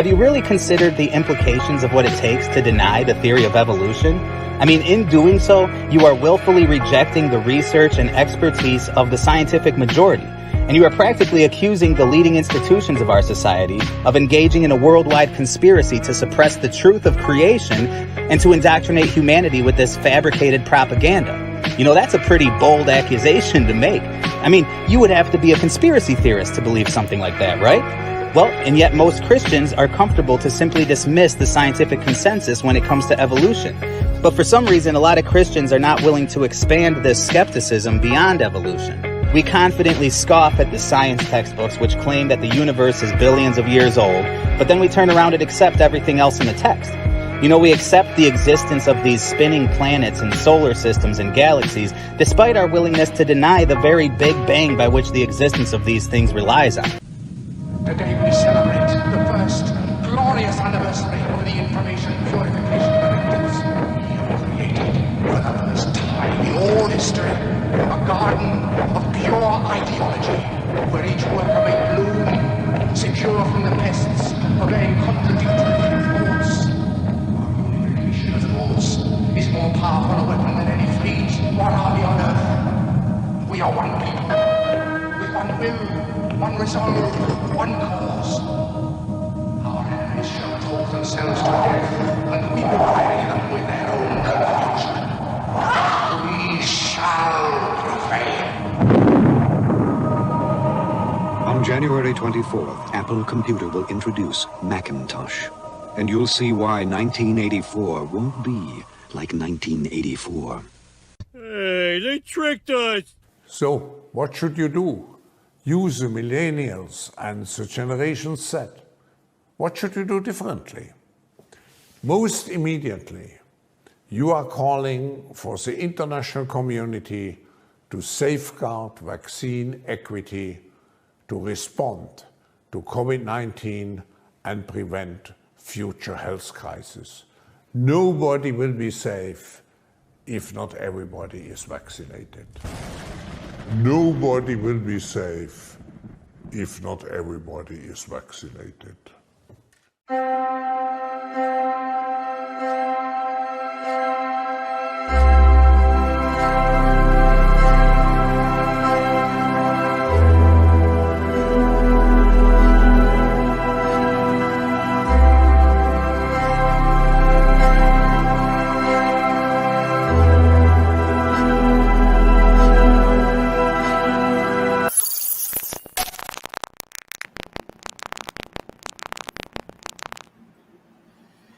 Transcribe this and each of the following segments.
have you really considered the implications of what it takes to deny the theory of evolution? I mean, in doing so, you are willfully rejecting the research and expertise of the scientific majority. And you are practically accusing the leading institutions of our society of engaging in a worldwide conspiracy to suppress the truth of creation and to indoctrinate humanity with this fabricated propaganda. You know, that's a pretty bold accusation to make. I mean, you would have to be a conspiracy theorist to believe something like that, right? Well, and yet most Christians are comfortable to simply dismiss the scientific consensus when it comes to evolution. But for some reason, a lot of Christians are not willing to expand this skepticism beyond evolution. We confidently scoff at the science textbooks which claim that the universe is billions of years old, but then we turn around and accept everything else in the text. You know, we accept the existence of these spinning planets and solar systems and galaxies, despite our willingness to deny the very Big Bang by which the existence of these things relies on. Today we celebrate the first glorious anniversary of the information purification directives. You created for the first time in all history a garden of pure ideology, where each worker may bloom, secure from the pests, obeying contradictory thoughts. Our unification of thoughts is more powerful a weapon than any fleet or army on earth. We are one people, with one will, one resolve, one cause. Our enemies shall talk themselves to death, and we will bury them with their own confusion. We shall prevail. On January 24th, Apple Computer will introduce Macintosh. And you'll see why 1984 won't be like 1984. Hey, they tricked us! So, what should you do? Use the millennials and the Generation Z. What should you do differently? Most immediately, you are calling for the international community to safeguard vaccine equity, to respond to COVID-19 and prevent future health crises. Nobody will be safe if not everybody is vaccinated. Nobody will be safe if not everybody is vaccinated.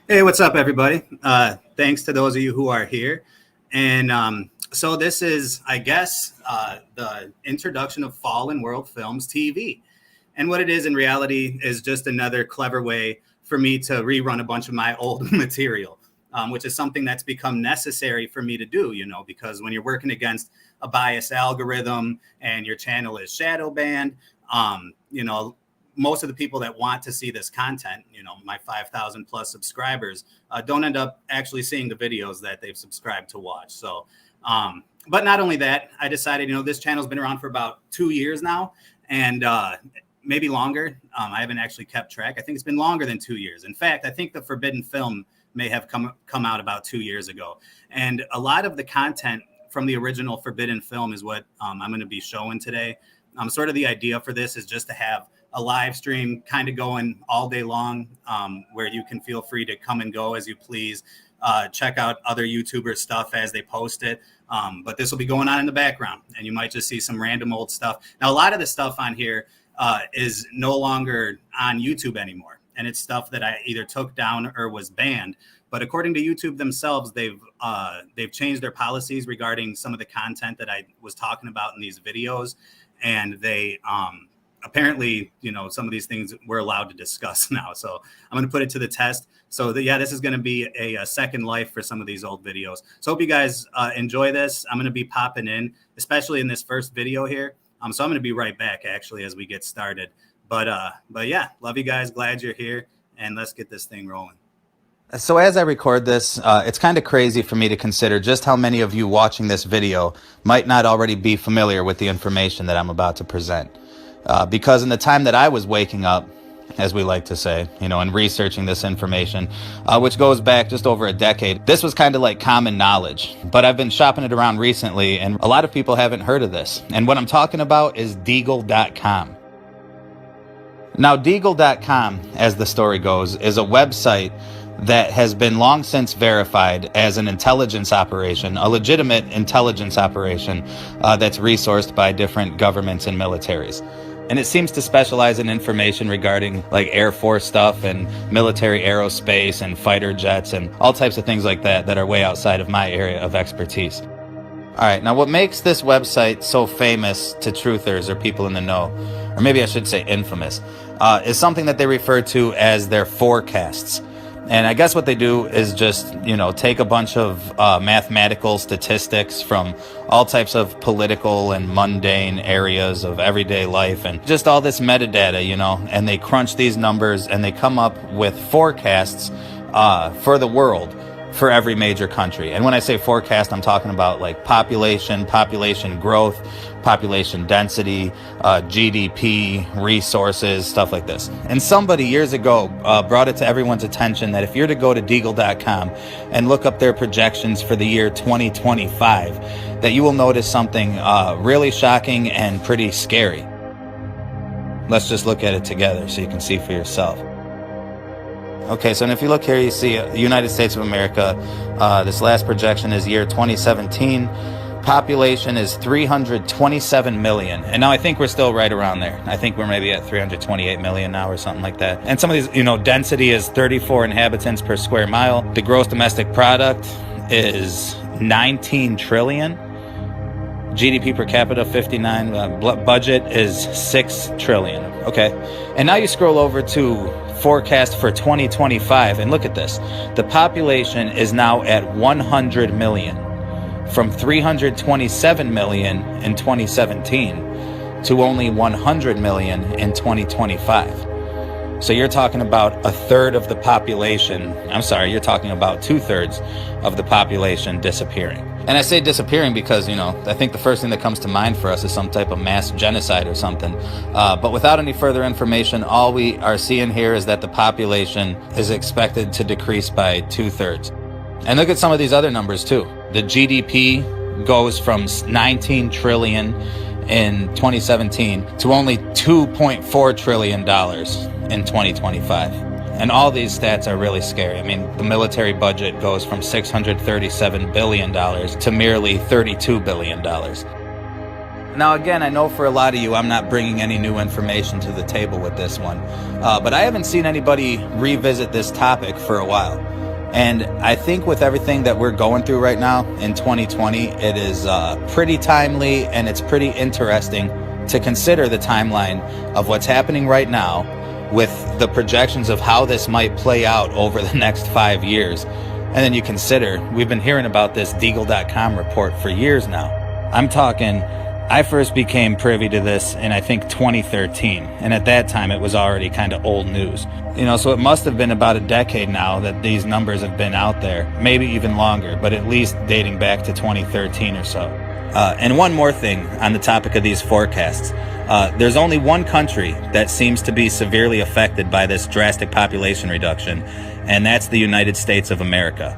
Hey, what's up, everybody? Thanks to those of you who are here. And so this is, I guess, the introduction of Fallen World Films TV. And what it is in reality is just another clever way for me to rerun a bunch of my old material, which is something that's become necessary for me to do, you know, because when you're working against a biased algorithm and your channel is shadow banned, you know, most of the people that want to see this content, you know, my 5,000 plus subscribers, don't end up actually seeing the videos that they've subscribed to watch. So, but not only that, I decided, you know, this channel's been around for about 2 years now, and maybe longer. I haven't actually kept track. I think it's been longer than 2 years. In fact, I think the Forbidden Film may have come out about 2 years ago. And a lot of the content from the original Forbidden Film is what I'm going to be showing today. Sort of the idea for this is just to have a live stream kind of going all day long, where you can feel free to come and go as you please, check out other YouTuber stuff as they post it. But this will be going on in the background, and you might just see some random old stuff. Now, a lot of the stuff on here is no longer on YouTube anymore, and it's stuff that I either took down or was banned. But according to YouTube themselves, they've changed their policies regarding some of the content that I was talking about in these videos, and they apparently, you know, some of these things we're allowed to discuss now. So I'm going to put it to the test. So yeah, this is going to be a second life for some of these old videos. So hope you guys enjoy this. I'm going to be popping in, especially in this first video here. So I'm going to be right back actually as we get started. But yeah, love you guys. Glad you're here, and let's get this thing rolling. So as I record this, it's kind of crazy for me to consider just how many of you watching this video might not already be familiar with the information that I'm about to present. Because in the time that I was waking up, as we like to say, in researching this information, which goes back just over a decade. This was kind of like common knowledge, but I've been shopping it around recently, and a lot of people haven't heard of this. And what I'm talking about is deagle.com. Now, deagle.com, as the story goes, is a website that has been long since verified as an intelligence operation, a legitimate intelligence operation that's resourced by different governments and militaries. And it seems to specialize in information regarding like Air Force stuff and military aerospace and fighter jets and all types of things like that are way outside of my area of expertise. All right, now what makes this website so famous to truthers or people in the know, or maybe I should say infamous, is something that they refer to as their forecasts. And I guess what they do is just, take a bunch of mathematical statistics from all types of political and mundane areas of everyday life and just all this metadata, and they crunch these numbers and they come up with forecasts for the world for every major country. And when I say forecast, I'm talking about like population growth, population density, GDP, resources, stuff like this. And somebody years ago brought it to everyone's attention that if you're to go to deagle.com and look up their projections for the year 2025, that you will notice something really shocking and pretty scary. Let's just look at it together so you can see for yourself. Okay, so if you look here, you see the United States of America. This last projection is year 2017. Population is 327 million. And now I think we're still right around there. I think we're maybe at 328 million now or something like that. And some of these, density is 34 inhabitants per square mile. The gross domestic product is 19 trillion. GDP per capita 59. Budget is 6 trillion. Okay. And now you scroll over to forecast for 2025 and look at this. The population is now at 100 million from 327 million in 2017 to only 100 million in 2025. So you're talking about a third of the population. You're talking about 2/3 of the population disappearing. And I say disappearing because, I think the first thing that comes to mind for us is some type of mass genocide or something. But without any further information, all we are seeing here is that the population is expected to decrease by 2/3. And look at some of these other numbers too. The GDP goes from 19 trillion in 2017 to only $2.4 trillion in 2025. And all these stats are really scary. I mean, the military budget goes from $637 billion to merely $32 billion. Now, again, I know for a lot of you, I'm not bringing any new information to the table with this one, but I haven't seen anybody revisit this topic for a while. And I think with everything that we're going through right now in 2020, it is pretty timely and it's pretty interesting to consider the timeline of what's happening right now with the projections of how this might play out over the next 5 years. And then you consider, we've been hearing about this deagle.com report for years now. I'm talking, I first became privy to this in I think 2013. And at that time it was already kind of old news. So it must have been about a decade now that these numbers have been out there, maybe even longer, but at least dating back to 2013 or so. And one more thing on the topic of these forecasts. There's only one country that seems to be severely affected by this drastic population reduction, and that's the United States of America.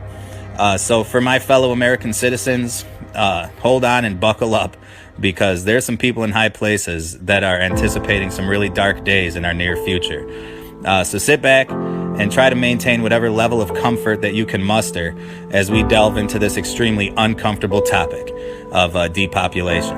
So for my fellow American citizens, hold on and buckle up, because there's some people in high places that are anticipating some really dark days in our near future. So sit back and try to maintain whatever level of comfort that you can muster as we delve into this extremely uncomfortable topic of depopulation.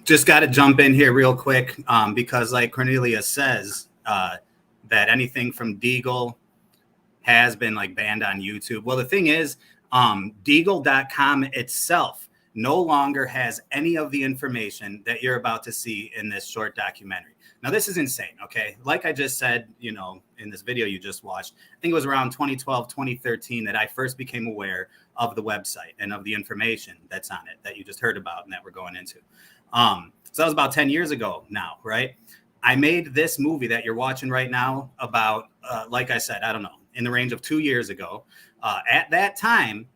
Just got to jump in here real quick because like Cornelia says, that anything from Deagle has been like banned on YouTube. Well, the thing is, deagle.com itself no longer has any of the information that you're about to see in this short documentary. Now, this is insane, okay? Like I just said, in this video you just watched, I think it was around 2012, 2013 that I first became aware of the website and of the information that's on it that you just heard about and that we're going into. So that was about 10 years ago now, right? I made this movie that you're watching right now about, like I said, I don't know, in the range of 2 years ago. At that time,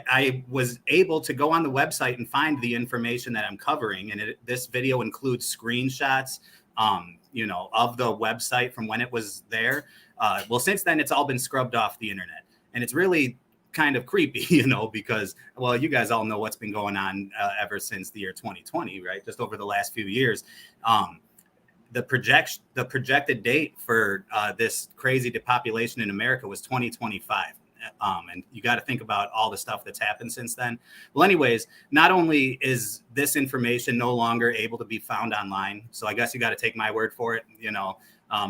I was able to go on the website and find the information that I'm covering. And this video includes screenshots, of the website from when it was there. Well, since then, it's all been scrubbed off the internet. And it's really kind of creepy, because, well, you guys all know what's been going on ever since the year 2020, right? Just over the last few years. The projected date for this crazy depopulation in America was 2025. And you got to think about all the stuff that's happened since then. Well, anyways, not only is this information no longer able to be found online, so I guess you got to take my word for it,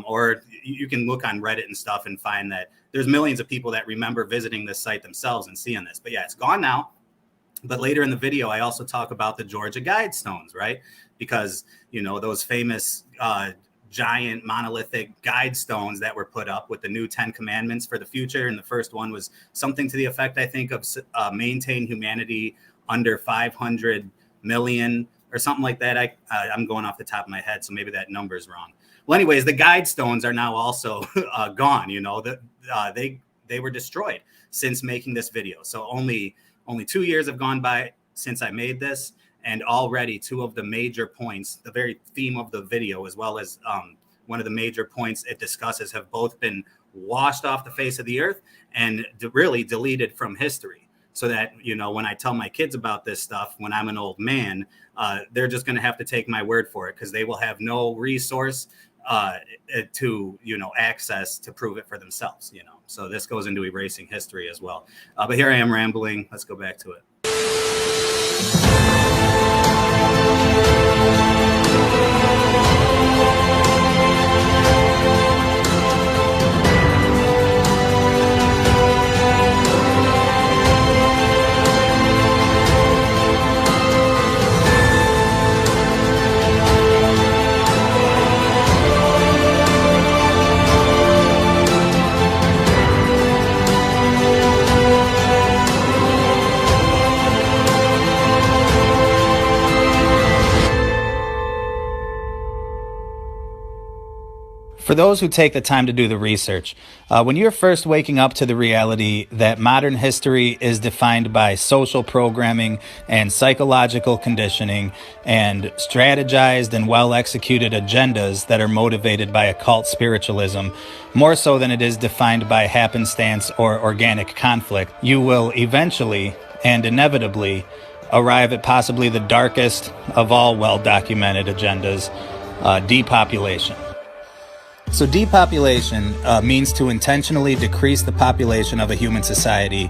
or you can look on Reddit and stuff and find that there's millions of people that remember visiting this site themselves and seeing this. But yeah, it's gone now. But later in the video, I also talk about the Georgia Guidestones, right? Because, those famous giant monolithic guide stones that were put up with the new 10 commandments for the future. And the first one was something to the effect, I think, of maintain humanity under 500 million or something like that. I'm going off the top of my head, so maybe that number is wrong. Well, anyways, the guide stones are now also gone. They were destroyed since making this video. So only 2 years have gone by since I made this. And already two of the major points, the very theme of the video, as well as one of the major points it discusses, have both been washed off the face of the earth and really deleted from history. So that, when I tell my kids about this stuff, when I'm an old man, they're just going to have to take my word for it, because they will have no resource to, access to prove it for themselves, So this goes into erasing history as well. But here I am rambling. Let's go back to it. For those who take the time to do the research, when you're first waking up to the reality that modern history is defined by social programming and psychological conditioning and strategized and well-executed agendas that are motivated by occult spiritualism, more so than it is defined by happenstance or organic conflict, you will eventually and inevitably arrive at possibly the darkest of all well-documented agendas, depopulation. So depopulation means to intentionally decrease the population of a human society,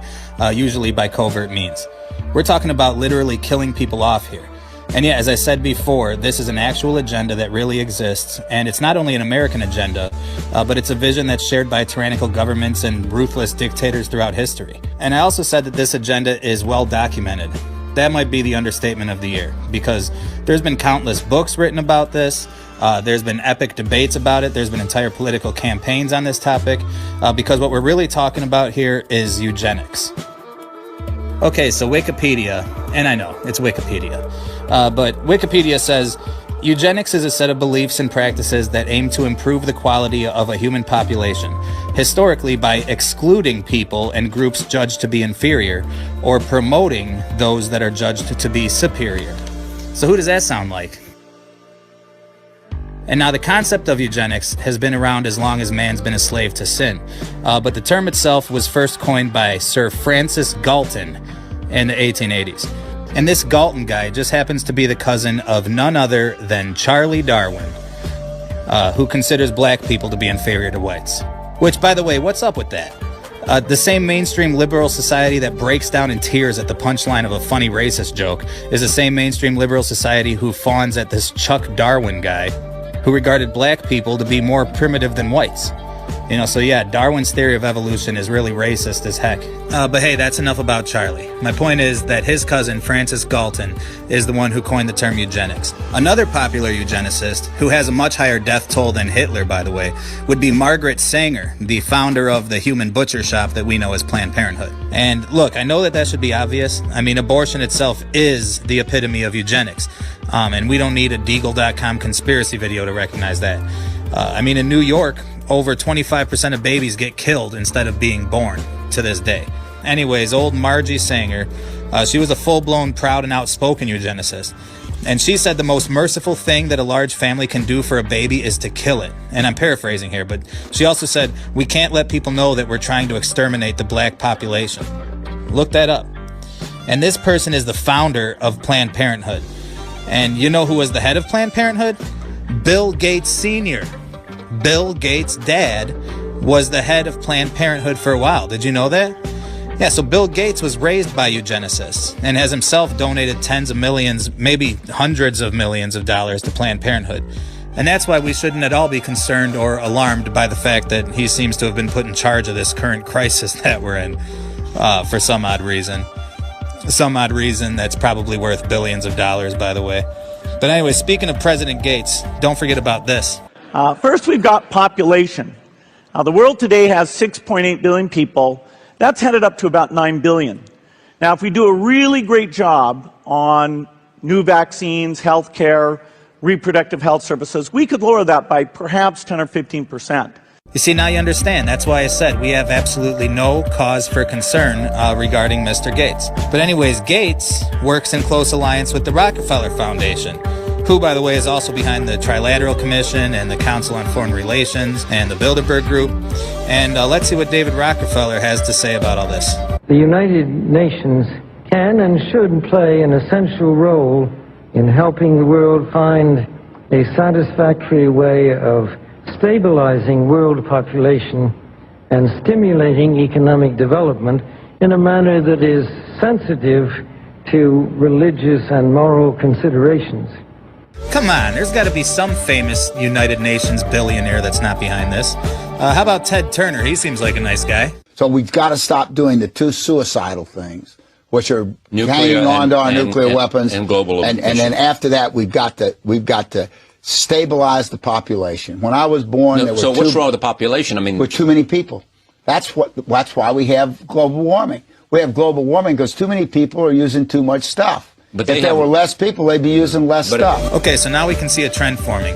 usually by covert means. We're talking about literally killing people off here. And yeah, as I said before, this is an actual agenda that really exists, and it's not only an American agenda, but it's a vision that's shared by tyrannical governments and ruthless dictators throughout history. And I also said that this agenda is well documented. That might be the understatement of the year, because there's been countless books written about this. There's been epic debates about it. There's been entire political campaigns on this topic, because what we're really talking about here is eugenics. Okay, so Wikipedia, and I know, it's Wikipedia, but Wikipedia says, eugenics is a set of beliefs and practices that aim to improve the quality of a human population, historically by excluding people and groups judged to be inferior, or promoting those that are judged to be superior. So who does that sound like? And now the concept of eugenics has been around as long as man's been a slave to sin. But the term itself was first coined by Sir Francis Galton in the 1880s. And this Galton guy just happens to be the cousin of none other than Charlie Darwin, who considers black people to be inferior to whites. Which, by the way, what's up with that? The same mainstream liberal society that breaks down in tears at the punchline of a funny racist joke is the same mainstream liberal society who fawns at this Chuck Darwin guy, who regarded black people to be more primitive than whites. So yeah, Darwin's theory of evolution is really racist as heck. But hey, that's enough about Charlie. My point is that his cousin, Francis Galton, is the one who coined the term eugenics. Another popular eugenicist, who has a much higher death toll than Hitler, by the way, would be Margaret Sanger, the founder of the human butcher shop that we know as Planned Parenthood. And look, I know that should be obvious. I mean, abortion itself is the epitome of eugenics. And we don't need a deagle.com conspiracy video to recognize that. In New York, over 25% of babies get killed instead of being born to this day. Anyways, old Margie Sanger, she was a full-blown, proud and outspoken eugenicist. And she said the most merciful thing that a large family can do for a baby is to kill it. And I'm paraphrasing here, but she also said, we can't let people know that we're trying to exterminate the black population. Look that up. And this person is the founder of Planned Parenthood. And you know who was the head of Planned Parenthood? Bill Gates Sr. Bill Gates' dad was the head of Planned Parenthood for a while. Did you know that? Yeah, so Bill Gates was raised by eugenicists and has himself donated tens of millions, maybe hundreds of millions of dollars to Planned Parenthood. And that's why we shouldn't at all be concerned or alarmed by the fact that he seems to have been put in charge of this current crisis that we're in for some odd reason. Some odd reason that's probably worth billions of dollars, by the way. But anyway, speaking of President Gates, don't forget about this. First, we've got population. The world today has 6.8 billion people. That's headed up to about 9 billion. Now, if we do a really great job on new vaccines, healthcare, reproductive health services, we could lower that by perhaps 10 or 15%. You see, now you understand. That's why I said we have absolutely no cause for concern regarding Mr. Gates. But anyways, Gates works in close alliance with the Rockefeller Foundation, who, by the way, is also behind the Trilateral Commission and the Council on Foreign Relations and the Bilderberg Group. And let's see what David Rockefeller has to say about all this. The United Nations can and should play an essential role in helping the world find a satisfactory way of stabilizing world population and stimulating economic development in a manner that is sensitive to religious and moral considerations. Come on, there's got to be some famous United Nations billionaire that's not behind this. How about Ted Turner? He seems like a nice guy. So we've got to stop doing the two suicidal things, which are hanging on to our nuclear weapons and global. And then after that, we've got to stabilize the population. When I was born, there were so what's wrong with the population? I mean, with too many people. That's why we have global warming. We have global warming because too many people are using too much stuff. But if there were less people, they'd be using less stuff. Okay, so now we can see a trend forming.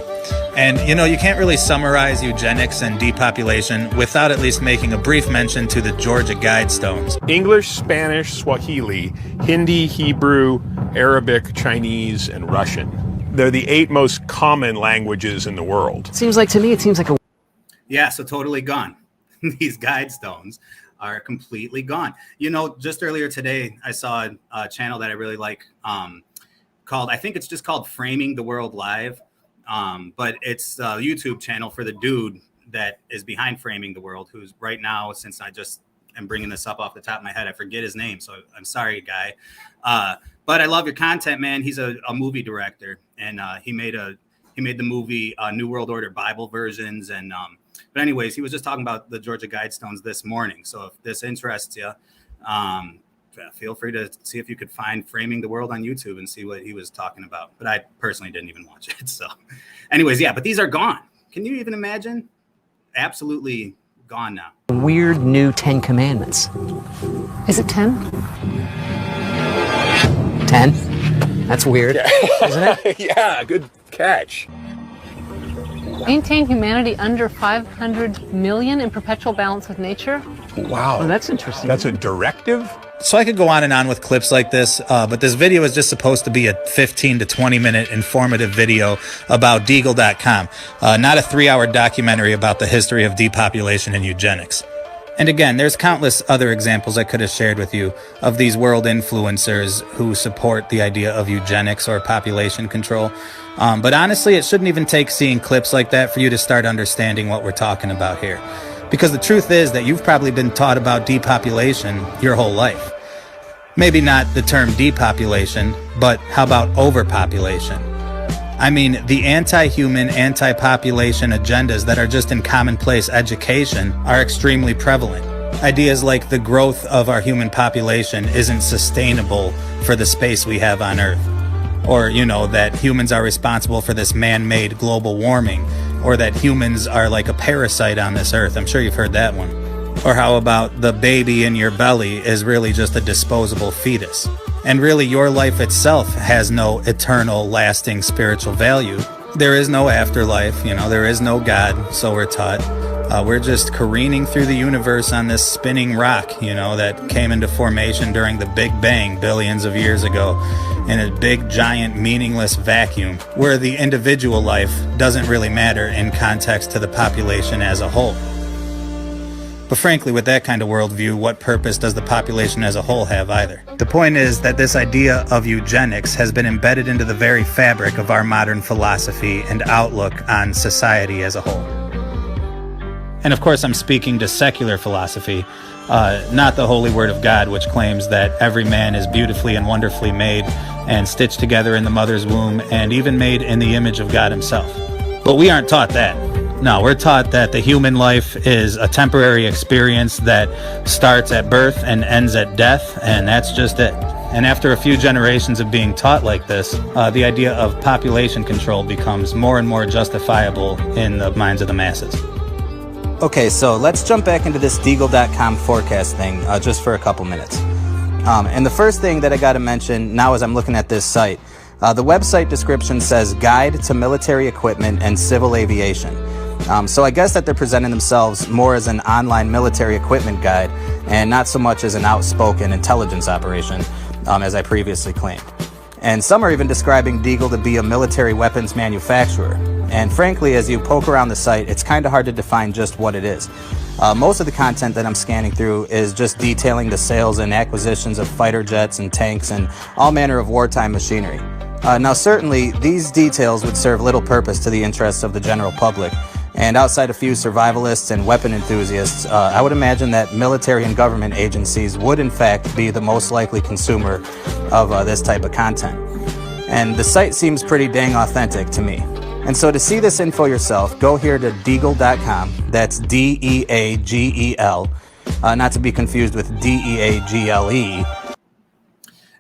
And, you know, you can't really summarize eugenics and depopulation without at least making a brief mention to the Georgia Guidestones. English, Spanish, Swahili, Hindi, Hebrew, Arabic, Chinese, and Russian. They're the 8 most common languages in the world. Seems like, to me, it seems like a... Yeah, so totally gone. These Guidestones are completely gone. You know, just earlier today, I saw a channel that I really like called, I think it's just called Framing the World Live. But it's a YouTube channel for the dude that is behind Framing the World, who's right now, since I just am bringing this up off the top of my head, I forget his name. So I'm sorry, guy. But I love your content, man. He's a movie director, and he made the movie New World Order Bible versions. And but anyways, he was just talking about the Georgia Guidestones this morning. So if this interests you, feel free to see if you could find Framing the World on YouTube and see what he was talking about. But I personally didn't even watch it. So anyways, yeah, but these are gone. Can you even imagine? Absolutely gone now. Weird new 10 commandments. Is it 10? 10? That's weird, isn't it? Yeah, good catch. Maintain humanity under 500 million in perpetual balance with nature. Wow. Oh, that's interesting. That's a directive? So I could go on and on with clips like this, but this video is just supposed to be a 15 to 20 minute informative video about deagle.com, not a 3-hour documentary about the history of depopulation and eugenics. And again, there's countless other examples I could have shared with you of these world influencers who support the idea of eugenics or population control. But honestly, it shouldn't even take seeing clips like that for you to start understanding what we're talking about here. Because the truth is that you've probably been taught about depopulation your whole life. Maybe not the term depopulation, but how about overpopulation? I mean, the anti-human, anti-population agendas that are just in commonplace education are extremely prevalent. Ideas like the growth of our human population isn't sustainable for the space we have on Earth. Or, you know, that humans are responsible for this man-made global warming. Or that humans are like a parasite on this Earth. I'm sure you've heard that one. Or how about the baby in your belly is really just a disposable fetus. And really, your life itself has no eternal, lasting spiritual value. There is no afterlife, you know, there is no God, so we're taught. We're just careening through the universe on this spinning rock, you know, that came into formation during the Big Bang billions of years ago, in a big, giant, meaningless vacuum where the individual life doesn't really matter in context to the population as a whole. But frankly, with that kind of worldview, what purpose does the population as a whole have either? The point is that this idea of eugenics has been embedded into the very fabric of our modern philosophy and outlook on society as a whole. And of course, I'm speaking to secular philosophy, not the holy word of God, which claims that every man is beautifully and wonderfully made and stitched together in the mother's womb and even made in the image of God himself. But we aren't taught that. No, we're taught that the human life is a temporary experience that starts at birth and ends at death, and that's just it. And after a few generations of being taught like this, the idea of population control becomes more and more justifiable in the minds of the masses. Okay, so let's jump back into this deagle.com forecast thing just for a couple minutes. And the first thing that I got to mention now as I'm looking at this site, the website description says Guide to Military Equipment and Civil Aviation. So I guess that they're presenting themselves more as an online military equipment guide and not so much as an outspoken intelligence operation, as I previously claimed. And some are even describing Deagle to be a military weapons manufacturer. And frankly, as you poke around the site, it's kind of hard to define just what it is. Most of the content that I'm scanning through is just detailing the sales and acquisitions of fighter jets and tanks and all manner of wartime machinery. Now certainly, these details would serve little purpose to the interests of the general public. And outside a few survivalists and weapon enthusiasts, I would imagine that military and government agencies would in fact be the most likely consumer of this type of content. And the site seems pretty dang authentic to me. And so to see this info yourself, go here to deagle.com. That's D-E-A-G-E-L, not to be confused with D-E-A-G-L-E.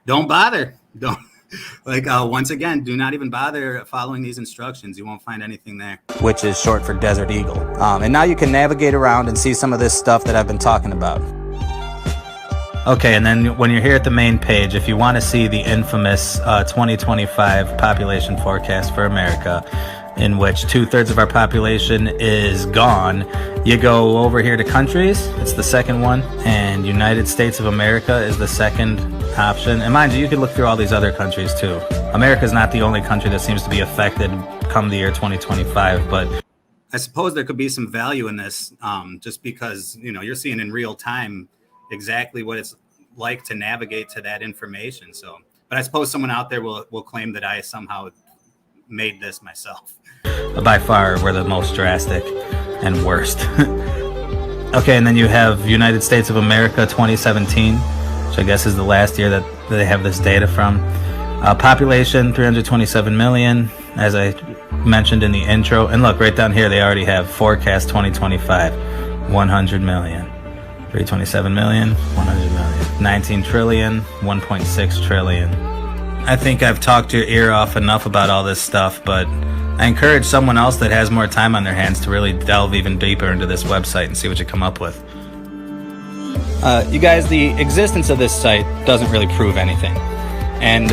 Don't bother. Don't. Once again, do not even bother following these instructions. You won't find anything there. Which is short for Desert Eagle. And now you can navigate around and see some of this stuff that I've been talking about. Okay, and then when you're here at the main page, if you want to see the infamous 2025 population forecast for America, in which 2/3 of our population is gone, you go over here to countries. It's the second one, and United States of America is the second option. And mind you, you can look through all these other countries too. America is not the only country that seems to be affected come the year 2025, but I suppose there could be some value in this, just because, you know, you're seeing in real time exactly what it's like to navigate to that information. So, but I suppose someone out there will claim that I somehow made this myself. By far, we're the most drastic and worst. Okay, and then you have United States of America 2017, which I guess is the last year that they have this data from. Population, 327 million, as I mentioned in the intro. And look, right down here, they already have forecast 2025, 100 million. 327 million, 100 million. 19 trillion, 1.6 trillion. I think I've talked your ear off enough about all this stuff, but I encourage someone else that has more time on their hands to really delve even deeper into this website and see what you come up with. You guys, the existence of this site doesn't really prove anything. And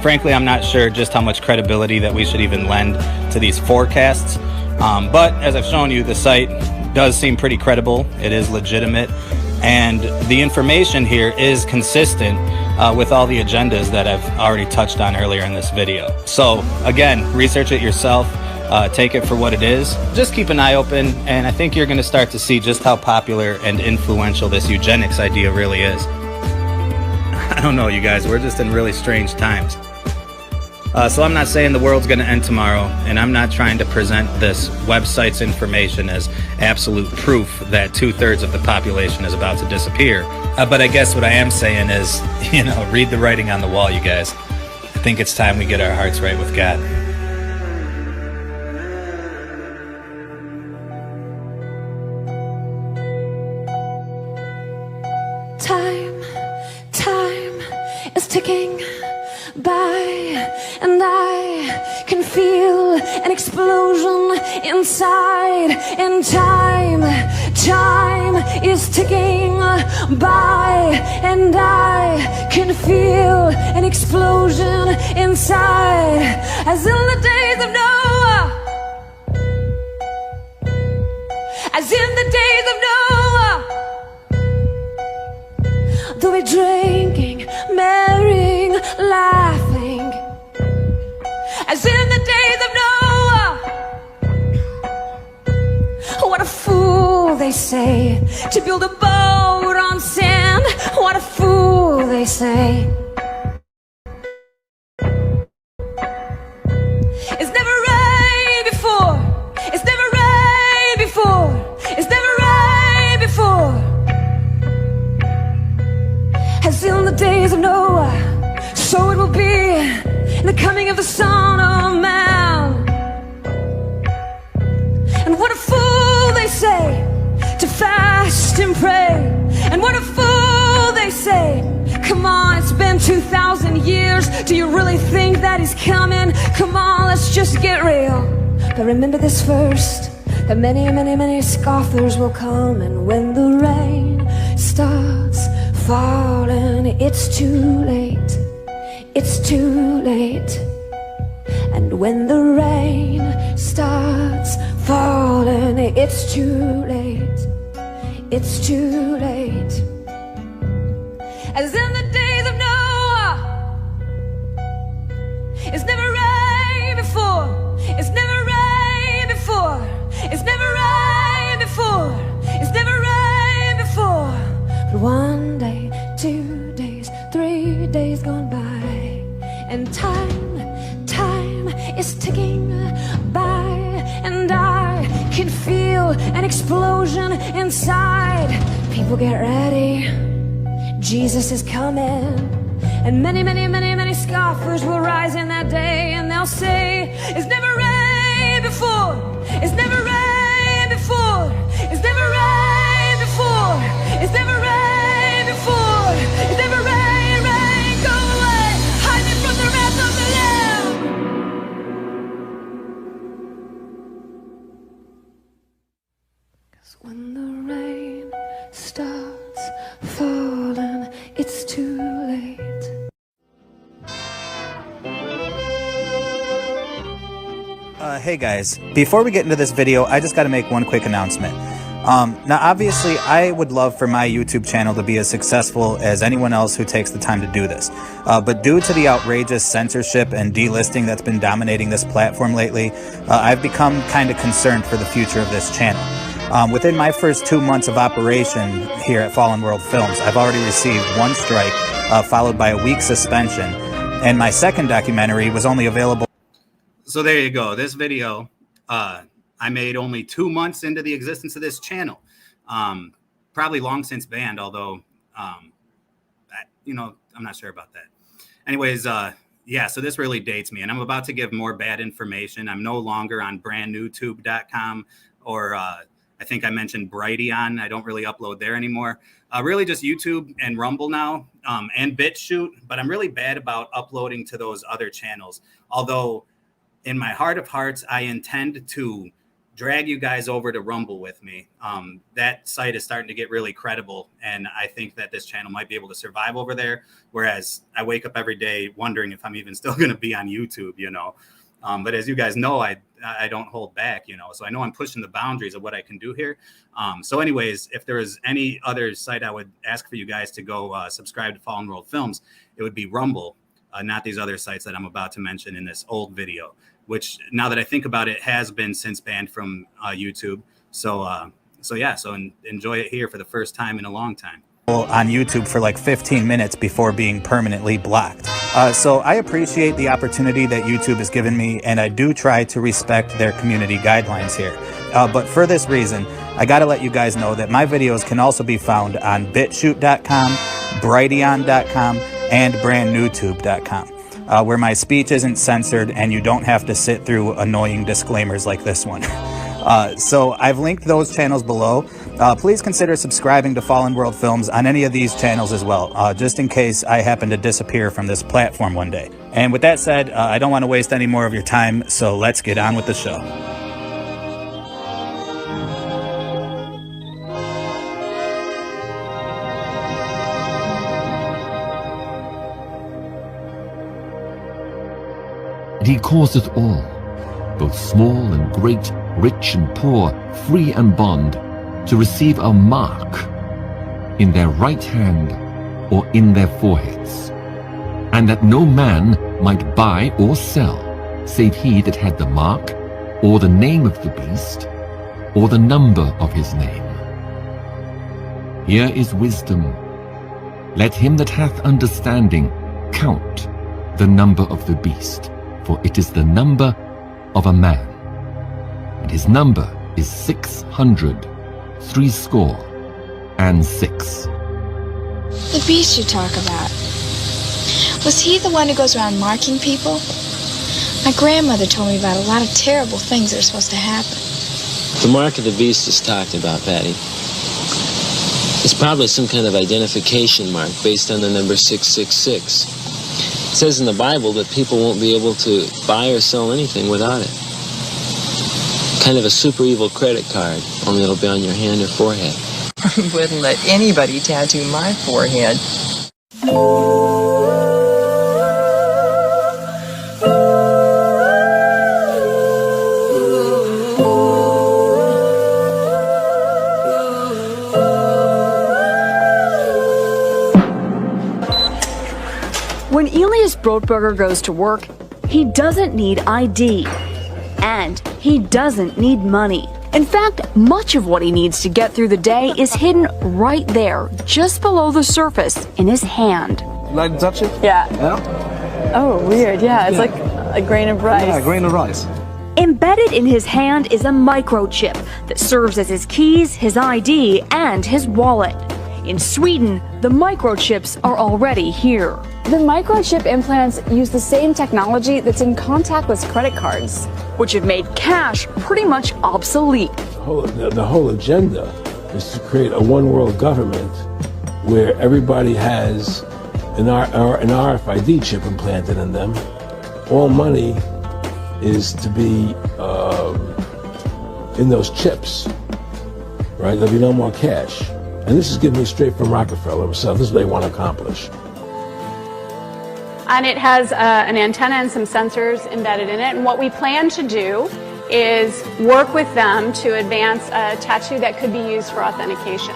frankly, I'm not sure just how much credibility that we should even lend to these forecasts. But as I've shown you, the site does seem pretty credible. It is legitimate. And the information here is consistent with all the agendas that I've already touched on earlier in this video. So again, research it yourself. Take it for what it is. Just keep an eye open, and I think you're going to start to see just how popular and influential this eugenics idea really is. I don't know, you guys. We're just in really strange times. So I'm not saying the world's going to end tomorrow, and I'm not trying to present this website's information as absolute proof that 2/3 of the population is about to disappear. But I guess what I am saying is, you know, read the writing on the wall, you guys. I think it's time we get our hearts right with God. Time is ticking by, and I can feel an explosion inside. And time is ticking by, and I can feel an explosion inside. As in the days of Noah, as in the say, to build a boat on sand. What a fool, they say. It's never rained before. It's never rained before. It's never rained before. As in the days of Noah, so it will be in the coming of the Son of Man. And what a fool, they say, to fast and pray. And what a fool, they say, come on, it's been 2,000 years. Do you really think that he's coming? Come on, let's just get real. But remember this first, that many, many, many scoffers will come. And when the rain starts falling, it's too late. It's too late. And when the rain starts falling, it's too late. It's too late. As in the days of Noah, it's never rained before. It's never rained before. It's never rained before. It's never rained before. But one day, 2 days, 3 days gone by, and time is ticking by, and I can feel an explosion inside. People get ready, Jesus is coming. And many, many, many, many scoffers will rise in that day, and they'll say, it's never rained before. It's never rained before. It's never rained before. It's never rained before. It's never rained, rain, go away. Hide me from the wrath of the Lamb. When the rain starts falling, it's too late. Hey guys, before we get into this video, I just got to make one quick announcement. Now obviously I would love for my YouTube channel to be as successful as anyone else who takes the time to do this. But due to the outrageous censorship and delisting that's been dominating this platform lately, I've become kind of concerned for the future of this channel. Within my first 2 months of operation here at Fallen World Films, I've already received 1 strike, followed by a week suspension, and my second documentary was only available. So there you go. This video I made only 2 months into the existence of this channel. Probably long since banned, although, I'm not sure about that. Anyways, yeah, so this really dates me, and I'm about to give more bad information. I'm no longer on brandnewtube.com, or I think I mentioned Brighteon. I don't really upload there anymore. Really just YouTube and Rumble now, and BitChute, but I'm really bad about uploading to those other channels. Although in my heart of hearts, I intend to drag you guys over to Rumble with me. That site is starting to get really credible, and I think that this channel might be able to survive over there, whereas I wake up every day wondering if I'm even still going to be on YouTube, But as you guys know, I don't hold back, so I know I'm pushing the boundaries of what I can do here. So anyways, if there is any other site I would ask for you guys to go subscribe to Fallen World Films, it would be Rumble, not these other sites that I'm about to mention in this old video, which now that I think about it has been since banned from YouTube. So enjoy it here for the first time in a long time. On YouTube for like 15 minutes before being permanently blocked. So I appreciate the opportunity that YouTube has given me, and I do try to respect their community guidelines here. But for this reason, I gotta let you guys know that my videos can also be found on bitchute.com, brighteon.com, and brandnewtube.com. Where my speech isn't censored and you don't have to sit through annoying disclaimers like this one. So I've linked those channels below. Please consider subscribing to Fallen World Films on any of these channels as well, just in case I happen to disappear from this platform one day. And with that said, I don't want to waste any more of your time, so let's get on with the show. He causeth all, both small and great, rich and poor, free and bond, to receive a mark in their right hand or in their foreheads, and that no man might buy or sell, save he that had the mark, or the name of the beast, or the number of his name. Here is wisdom. Let him that hath understanding count the number of the beast, for it is the number of a man, and his number is 666. The beast you talk about, was he the one who goes around marking people? My grandmother told me about a lot of terrible things that are supposed to happen. The mark of the beast is talked about, Patty. It's probably some kind of identification mark based on the number 666. It says in the Bible that people won't be able to buy or sell anything without it. Kind of a super evil credit card, only it'll be on your hand or forehead. Wouldn't let anybody tattoo my forehead. When Elias Brotberger goes to work, he doesn't need ID. And he doesn't need money. In fact, much of what he needs to get through the day is hidden right there, just below the surface, in his hand. Like to touch it? Yeah. Yeah? Oh, weird. Yeah, it's Yeah. like a grain of rice. Yeah, a grain of rice. Embedded in his hand is a microchip that serves as his keys, his ID, and his wallet. In Sweden, the microchips are already here. The microchip implants use the same technology that's in contactless credit cards, which have made cash pretty much obsolete. The whole agenda is to create a one-world government where everybody has an RFID chip implanted in them. All money is to be in those chips, right? There'll be no more cash. And this is given me straight from Rockefeller himself. This is what they want to accomplish. And it has an antenna and some sensors embedded in it. And what we plan to do is work with them to advance a tattoo that could be used for authentication.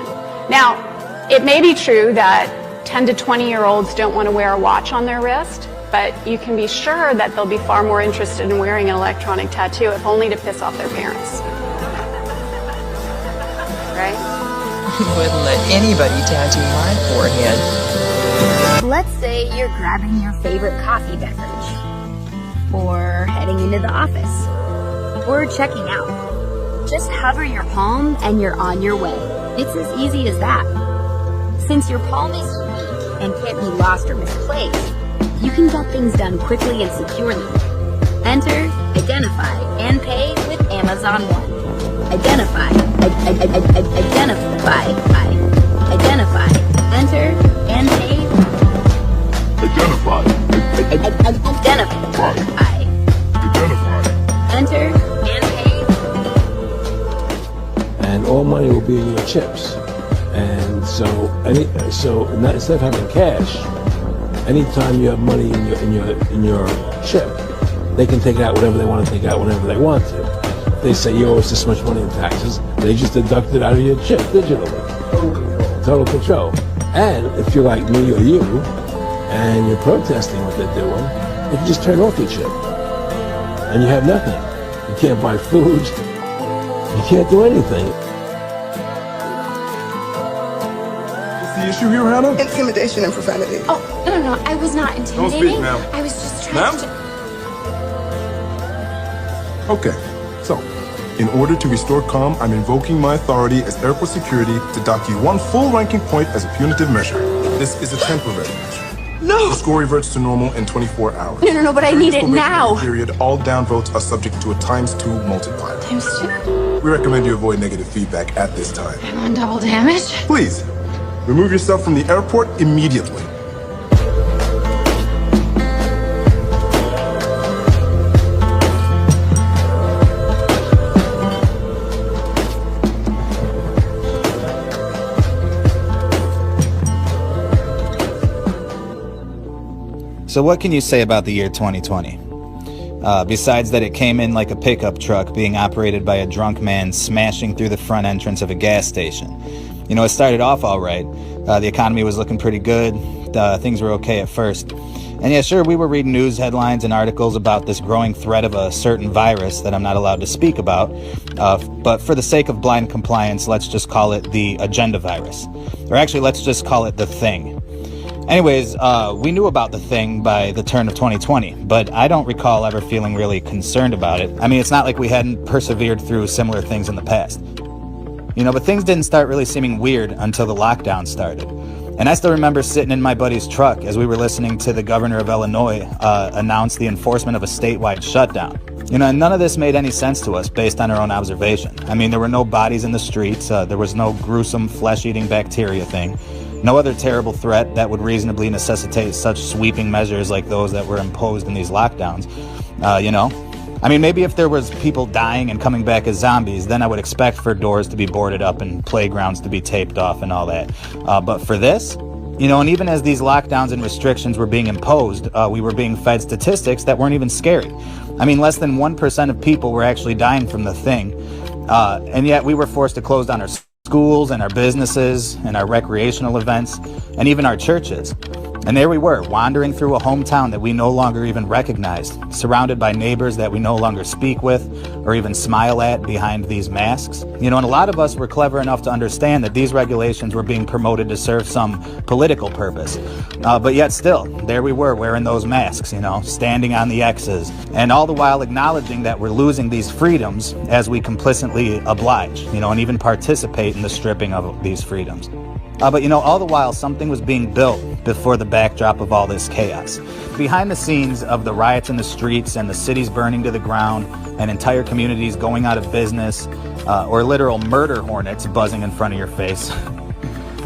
Now, it may be true that 10 to 20-year-olds don't want to wear a watch on their wrist, but you can be sure that they'll be far more interested in wearing an electronic tattoo, if only to piss off their parents. Right? Wouldn't let anybody tattoo my forehead. Let's say you're grabbing your favorite coffee beverage, or heading into the office, or checking out. Just hover your palm and you're on your way. It's as easy as that. Since your palm is unique and can't be lost or misplaced, you can get things done quickly and securely. Enter, identify, and pay with Amazon One. Identify, identify, enter, and pay. Identify. Identify. Enter, and pay. And all money will be in your chips. And so instead of having cash, anytime you have money in your chip, they can take out whatever they want to take out whenever they want to. If they say you owe us this much money in taxes, they just deduct it out of your chip digitally. Total control. And if you're like me or you, and you're protesting what they're doing, you can just turn off your chip. And you have nothing. You can't buy food. You can't do anything. What's the issue here, Hannah? Intimidation and profanity. Oh, no, I was not intimidating. Don't speak, ma'am. I was just trying to... Okay, so, in order to restore calm, I'm invoking my authority as airport security to dock you 1 full ranking point as a punitive measure. This is a temporary measure. No! The score reverts to normal in 24 hours. No, but I need it now. Period. All down votes are subject to a ×2 multiplier. ×2? We recommend you avoid negative feedback at this time. I'm on double damage? Please, remove yourself from the airport immediately. So what can you say about the year 2020? Besides that it came in like a pickup truck being operated by a drunk man smashing through the front entrance of a gas station. You know, it started off all right. The economy was looking pretty good. Things were okay at first. And yeah, sure, we were reading news headlines and articles about this growing threat of a certain virus that I'm not allowed to speak about. But for the sake of blind compliance, let's just call it the agenda virus. Or actually, let's just call it the thing. Anyways, we knew about the thing by the turn of 2020, but I don't recall ever feeling really concerned about it. I mean, it's not like we hadn't persevered through similar things in the past. You know, but things didn't start really seeming weird until the lockdown started. And I still remember sitting in my buddy's truck as we were listening to the governor of Illinois announce the enforcement of a statewide shutdown. You know, and none of this made any sense to us based on our own observation. I mean, there were no bodies in the streets. There was no gruesome flesh-eating bacteria thing. No other terrible threat that would reasonably necessitate such sweeping measures like those that were imposed in these lockdowns. You know, I mean, maybe if there was people dying and coming back as zombies, then I would expect for doors to be boarded up and playgrounds to be taped off and all that. But for this, you know, and even as these lockdowns and restrictions were being imposed, we were being fed statistics that weren't even scary. I mean, less than 1% of people were actually dying from the thing. And yet we were forced to close down our schools and our businesses and our recreational events and even our churches. And there we were, wandering through a hometown that we no longer even recognized, surrounded by neighbors that we no longer speak with or even smile at behind these masks. You know, and a lot of us were clever enough to understand that these regulations were being promoted to serve some political purpose. But yet still, there we were wearing those masks, you know, standing on the X's, and all the while acknowledging that we're losing these freedoms as we complicitly oblige, you know, and even participate in the stripping of these freedoms. But you know, all the while something was being built before the backdrop of all this chaos. Behind the scenes of the riots in the streets and the cities burning to the ground and entire communities going out of business, or literal murder hornets buzzing in front of your face.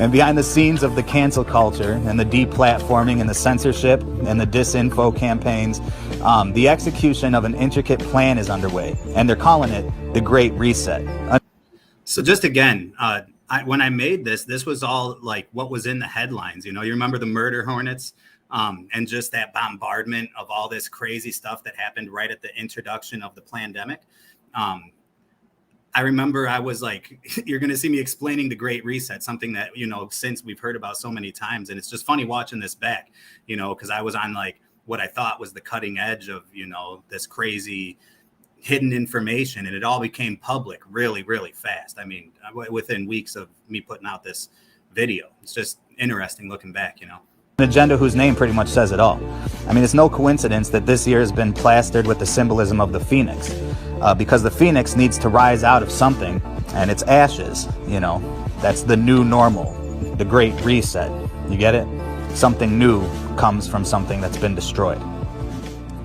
And behind the scenes of the cancel culture and the deplatforming and the censorship and the disinfo campaigns, the execution of an intricate plan is underway, and they're calling it the Great Reset. So just again, when I made this was all like what was in the headlines. You know, you remember the murder hornets and just that bombardment of all this crazy stuff that happened right at the introduction of the pandemic. I remember I was like, you're going to see me explaining the Great Reset, something that, you know, since we've heard about so many times. And it's just funny watching this back, you know, because I was on like what I thought was the cutting edge of, you know, this crazy hidden information, and it all became public really, really fast. I mean, within weeks of me putting out this video. It's just interesting looking back, you know. An agenda whose name pretty much says it all. I mean, it's no coincidence that this year has been plastered with the symbolism of the phoenix, because the phoenix needs to rise out of something, and it's ashes, you know. That's the new normal, the Great Reset. You get it? Something new comes from something that's been destroyed.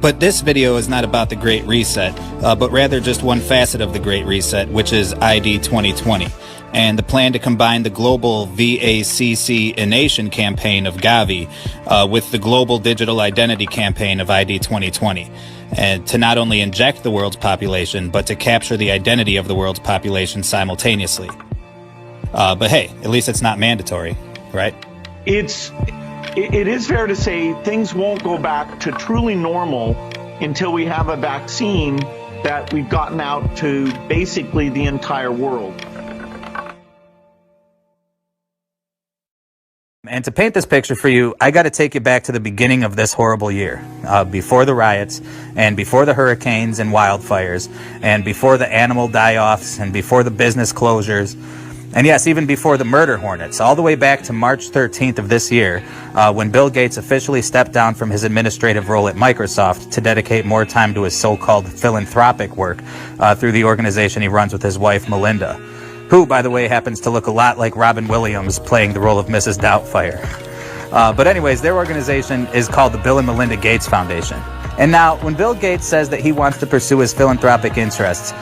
But this video is not about the Great Reset, but rather just one facet of the Great Reset, which is ID 2020, and the plan to combine the global VACC-ination campaign of Gavi with the global digital identity campaign of ID 2020, and to not only inject the world's population, but to capture the identity of the world's population simultaneously. But hey, at least it's not mandatory, right? It is fair to say things won't go back to truly normal until we have a vaccine that we've gotten out to basically the entire world. And to paint this picture for you, I got to take you back to the beginning of this horrible year, before the riots, and before the hurricanes and wildfires, and before the animal die-offs, and before the business closures. And yes, even before the murder hornets, all the way back to March 13th of this year, when Bill Gates officially stepped down from his administrative role at Microsoft to dedicate more time to his so-called philanthropic work through the organization he runs with his wife, Melinda, who, by the way, happens to look a lot like Robin Williams playing the role of Mrs. Doubtfire. But anyways, their organization is called the Bill and Melinda Gates Foundation. And now, when Bill Gates says that he wants to pursue his philanthropic interests,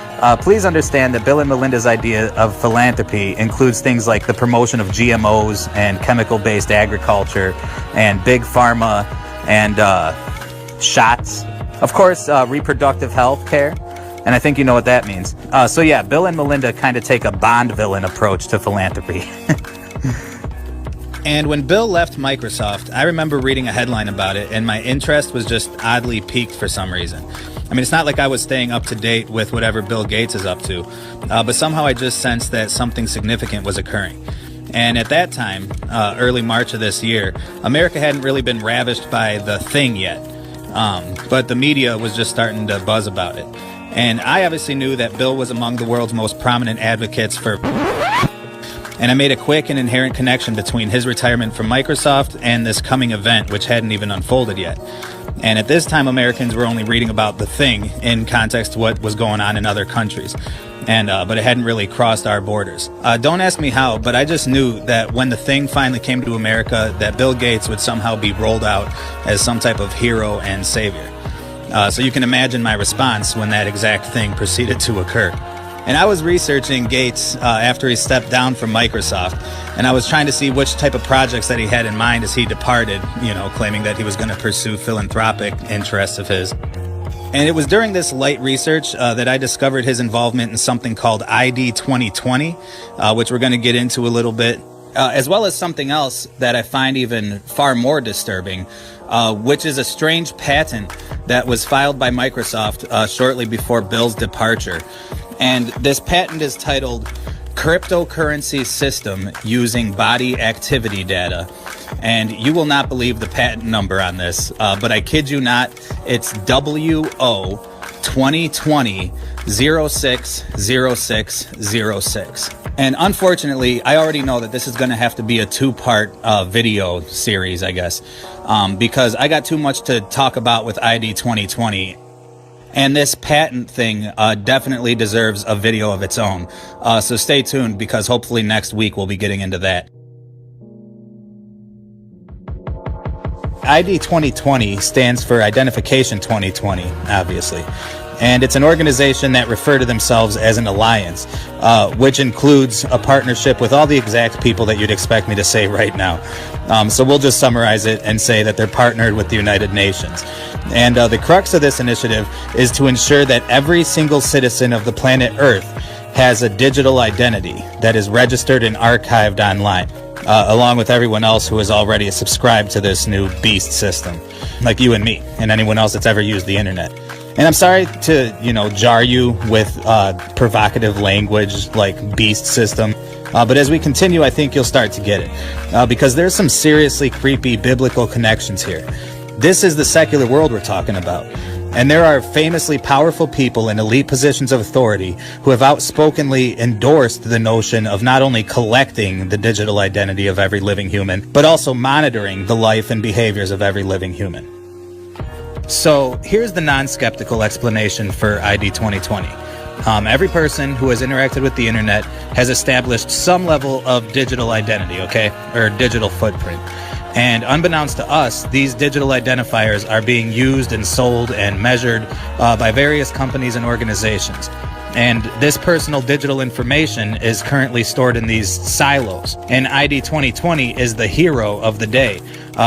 please understand that Bill and Melinda's idea of philanthropy includes things like the promotion of GMOs and chemical-based agriculture and big pharma and shots. Of course, reproductive health care. And I think you know what that means. So yeah, Bill and Melinda kind of take a Bond villain approach to philanthropy. And when Bill left Microsoft, I remember reading a headline about it, and my interest was just oddly piqued for some reason. I mean, it's not like I was staying up to date with whatever Bill Gates is up to, but somehow I just sensed that something significant was occurring. And at that time, early March of this year, America hadn't really been ravished by the thing yet. But the media was just starting to buzz about it. And I obviously knew that Bill was among the world's most prominent advocates for... And I made a quick and inherent connection between his retirement from Microsoft and this coming event, which hadn't even unfolded yet. And at this time, Americans were only reading about the thing in context to what was going on in other countries. But it hadn't really crossed our borders. Don't ask me how, but I just knew that when the thing finally came to America, that Bill Gates would somehow be rolled out as some type of hero and savior. So you can imagine my response when that exact thing proceeded to occur. And I was researching Gates after he stepped down from Microsoft, and I was trying to see which type of projects that he had in mind as he departed, claiming that he was going to pursue philanthropic interests of his. And it was during this light research that I discovered his involvement in something called ID 2020, which we're going to get into a little bit, as well as something else that I find even far more disturbing, which is a strange patent that was filed by Microsoft shortly before Bill's departure. And this patent is titled Cryptocurrency System Using Body Activity Data. And you will not believe the patent number on this, but I kid you not, it's WO 2020 060606. And unfortunately, I already know that this is going to have to be a two-part video series, I guess, because I got too much to talk about with ID 2020. And this patent thing definitely deserves a video of its own. So stay tuned, because hopefully next week we'll be getting into that. ID 2020 stands for Identification 2020, obviously. And it's an organization that refer to themselves as an alliance, which includes a partnership with all the exact people that you'd expect me to say right now. So we'll just summarize it and say that they're partnered with the United Nations. And the crux of this initiative is to ensure that every single citizen of the planet Earth has a digital identity that is registered and archived online, along with everyone else who is already subscribed to this new beast system, like you and me, and anyone else that's ever used the internet. And I'm sorry to, jar you with provocative language like beast system. But as we continue, I think you'll start to get it. Because there's some seriously creepy biblical connections here. This is the secular world we're talking about. And there are famously powerful people in elite positions of authority who have outspokenly endorsed the notion of not only collecting the digital identity of every living human, but also monitoring the life and behaviors of every living human. So here's the non-skeptical explanation for ID 2020. Every person who has interacted with the internet has established some level of digital identity, okay? Or digital footprint. And unbeknownst to us, these digital identifiers are being used and sold and measured by various companies and organizations. And this personal digital information is currently stored in these silos. And ID 2020 is the hero of the day,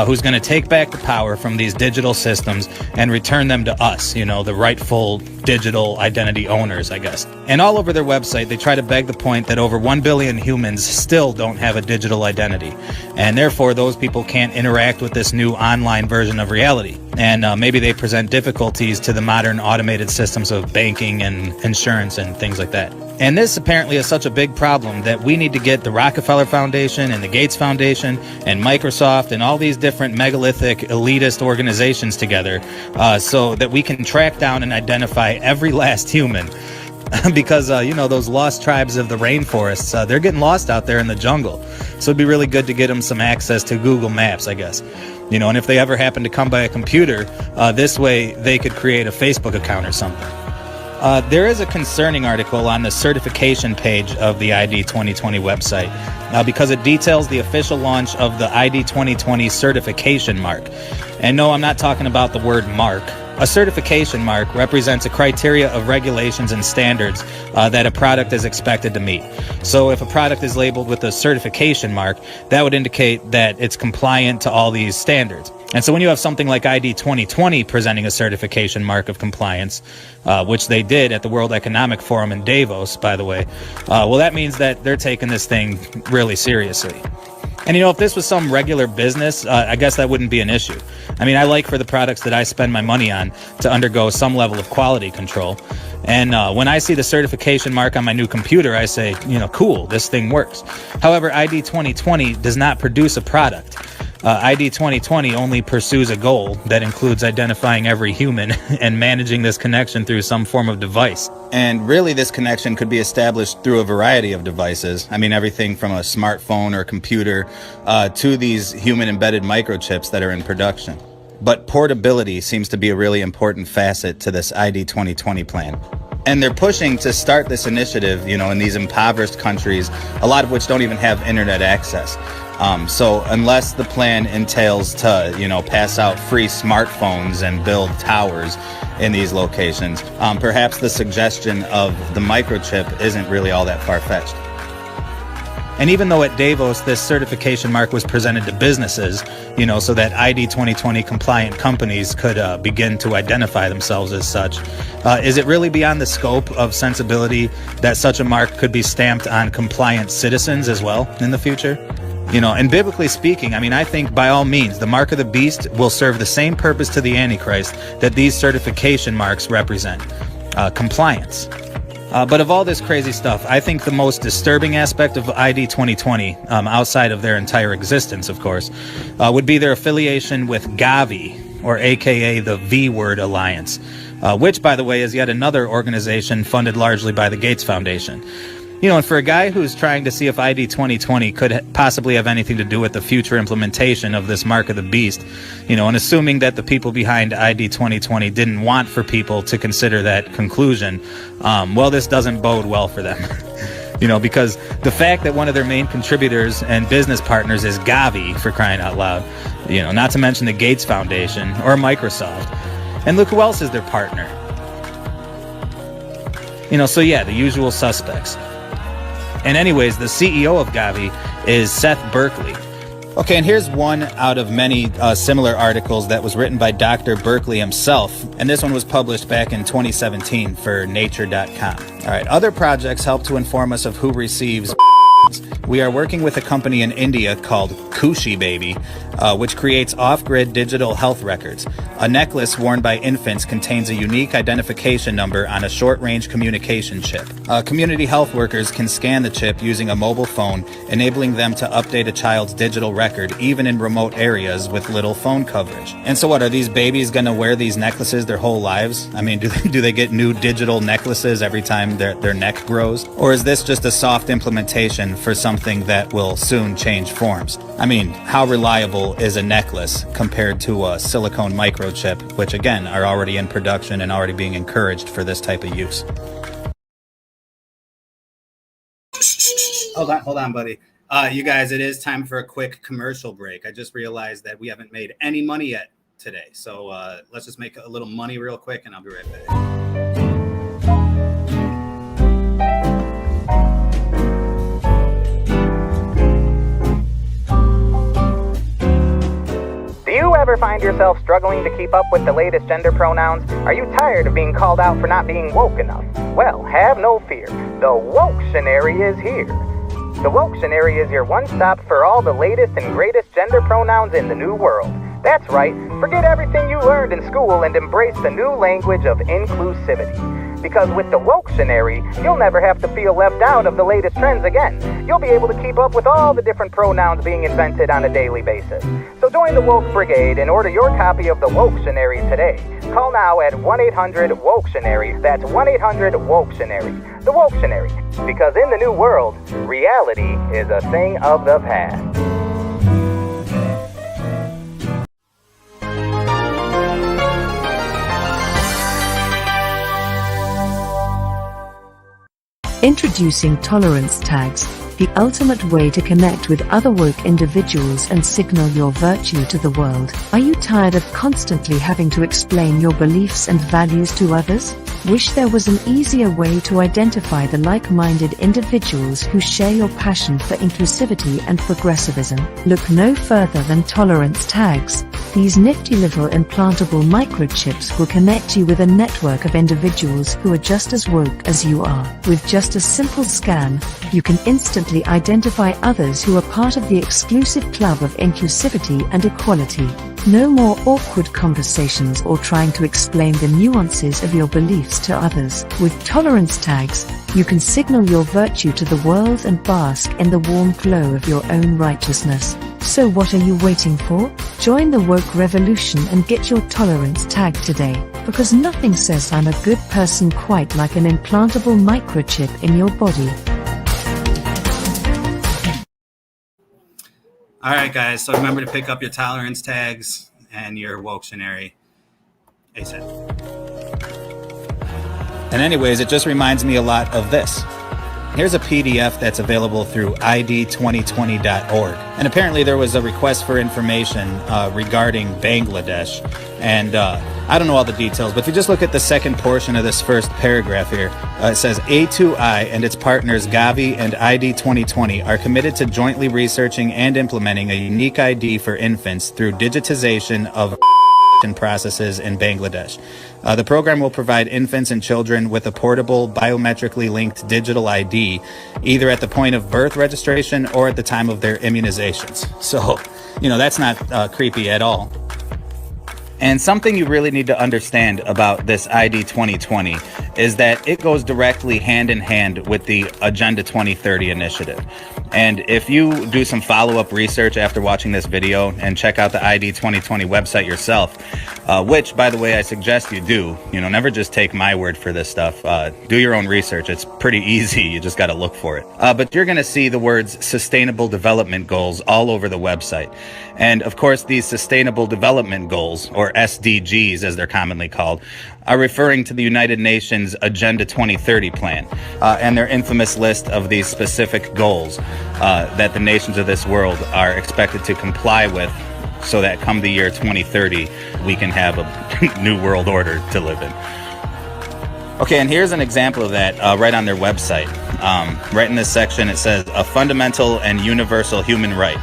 who's going to take back the power from these digital systems and return them to us, the rightful digital identity owners, I guess. And all over their website, they try to beg the point that over 1 billion humans still don't have a digital identity. And therefore, those people can't interact with this new online version of reality. And maybe they present difficulties to the modern automated systems of banking and insurance and things like that. And this apparently is such a big problem that we need to get the Rockefeller Foundation and the Gates Foundation and Microsoft and all these different megalithic elitist organizations together so that we can track down and identify every last human. Because, those lost tribes of the rainforests, they're getting lost out there in the jungle. So it'd be really good to get them some access to Google Maps, I guess. And if they ever happen to come by a computer, this way they could create a Facebook account or something. There is a concerning article on the certification page of the ID 2020 website because it details the official launch of the ID 2020 certification mark. And no, I'm not talking about the word mark. A certification mark represents a criteria of regulations and standards that a product is expected to meet. So if a product is labeled with a certification mark, that would indicate that it's compliant to all these standards. And so when you have something like ID 2020 presenting a certification mark of compliance, which they did at the World Economic Forum in Davos, by the way, well, that means that they're taking this thing really seriously. And if this was some regular business, I guess that wouldn't be an issue. I mean, I like for the products that I spend my money on to undergo some level of quality control. And when I see the certification mark on my new computer, I say, cool, this thing works. However, ID 2020 does not produce a product. ID 2020 only pursues a goal that includes identifying every human and managing this connection through some form of device. And really, this connection could be established through a variety of devices. I mean, everything from a smartphone or computer to these human embedded microchips that are in production. But portability seems to be a really important facet to this ID 2020 plan. And they're pushing to start this initiative, in these impoverished countries, a lot of which don't even have internet access. So unless the plan entails to, pass out free smartphones and build towers in these locations, perhaps the suggestion of the microchip isn't really all that far-fetched. And even though at Davos this certification mark was presented to businesses, so that ID 2020 compliant companies could begin to identify themselves as such, is it really beyond the scope of sensibility that such a mark could be stamped on compliant citizens as well in the future? And biblically speaking, I think by all means, the mark of the beast will serve the same purpose to the Antichrist that these certification marks represent, compliance. But of all this crazy stuff, I think the most disturbing aspect of ID 2020, outside of their entire existence, of course, would be their affiliation with Gavi, or AKA the V-Word Alliance, which, by the way, is yet another organization funded largely by the Gates Foundation. And for a guy who's trying to see if ID 2020 could possibly have anything to do with the future implementation of this mark of the beast, and assuming that the people behind ID 2020 didn't want for people to consider that conclusion, well, this doesn't bode well for them. Because the fact that one of their main contributors and business partners is Gavi, for crying out loud, not to mention the Gates Foundation or Microsoft. And look who else is their partner. So yeah, the usual suspects. And anyways, the CEO of Gavi is Seth Berkley. Okay, and here's one out of many similar articles that was written by Dr. Berkley himself, and this one was published back in 2017 for Nature.com. All right, other projects help to inform us of who receives. We are working with a company in India called Kushi Baby, which creates off-grid digital health records. A necklace worn by infants contains a unique identification number on a short-range communication chip. Community health workers can scan the chip using a mobile phone, enabling them to update a child's digital record even in remote areas with little phone coverage. And so what, are these babies going to wear these necklaces their whole lives? Do they get new digital necklaces every time their neck grows? Or is this just a soft implementation for something that will soon change forms? How reliable is a necklace compared to a silicone microchip, which again are already in production and already being encouraged for this type of use? Hold on, buddy. You guys, it is time for a quick commercial break. I just realized that we haven't made any money yet today. So let's just make a little money real quick and I'll be right back. Do you ever find yourself struggling to keep up with the latest gender pronouns? Are you tired of being called out for not being woke enough? Well, have no fear. The Woketionary is here. The Woketionary is your one-stop for all the latest and greatest gender pronouns in the new world. That's right, forget everything you learned in school and embrace the new language of inclusivity. Because with the Woketionary, you'll never have to feel left out of the latest trends again. You'll be able to keep up with all the different pronouns being invented on a daily basis. So join the Woke Brigade and order your copy of the Woketionary today. Call now at 1-800-WOKEtionary. That's 1-800-WOKEtionary. The Woketionary. Because in the new world, reality is a thing of the past. Introducing tolerance tags, the ultimate way to connect with other woke individuals and signal your virtue to the world. Are you tired of constantly having to explain your beliefs and values to others? Wish there was an easier way to identify the like-minded individuals who share your passion for inclusivity and progressivism? Look no further than tolerance tags. These nifty little implantable microchips will connect you with a network of individuals who are just as woke as you are. With just a simple scan, you can instantly identify others who are part of the exclusive club of inclusivity and equality. No more awkward conversations or trying to explain the nuances of your beliefs to others. With tolerance tags, you can signal your virtue to the world and bask in the warm glow of your own righteousness. So what are you waiting for? Join the woke revolution and get your tolerance tag today, because nothing says I'm a good person quite like an implantable microchip in your body. All right, guys. So remember to pick up your tolerance tags and your Woketionary ASAP. And anyways, it just reminds me a lot of this. Here's a PDF that's available through id2020.org. And apparently there was a request for information regarding Bangladesh. And I don't know all the details, but if you just look at the second portion of this first paragraph here, it says A2I and its partners Gavi and ID2020 are committed to jointly researching and implementing a unique ID for infants through digitization of processes in Bangladesh. The program will provide infants and children with a portable, biometrically linked digital ID, either at the point of birth registration or at the time of their immunizations. So, that's not creepy at all. And something you really need to understand about this ID 2020 is that it goes directly hand in hand with the Agenda 2030 initiative. And if you do some follow-up research after watching this video and check out the ID 2020 website yourself, which, by the way, I suggest you do, never just take my word for this stuff. Do your own research. It's pretty easy. You just got to look for it. But you're going to see the words Sustainable Development Goals all over the website. And of course, these Sustainable Development Goals, or SDGs as they're commonly called, are referring to the United Nations Agenda 2030 plan and their infamous list of these specific goals that the nations of this world are expected to comply with so that come the year 2030, we can have a new world order to live in. Okay, and here's an example of that right on their website. Right in this section, it says, a fundamental and universal human right.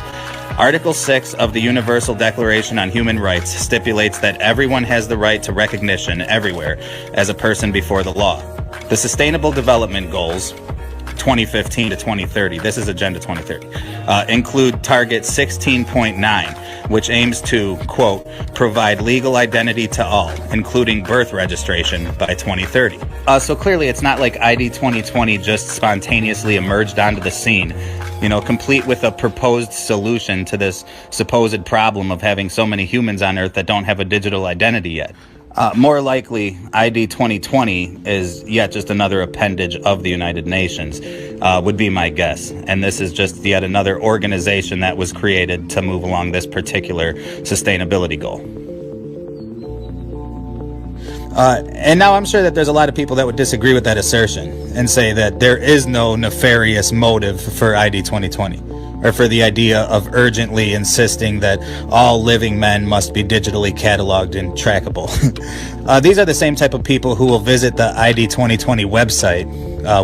Article 6 of the Universal Declaration on Human Rights stipulates that everyone has the right to recognition everywhere as a person before the law. The Sustainable Development Goals, 2015 to 2030, this is Agenda 2030, include Target 16.9, which aims to, quote, provide legal identity to all, including birth registration by 2030. So clearly it's not like ID 2020 just spontaneously emerged onto the scene, complete with a proposed solution to this supposed problem of having so many humans on Earth that don't have a digital identity yet. More likely, ID 2020 is yet just another appendage of the United Nations, would be my guess. And this is just yet another organization that was created to move along this particular sustainability goal. And now I'm sure that there's a lot of people that would disagree with that assertion and say that there is no nefarious motive for ID 2020. Or for the idea of urgently insisting that all living men must be digitally cataloged and trackable. These are the same type of people who will visit the ID 2020 website,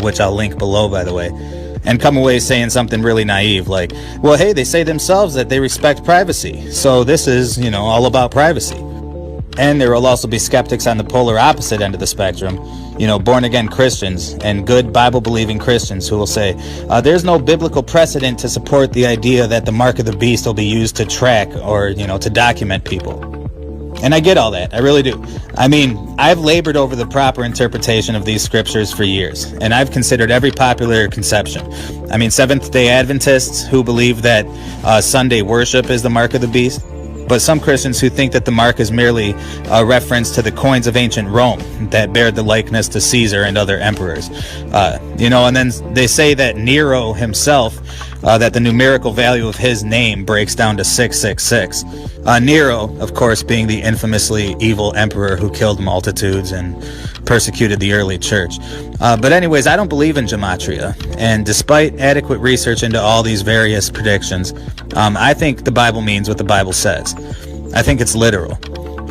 which I'll link below, by the way, and come away saying something really naive like, well, hey, they say themselves that they respect privacy, so this is, all about privacy. And there will also be skeptics on the polar opposite end of the spectrum, born-again Christians and good Bible-believing Christians who will say, there's no biblical precedent to support the idea that the mark of the beast will be used to track or, to document people. And I get all that. I really do. I mean, I've labored over the proper interpretation of these scriptures for years, and I've considered every popular conception. I mean, Seventh-day Adventists who believe that Sunday worship is the mark of the beast. But some Christians who think that the mark is merely a reference to the coins of ancient Rome that bear the likeness to Caesar and other emperors. And then they say that Nero himself, that the numerical value of his name breaks down to 666. Nero, of course, being the infamously evil emperor who killed multitudes and persecuted the early church. But anyways, I don't believe in gematria. And despite adequate research into all these various predictions, I think the Bible means what the Bible says. I think it's literal.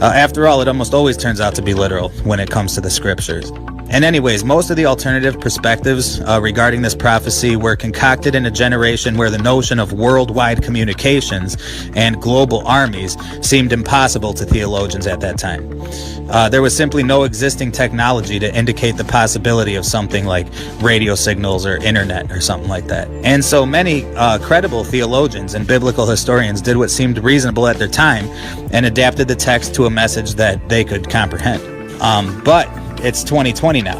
After all, it almost always turns out to be literal when it comes to the scriptures. And anyways, most of the alternative perspectives regarding this prophecy were concocted in a generation where the notion of worldwide communications and global armies seemed impossible to theologians at that time. There was simply no existing technology to indicate the possibility of something like radio signals or internet or something like that. And so many credible theologians and biblical historians did what seemed reasonable at their time and adapted the text to a message that they could comprehend. But it's 2020 now.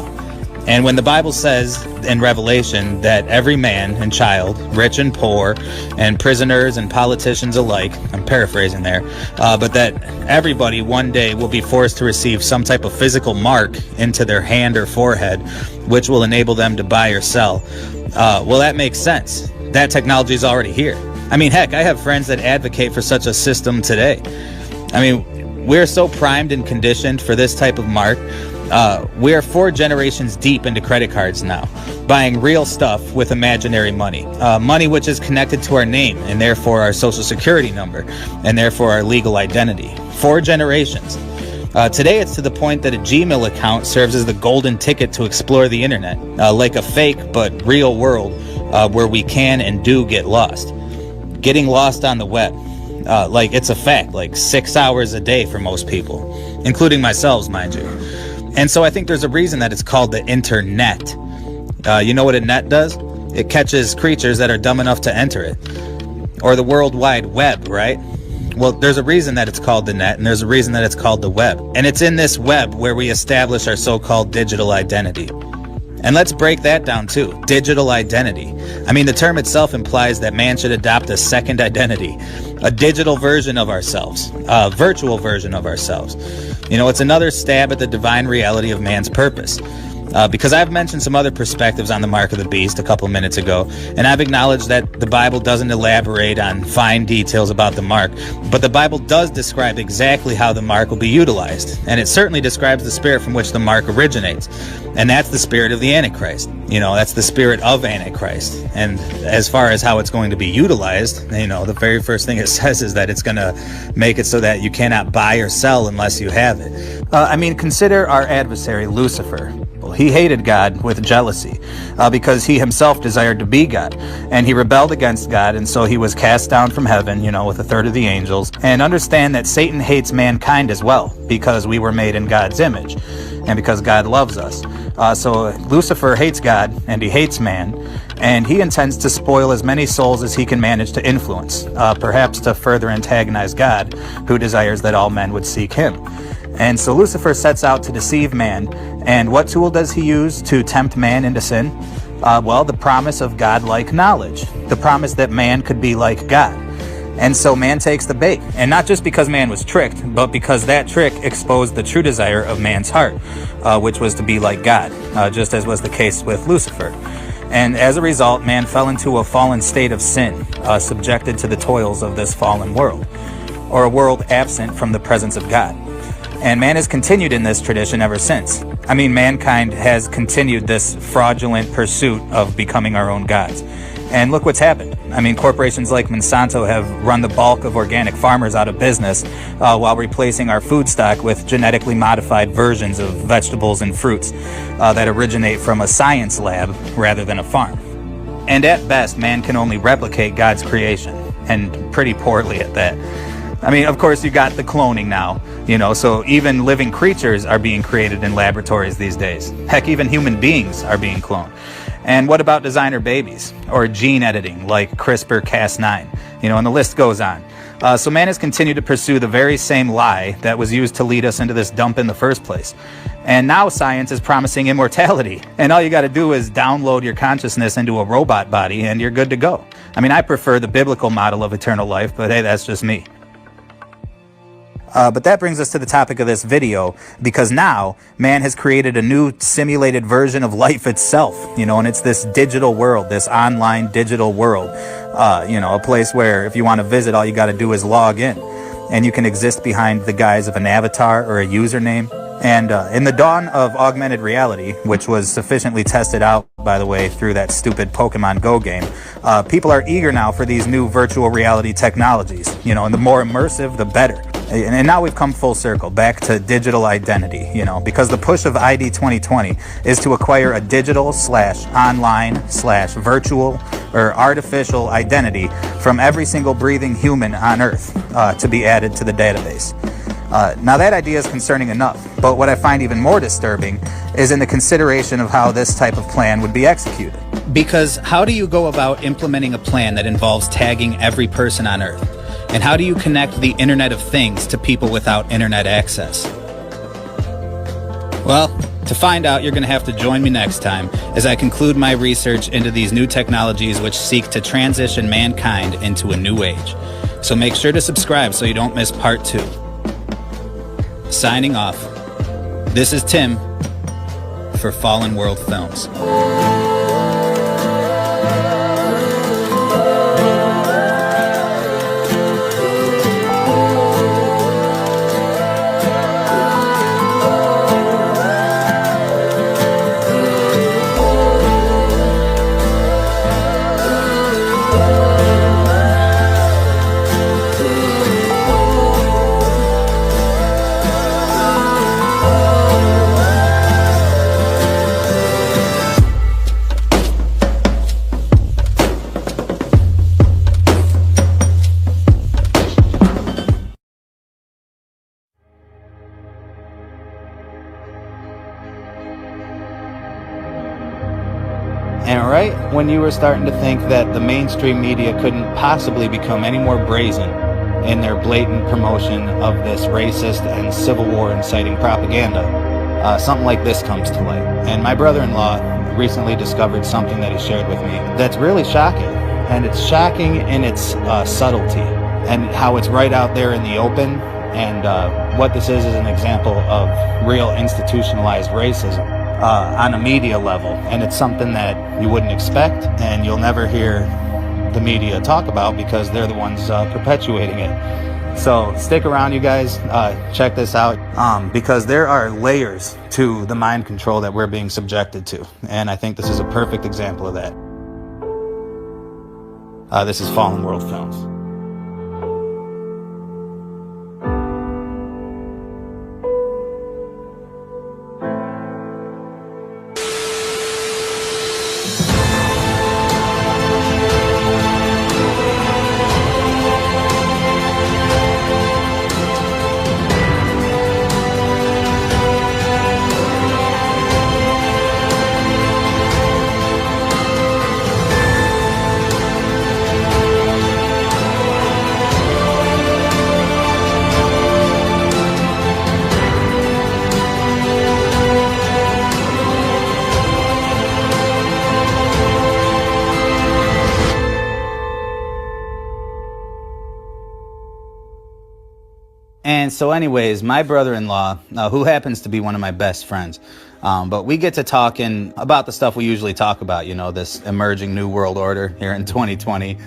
And when the Bible says in Revelation that every man and child, rich and poor, and prisoners and politicians alike, I'm paraphrasing there, but that everybody one day will be forced to receive some type of physical mark into their hand or forehead, which will enable them to buy or sell. Well, that makes sense. That technology is already here. I mean, heck, I have friends that advocate for such a system today. I mean, we're so primed and conditioned for this type of mark. We are 4 generations deep into credit cards now, buying real stuff with imaginary money. Money which is connected to our name and therefore our social security number and therefore our legal identity. 4 generations. Today it's to the point that a Gmail account serves as the golden ticket to explore the internet, like a fake but real world where we can and do get lost. Getting lost on the web. Like it's a fact, like 6 hours a day for most people, including myself, mind you. And so I think there's a reason that it's called the internet. You know what a net does? It catches creatures that are dumb enough to enter it. Or the World Wide Web, right? Well, there's a reason that it's called the net, and there's a reason that it's called the web. And it's in this web where we establish our so-called digital identity. And let's break that down too. Digital identity. I mean, the term itself implies that man should adopt a second identity, a digital version of ourselves, a virtual version of ourselves. You know, it's another stab at the divine reality of man's purpose. Because I've mentioned some other perspectives on the mark of the beast a couple minutes ago, and I've acknowledged that the Bible doesn't elaborate on fine details about the mark, but the Bible does describe exactly how the mark will be utilized, and it certainly describes the spirit from which the mark originates, and that's the spirit of the Antichrist. You know, that's the spirit of Antichrist. And as far as how it's going to be utilized, you know, the very first thing it says is that it's going to make it so that you cannot buy or sell unless you have it. I mean, consider our adversary, Lucifer. Well, he hated God with jealousy because he himself desired to be God, and he rebelled against God, and so he was cast down from heaven, you know, with a third of the angels. And understand that Satan hates mankind as well, because we were made in God's image and because God loves us. So Lucifer hates God and he hates man, and he intends to spoil as many souls as he can manage to influence, perhaps to further antagonize God, who desires that all men would seek him. And so Lucifer sets out to deceive man. And what tool does he use to tempt man into sin? Well, the promise of God-like knowledge, the promise that man could be like God. And so man takes the bait. And not just because man was tricked, but because that trick exposed the true desire of man's heart, which was to be like God, just as was the case with Lucifer. And as a result, man fell into a fallen state of sin, subjected to the toils of this fallen world, or a world absent from the presence of God. And man has continued in this tradition ever since. I mean, mankind has continued this fraudulent pursuit of becoming our own gods. And look what's happened. I mean, corporations like Monsanto have run the bulk of organic farmers out of business while replacing our food stock with genetically modified versions of vegetables and fruits that originate from a science lab rather than a farm. And at best, man can only replicate God's creation, and pretty poorly at that. I mean, of course, you got the cloning now, you know, so even living creatures are being created in laboratories these days. Heck, even human beings are being cloned. And what about designer babies or gene editing like CRISPR-Cas9? You know, and the list goes on. So man has continued to pursue the very same lie that was used to lead us into this dump in the first place. And now science is promising immortality. And all you got to do is download your consciousness into a robot body and you're good to go. I mean, I prefer the biblical model of eternal life, but hey, that's just me. But that brings us to the topic of this video, because now man has created a new simulated version of life itself, you know, and it's this digital world, this online digital world, you know, a place where if you want to visit, all you got to do is log in, and you can exist behind the guise of an avatar or a username. And in the dawn of augmented reality, which was sufficiently tested out, by the way, through that stupid Pokemon Go game, people are eager now for these new virtual reality technologies. You know, and the more immersive, the better. And now we've come full circle, back to digital identity, you know, because the push of ID 2020 is to acquire a digital/online/virtual or artificial identity from every single breathing human on Earth to be added to the database. Now that idea is concerning enough, but what I find even more disturbing is in the consideration of how this type of plan would be executed. Because how do you go about implementing a plan that involves tagging every person on Earth? And how do you connect the Internet of Things to people without internet access? Well, to find out, you're going to have to join me next time as I conclude my research into these new technologies which seek to transition mankind into a new age. So make sure to subscribe so you don't miss part 2. Signing off, this is Tim for Fallen World Films. And right when you were starting to think that the mainstream media couldn't possibly become any more brazen in their blatant promotion of this racist and Civil War inciting propaganda, something like this comes to light. And my brother-in-law recently discovered something that he shared with me that's really shocking. And it's shocking in its subtlety and how it's right out there in the open. And what this is an example of real institutionalized racism on a media level. And it's something that you wouldn't expect, and you'll never hear the media talk about because they're the ones perpetuating it. So stick around, you guys. Check this out, because there are layers to the mind control that we're being subjected to. And I think this is a perfect example of that. This is Fallen World Films. And so anyways, my brother-in-law, who happens to be one of my best friends, but we get to talking about the stuff we usually talk about, you know, this emerging new world order here in 2020,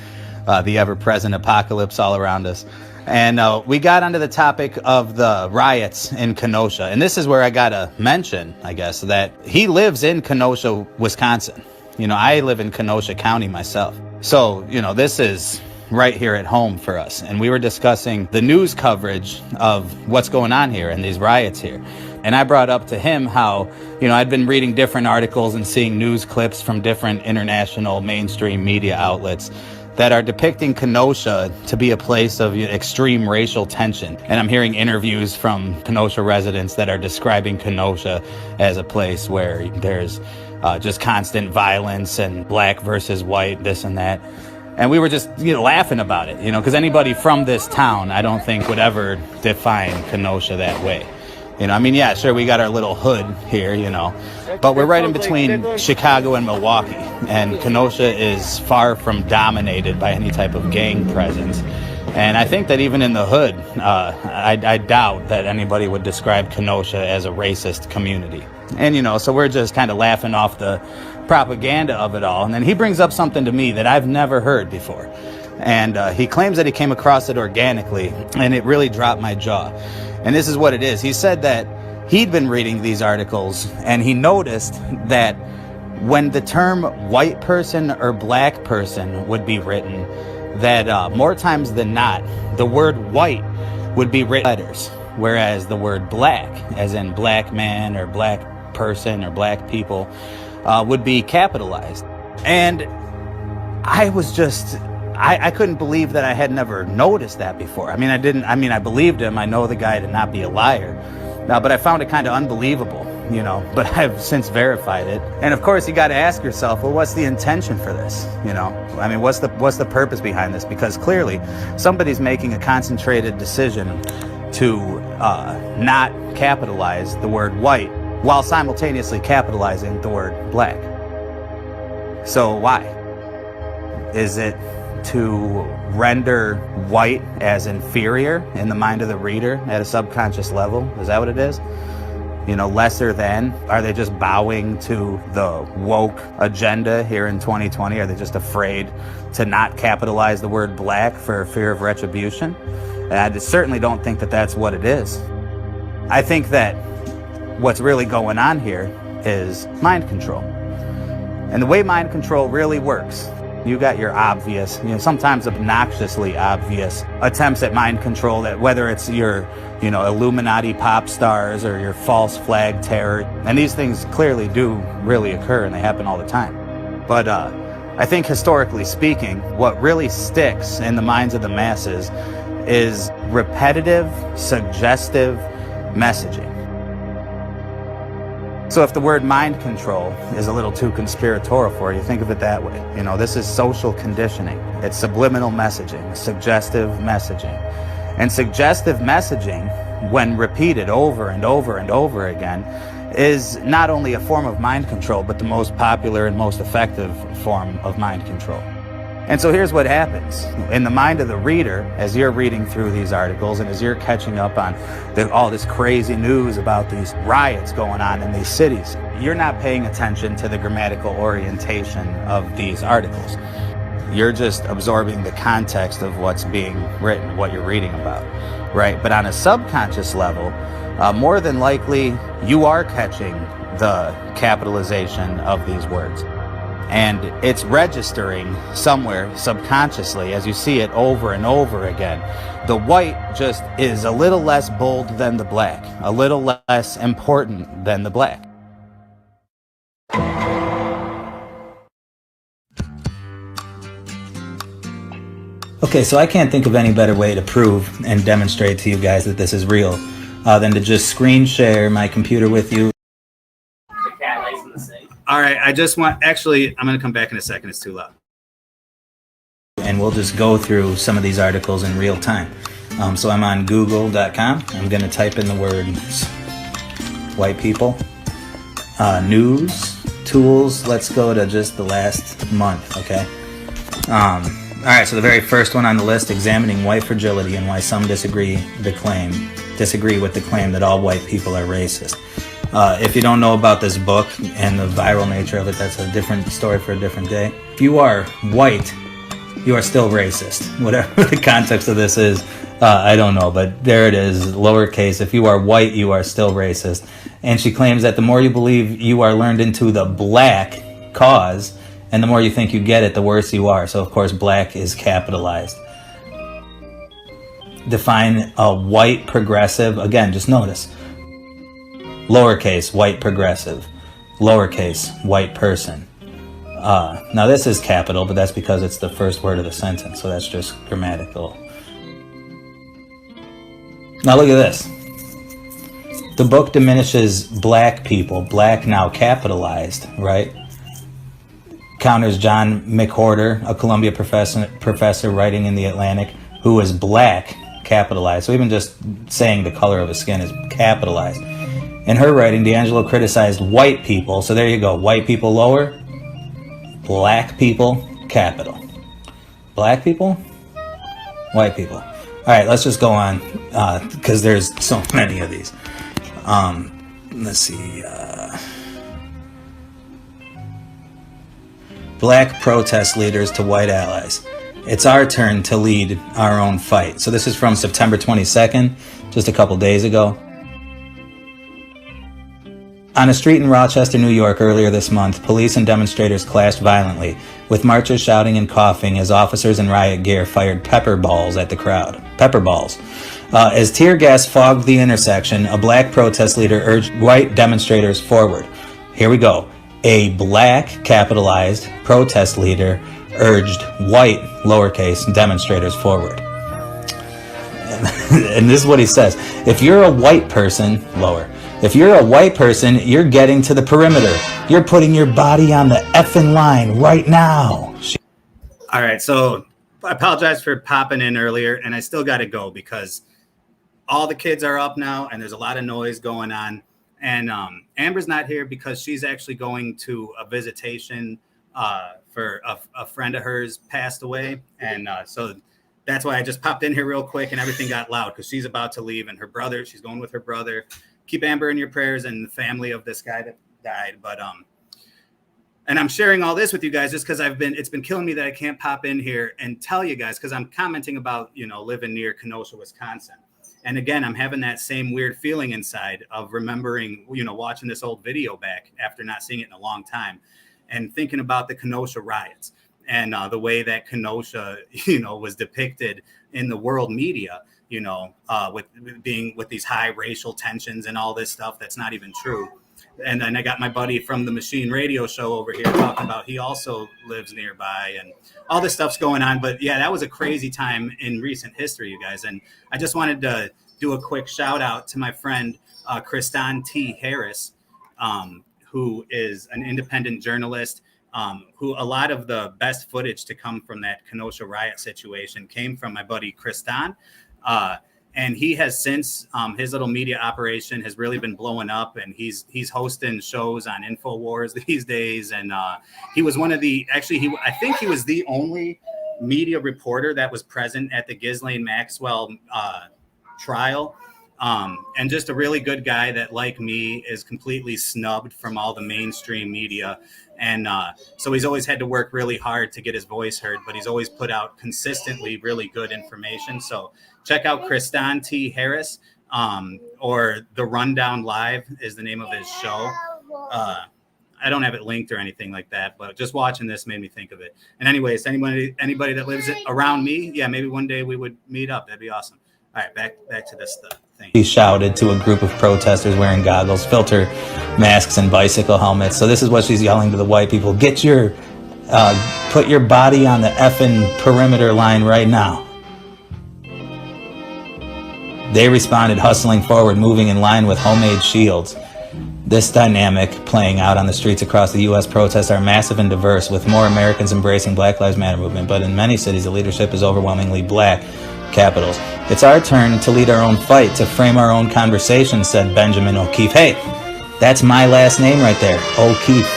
the ever-present apocalypse all around us. And we got onto the topic of the riots in Kenosha. And this is where I gotta mention, I guess, that he lives in Kenosha, Wisconsin. You know, I live in Kenosha County myself. So, you know, this is right here at home for us. And we were discussing the news coverage of what's going on here and these riots here. And I brought up to him how, you know, I'd been reading different articles and seeing news clips from different international mainstream media outlets that are depicting Kenosha to be a place of extreme racial tension. And I'm hearing interviews from Kenosha residents that are describing Kenosha as a place where there's just constant violence and black versus white, this and that. And we were just, you know, laughing about it, you know, because anybody from this town, I don't think would ever define Kenosha that way. You know, I mean, yeah, sure, we got our little hood here, you know, but we're right in between Chicago and Milwaukee, and Kenosha is far from dominated by any type of gang presence. And I think that even in the hood, I doubt that anybody would describe Kenosha as a racist community. And, you know, so we're just kind of laughing off the propaganda of it all. And then he brings up something to me that I've never heard before. And he claims that he came across it organically, and it really dropped my jaw. And this is what it is. He said that He'd been reading these articles, and he noticed that when the term white person or black person would be written, that more times than not, the word white would be written letters, whereas the word black, as in black man or black person or black people, would be capitalized. And I was just, I couldn't believe that I had never noticed that before. I mean, I believed him. I know the guy to not be a liar. But I found it kind of unbelievable, you know, but I've since verified it. And of course, you got to ask yourself, well, what's the intention for this? You know, I mean, what's the purpose behind this? Because clearly somebody's making a concentrated decision to not capitalize the word white while simultaneously capitalizing the word black. So why? Is it to render white as inferior in the mind of the reader at a subconscious level? Is that what it is? You know, lesser than? Are they just bowing to the woke agenda here in 2020? Are they just afraid to not capitalize the word black for fear of retribution? And I certainly don't think that that's what it is. I think that what's really going on here is mind control. And the way mind control really works, you got your obvious, you know, sometimes obnoxiously obvious attempts at mind control, that whether it's your, you know, Illuminati pop stars or your false flag terror. And these things clearly do really occur, and they happen all the time. But I think historically speaking, what really sticks in the minds of the masses is repetitive, suggestive messaging. So if the word mind control is a little too conspiratorial for you, think of it that way. You know, this is social conditioning. It's subliminal messaging, suggestive messaging. And suggestive messaging, when repeated over and over and over again, is not only a form of mind control, but the most popular and most effective form of mind control. And so here's what happens. In the mind of the reader, as you're reading through these articles and as you're catching up on all this crazy news about these riots going on in these cities, you're not paying attention to the grammatical orientation of these articles. You're just absorbing the context of what's being written, what you're reading about, right? But on a subconscious level, more than likely, you are catching the capitalization of these words. And it's registering somewhere subconsciously as you see it over and over again. The white just is a little less bold than the black, a little less important than the black. Okay, so I can't think of any better way to prove and demonstrate to you guys that this is real than to just screen share my computer with you. All right, I just want, actually, I'm going to come back in a second. It's too loud. And we'll just go through some of these articles in real time. So I'm on google.com. I'm going to type in the words white people. News, tools, let's go to just the last month, okay? All right, so the very first one on the list, examining white fragility and why some disagree with the claim that all white people are racist. If you don't know about this book and the viral nature of it, that's a different story for a different day. If you are white, you are still racist. Whatever the context of this is, I don't know, but there it is, lowercase. If you are white, you are still racist. And she claims that the more you believe you are learned into the black cause, and the more you think you get it, the worse you are. So, of course, black is capitalized. Define a white progressive. Again, just notice. Lowercase, white progressive. Lowercase, white person. Now this is capital, but that's because it's the first word of the sentence, so that's just grammatical. Now look at this. The book diminishes black people, black now capitalized, right? Counters John McWhorter, a Columbia professor writing in The Atlantic, who is black, capitalized. So even just saying the color of his skin is capitalized. In her writing, D'Angelo criticized white people. So there you go. White people lower, black people capital. Black people, white people. All right, let's just go on because there's so many of these. Let's see. Black protest leaders to white allies. It's our turn to lead our own fight. So this is from September 22nd, just a couple days ago. On a street in Rochester, New York earlier this month, police and demonstrators clashed violently, with marchers shouting and coughing as officers in riot gear fired pepper balls at the crowd. Pepper balls. As tear gas fogged the intersection, a black protest leader urged white demonstrators forward. Here we go. A black, capitalized, protest leader urged white, lowercase, demonstrators forward. And this is what he says. If you're a white person, lower. If you're a white person, you're getting to the perimeter. You're putting your body on the effing line right now. All right, so I apologize for popping in earlier, and I still got to go because all the kids are up now, and there's a lot of noise going on. And Amber's not here because she's actually going to a visitation for a friend of hers passed away. And so that's why I just popped in here real quick, and everything got loud because she's about to leave, and her brother, she's going with her brother. Keep Amber in your prayers and the family of this guy that died. But and I'm sharing all this with you guys just because it's been killing me that I can't pop in here and tell you guys, because I'm commenting about, living near Kenosha, Wisconsin. And again, I'm having that same weird feeling inside of remembering, watching this old video back after not seeing it in a long time and thinking about the Kenosha riots and the way that Kenosha, was depicted in the world media. With these high racial tensions and all this stuff that's not even true. And then I got my buddy from the Machine Radio show over here talking about he also lives nearby and all this stuff's going on. But yeah, that was a crazy time in recent history, you guys. And I just wanted to do a quick shout out to my friend, Kristan T. Harris, who is an independent journalist, who a lot of the best footage to come from that Kenosha riot situation came from my buddy Kristan. And he has since his little media operation has really been blowing up, and he's hosting shows on InfoWars these days. And he was one of I think he was the only media reporter that was present at the Ghislaine Maxwell trial. And just a really good guy that, like me, is completely snubbed from all the mainstream media. And so he's always had to work really hard to get his voice heard, but he's always put out consistently really good information. So check out Kristan T. Harris, or The Rundown Live is the name of his show. I don't have it linked or anything like that, but just watching this made me think of it. And anyways, anybody that lives around me, yeah, maybe one day we would meet up. That'd be awesome. All right, back to this stuff. He shouted to a group of protesters wearing goggles, filter masks, and bicycle helmets. So this is what she's yelling to the white people. Put your body on the effing perimeter line right now. They responded, hustling forward, moving in line with homemade shields. This dynamic playing out on the streets across the U.S. protests are massive and diverse, with more Americans embracing Black Lives Matter movement. But in many cities, the leadership is overwhelmingly black. Capitals. It's our turn to lead our own fight, to frame our own conversation, said Benjamin O'Keefe. Hey, that's my last name right there, O'Keefe.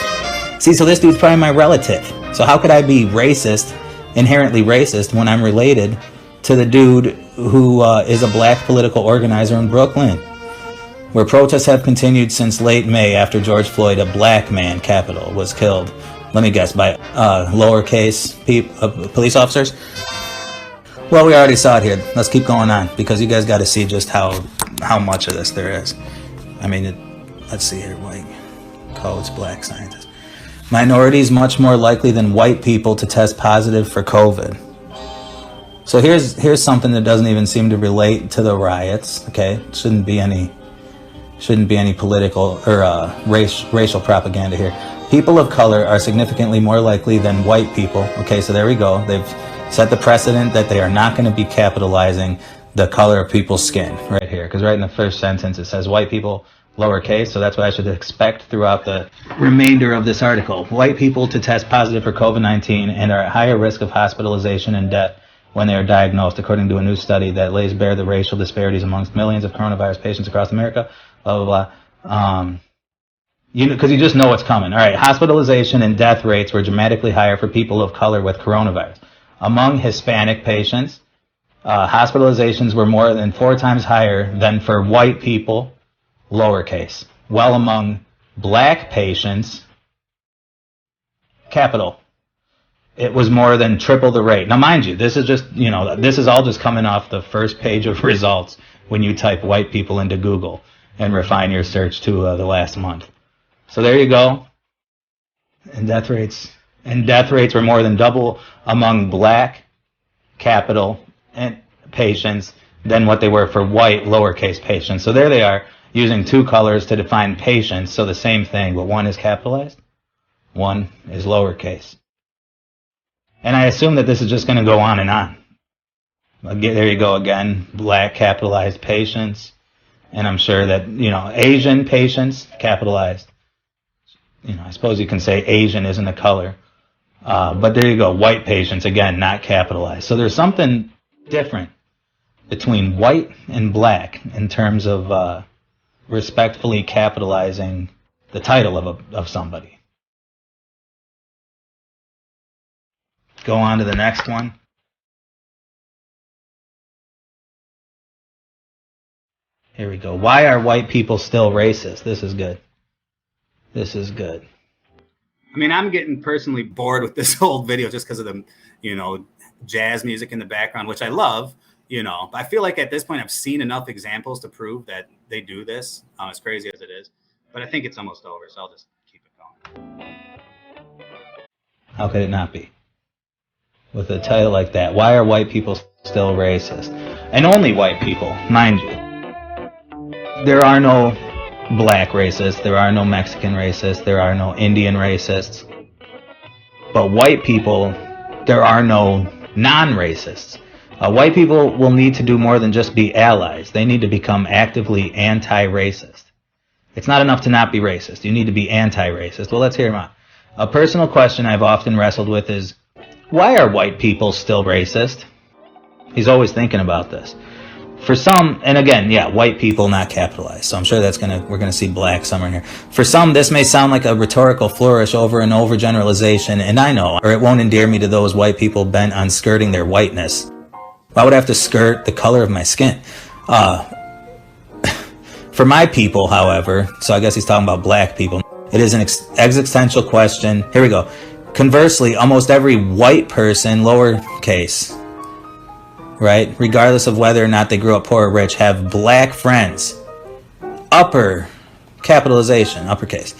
See, so this dude's probably my relative. So how could I be racist, inherently racist, when I'm related to the dude who is a black political organizer in Brooklyn, where protests have continued since late May after George Floyd, a black man, capital, was killed, let me guess, by lowercase police officers? Well, we already saw it here. Let's keep going on, because you guys got to see just how much of this there is. I mean, let's see here. White codes, black scientists. Minorities much more likely than white people to test positive for COVID. So here's something that doesn't even seem to relate to the riots. Okay, shouldn't be any political or racial propaganda here. People of color are significantly more likely than white people. Okay, so there we go. They've set the precedent that they are not going to be capitalizing the color of people's skin right here, because right in the first sentence it says white people lowercase, so that's what I should expect throughout the remainder of this article. White people to test positive for COVID-19 and are at higher risk of hospitalization and death when they are diagnosed, according to a new study that lays bare the racial disparities amongst millions of coronavirus patients across America, blah, blah, blah. Because you just know what's coming. All right, hospitalization and death rates were dramatically higher for people of color with coronavirus. Among Hispanic patients, hospitalizations were more than 4 times higher than for white people, lowercase. While among black patients, capital, it was more than triple the rate. Now, mind you, this is just, this is all just coming off the first page of results when you type white people into Google and refine your search to the last month. So there you go. And death rates were more than double among black capital and patients than what they were for white lowercase patients. So there they are, using two colors to define patients. So the same thing, but one is capitalized, one is lowercase. And I assume that this is just going to go on and on. Again, there you go again, black capitalized patients. And I'm sure that, Asian patients capitalized. I suppose you can say Asian isn't a color. But there you go, white patients, again, not capitalized. So there's something different between white and black in terms of respectfully capitalizing the title of somebody. Go on to the next one. Here we go. Why are white people still racist? This is good. This is good. I mean, I'm getting personally bored with this whole video just because of the, jazz music in the background, which I love, But I feel like at this point I've seen enough examples to prove that they do this, as crazy as it is. But I think it's almost over, so I'll just keep it going. How could it not be? With a title like that, why are white people still racist? And only white people, mind you. There are no black racists, there are no Mexican racists, there are no Indian racists. But white people, there are no non-racists. White people will need to do more than just be allies. They need to become actively anti-racist. It's not enough to not be racist. You need to be anti-racist. Well, let's hear them out. A personal question I've often wrestled with is, why are white people still racist? He's always thinking about this. For some, and again, yeah, white people not capitalized. So I'm sure we're gonna see black somewhere in here. For some, this may sound like a rhetorical flourish over an overgeneralization, and I know, or it won't endear me to those white people bent on skirting their whiteness. I would have to skirt the color of my skin. For my people, however, so I guess he's talking about black people, it is an existential question. Here we go. Conversely, almost every white person, lowercase, right, regardless of whether or not they grew up poor or rich, have black friends. Upper capitalization, uppercase.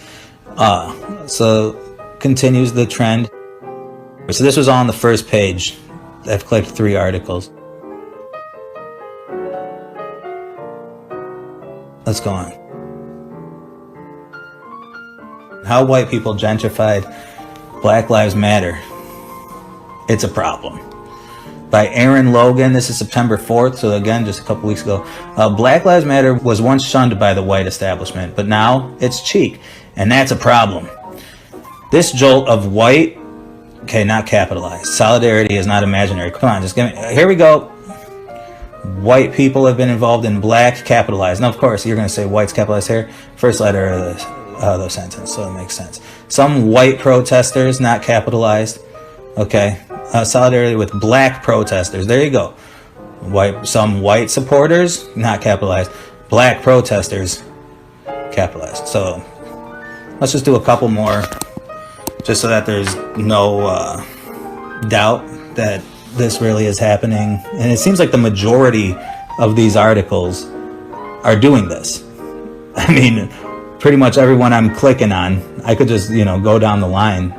So continues the trend. So this was on the first page. I've clicked 3 articles. Let's go on. How white people gentrified Black Lives Matter. It's a problem. By Aaron Logan. This is September 4th, so again, just a couple weeks ago. Black Lives Matter was once shunned by the white establishment, but now it's cheek, and that's a problem. This jolt of white, okay, not capitalized. Solidarity is not imaginary. Come on, just give me, here we go. White people have been involved in black, capitalized. Now, of course, you're going to say white's capitalized here. First letter of the sentence, so it makes sense. Some white protesters, not capitalized. Okay. Solidarity with black protesters. There you go. Some white supporters, not capitalized. Black protesters, capitalized. So let's just do a couple more, just so that there's no doubt that this really is happening. And it seems like the majority of these articles are doing this. I mean, pretty much everyone I'm clicking on, I could just, go down the line,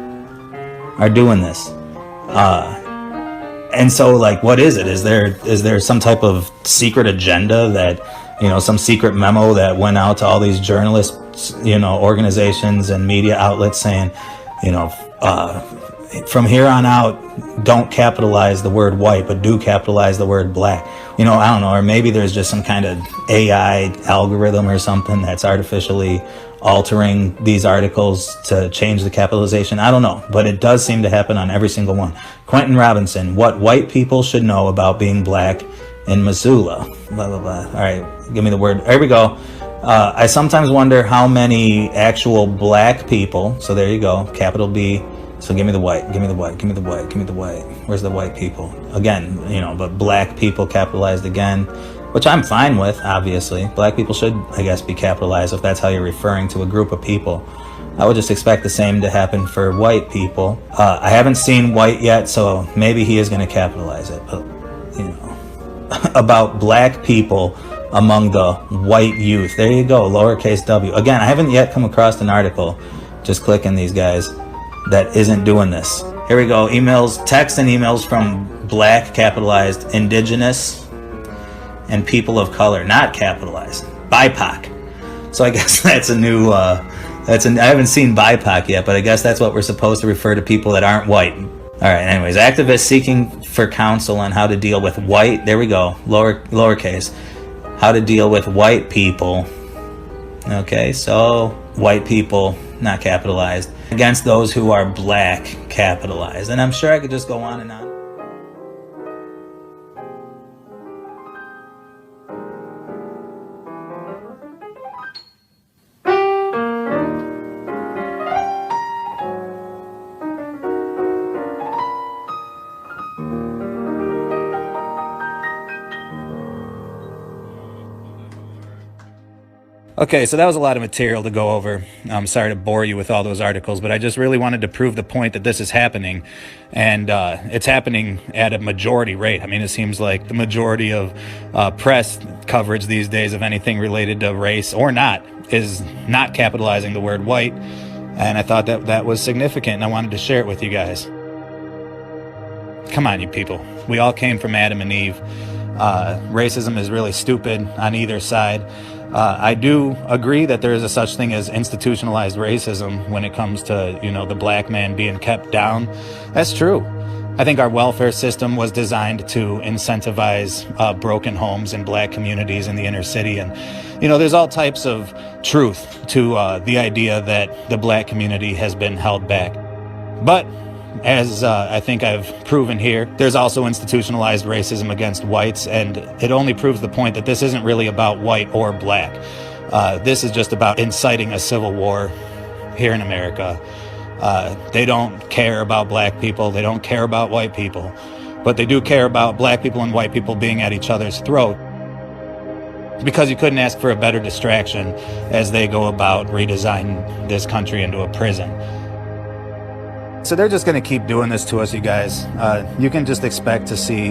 are doing this. And so, like, what is it? Is there some type of secret agenda that, some secret memo that went out to all these journalists, organizations and media outlets saying, from here on out, don't capitalize the word white, but do capitalize the word black. I don't know, or maybe there's just some kind of AI algorithm or something that's artificially altering these articles to change the capitalization. I don't know, but it does seem to happen on every single one. Quentin Robinson, what white people should know about being black in Missoula. Blah, blah, blah. All right, give me the word. There we go. I sometimes wonder how many actual black people, so there you go, capital B. So give me the white, give me the white, give me the white, give me the white. Where's the white people? Again, but black people capitalized again, which I'm fine with, obviously. Black people should, I guess, be capitalized if that's how you're referring to a group of people. I would just expect the same to happen for white people. I haven't seen white yet, so maybe he is going to capitalize it. But, about black people among the white youth. There you go, lowercase w. Again, I haven't yet come across an article, just clicking these guys, that isn't doing this. Here we go, emails, texts and emails from black, capitalized, indigenous, and people of color, not capitalized, BIPOC. So I guess that's a new, I haven't seen BIPOC yet, but I guess that's what we're supposed to refer to people that aren't white. All right, anyways, activists seeking for counsel on how to deal with white, there we go, lowercase, how to deal with white people. Okay, so white people, not capitalized, against those who are black, capitalized. And I'm sure I could just go on and on. Okay, so that was a lot of material to go over. I'm sorry to bore you with all those articles, but I just really wanted to prove the point that this is happening, and it's happening at a majority rate. I mean, it seems like the majority of press coverage these days of anything related to race or not is not capitalizing the word white, and I thought that was significant, and I wanted to share it with you guys. Come on, you people. We all came from Adam and Eve. Racism is really stupid on either side. I do agree that there is a such thing as institutionalized racism when it comes to, the black man being kept down. That's true. I think our welfare system was designed to incentivize broken homes in black communities in the inner city. And, there's all types of truth to the idea that the black community has been held back. But as I think I've proven here, there's also institutionalized racism against whites, and it only proves the point that this isn't really about white or black. This is just about inciting a civil war here in America. They don't care about black people, they don't care about white people, but they do care about black people and white people being at each other's throat, because you couldn't ask for a better distraction as they go about redesigning this country into a prison. So they're just going to keep doing this to us, you guys. You can just expect to see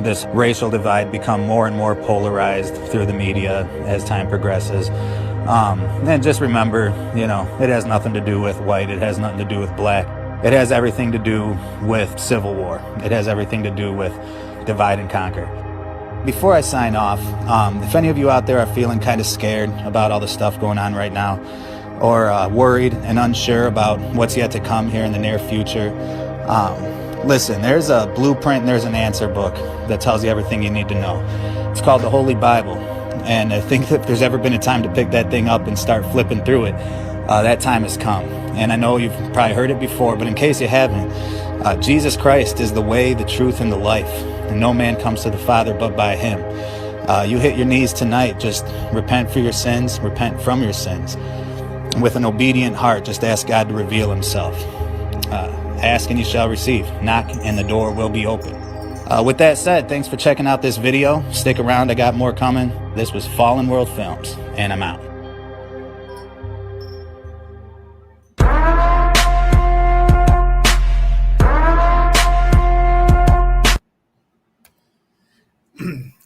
this racial divide become more and more polarized through the media as time progresses. And just remember, it has nothing to do with white. It has nothing to do with black. It has everything to do with civil war. It has everything to do with divide and conquer. Before I sign off, if any of you out there are feeling kind of scared about all the stuff going on right now, or worried and unsure about what's yet to come here in the near future, listen, there's a blueprint and there's an answer book that tells you everything you need to know. It's called the Holy Bible, and I think that if there's ever been a time to pick that thing up and start flipping through it, that time has come. And I know you've probably heard it before, but in case you haven't, Jesus Christ is the way, the truth, and the life, and no man comes to the Father but by him. You hit your knees tonight, just repent for your sins, repent from your sins. With an obedient heart, just ask God to reveal himself. Ask and you shall receive. Knock and the door will be open. With that said, thanks for checking out this video. Stick around, I got more coming. This was Fallen World Films, and I'm out.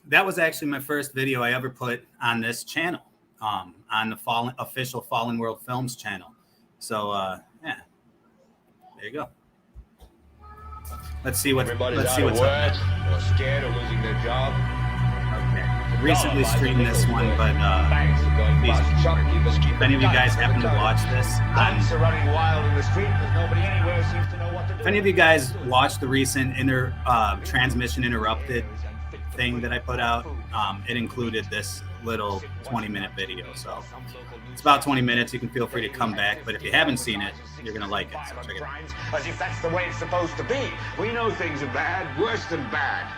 That was actually my first video I ever put on this channel. On the official Fallen World Films channel. So yeah, there you go. Let's see what what's up. Or scared of losing their job. Okay. Recently streamed this one, but please, if any of you guys happen to watch this, Are running wild in the street because nobody anywhere seems to know what to do. if any of you guys watched the recent transmission interrupted thing that I put out, it included this little 20-minute video. So it's about 20 minutes. You can feel free to come back, but if you haven't seen it, you're gonna like it. So check it out. As if that's the way it's supposed to be. We know things are bad, worse than bad.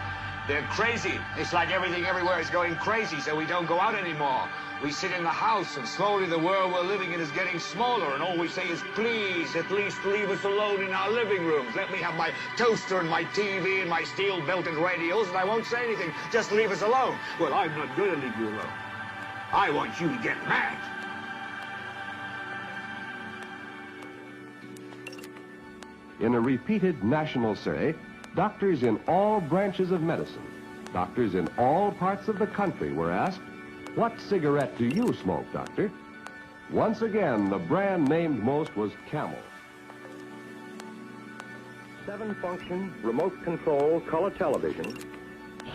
They're crazy. It's like everything everywhere is going crazy, so we don't go out anymore. We sit in the house, and slowly the world we're living in is getting smaller, and all we say is, please, at least leave us alone in our living rooms. Let me have my toaster and my TV and my steel belted radios, and I won't say anything. Just leave us alone. Well, I'm not going to leave you alone. I want you to get mad. In a repeated national survey, doctors in all branches of medicine, Doctors in all parts of the country were asked, "What cigarette do you smoke, doctor?" Once again, the brand named most was Camel. 7-function, remote control color television.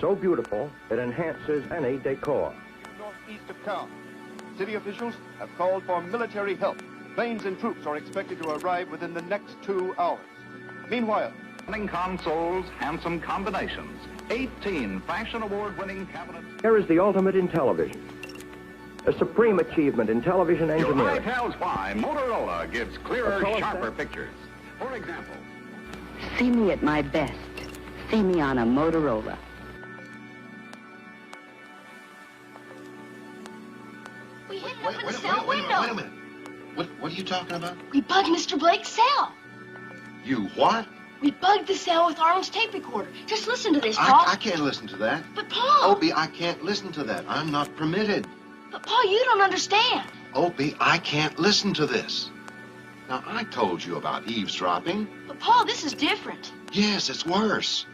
So beautiful, it enhances any decor. Northeast of town. City officials have called for military help. Planes and troops are expected to arrive within the next 2 hours. Meanwhile, running consoles, handsome combinations, 18 fashion award-winning cabinets. Here is the ultimate in television. A supreme achievement in television Your eye engineering. tells why Motorola gives clearer, sharper pictures. For example, See me at my best. See me on a Motorola. We hit him up in the cell window. Wait a minute. What are you talking about? We bugged Mr. Blake's cell. You what? We bugged the cell with Arnold's tape recorder. Just listen to this, Paul. I can't listen to that. But Paul. Opie, I can't listen to that. I'm not permitted. But Paul, you don't understand. Opie, I can't listen to this. Now, I told you about eavesdropping. But Paul, this is different. Yes, it's worse.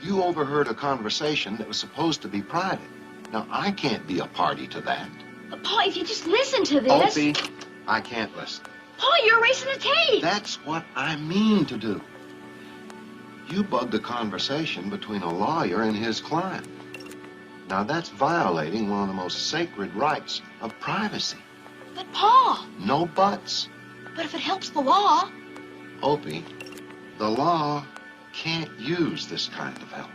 You overheard a conversation that was supposed to be private. Now, I can't be a party to that. But Paul, if you just listen to this. Opie, I can't listen. Paul, you're erasing the tape. That's what I mean to do. You bugged a conversation between a lawyer and his client. Now, that's violating one of the most sacred rights of privacy. But Paul. No buts. But if it helps the law. Opie, the law can't use this kind of help.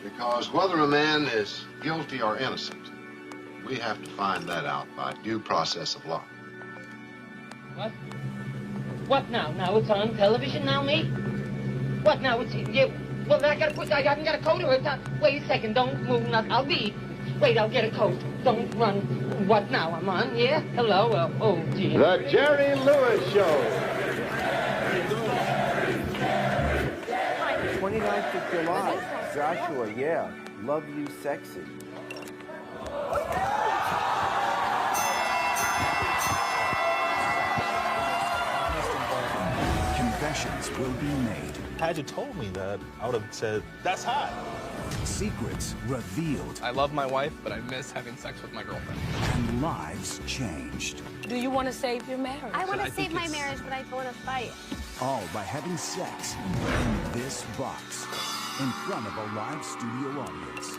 Because whether a man is guilty or innocent, we have to find that out by due process of law. What? What now? Now it's on television now, me? What now? It's you. Well, I haven't got a coat or a wait a second, don't move nothing. Wait, I'll get a coat. Don't run. What now? I'm on, yeah? Hello, well, oh, gee. The Jerry Lewis Show. 29th of July. Joshua, yeah. Love you, sexy. Confessions will be made. Had you told me that, I would have said, that's hot. Secrets revealed. I love my wife, but I miss having sex with my girlfriend. And lives changed. Do you want to save your marriage? I want to save my marriage, but I don't want to fight. All by having sex in this box in front of a live studio audience.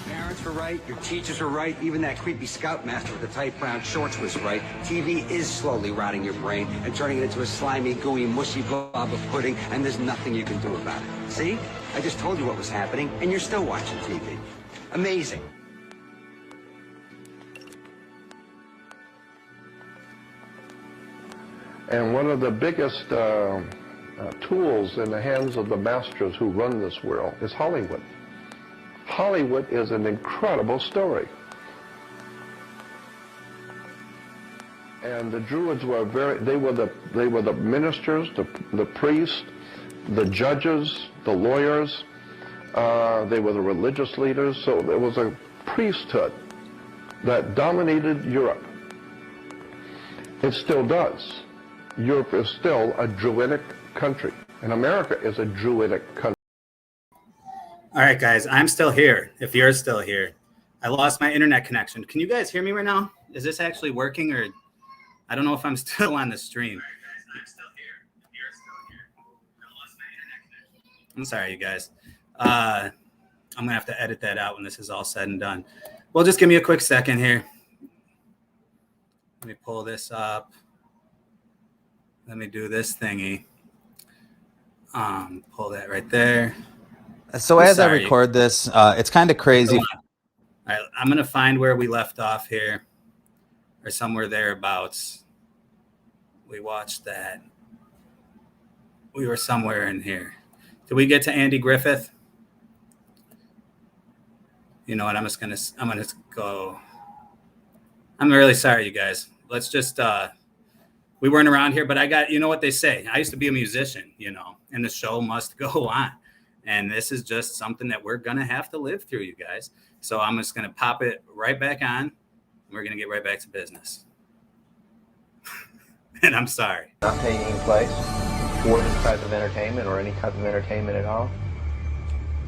Parents were right, your teachers were right, even that creepy scoutmaster with the tight brown shorts was right. TV is slowly rotting your brain and turning it into a slimy, gooey, mushy blob of pudding, and there's nothing you can do about it. See? I just told you what was happening, and you're still watching TV. Amazing. And one of the biggest tools in the hands of the masters who run this world is Hollywood. Hollywood is an incredible story. And the Druids were they were the ministers, the priests, the judges, the lawyers, they were the religious leaders, so there was a priesthood that dominated Europe. It still does. Europe is still a Druidic country, and America is a Druidic country. All right, guys, I'm still here, if you're still here. I lost my internet connection. Can you guys hear me right now? Is this actually working, or I don't know if I'm still on the stream. I'm sorry, you guys. I'm going to have to edit that out when this is all said and done. Well, just give me a quick second here. Let me pull this up. Let me do this thingy. Pull that right there. So as I record this, it's kind of crazy. All right, I'm going to find where we left off here, or somewhere thereabouts. We watched that. We were somewhere in here. Did we get to Andy Griffith? You know what? I'm gonna go. I'm really sorry, you guys. Let's just. We weren't around here, but I got. You know what they say? I used to be a musician, and the show must go on. And this is just something that we're gonna have to live through, you guys. So I'm just gonna pop it right back on, and we're gonna get right back to business. And I'm sorry. Not taking place for this type of entertainment or any type of entertainment at all?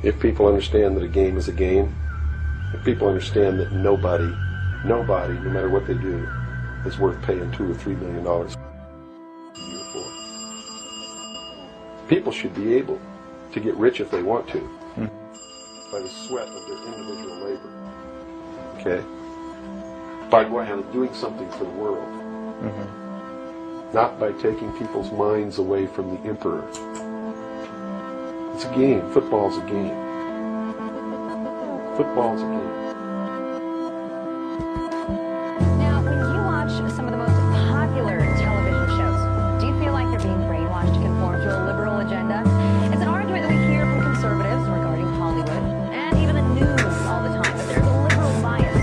if people understand that a game is a game, if people understand that nobody, no matter what they do, is worth paying $2 or $3 million a year for. People should be able to get rich if they want to, by the sweat of their individual labor. Okay? By doing something for the world. Not by taking people's minds away from the emperor. It's a game. Football's a game. Football's a game. Now, when you watch some of the most popular television shows, do you feel like you're being brainwashed to conform to a liberal agenda? It's an argument that we hear from conservatives regarding Hollywood and even the news all the time, but there's a liberal bias.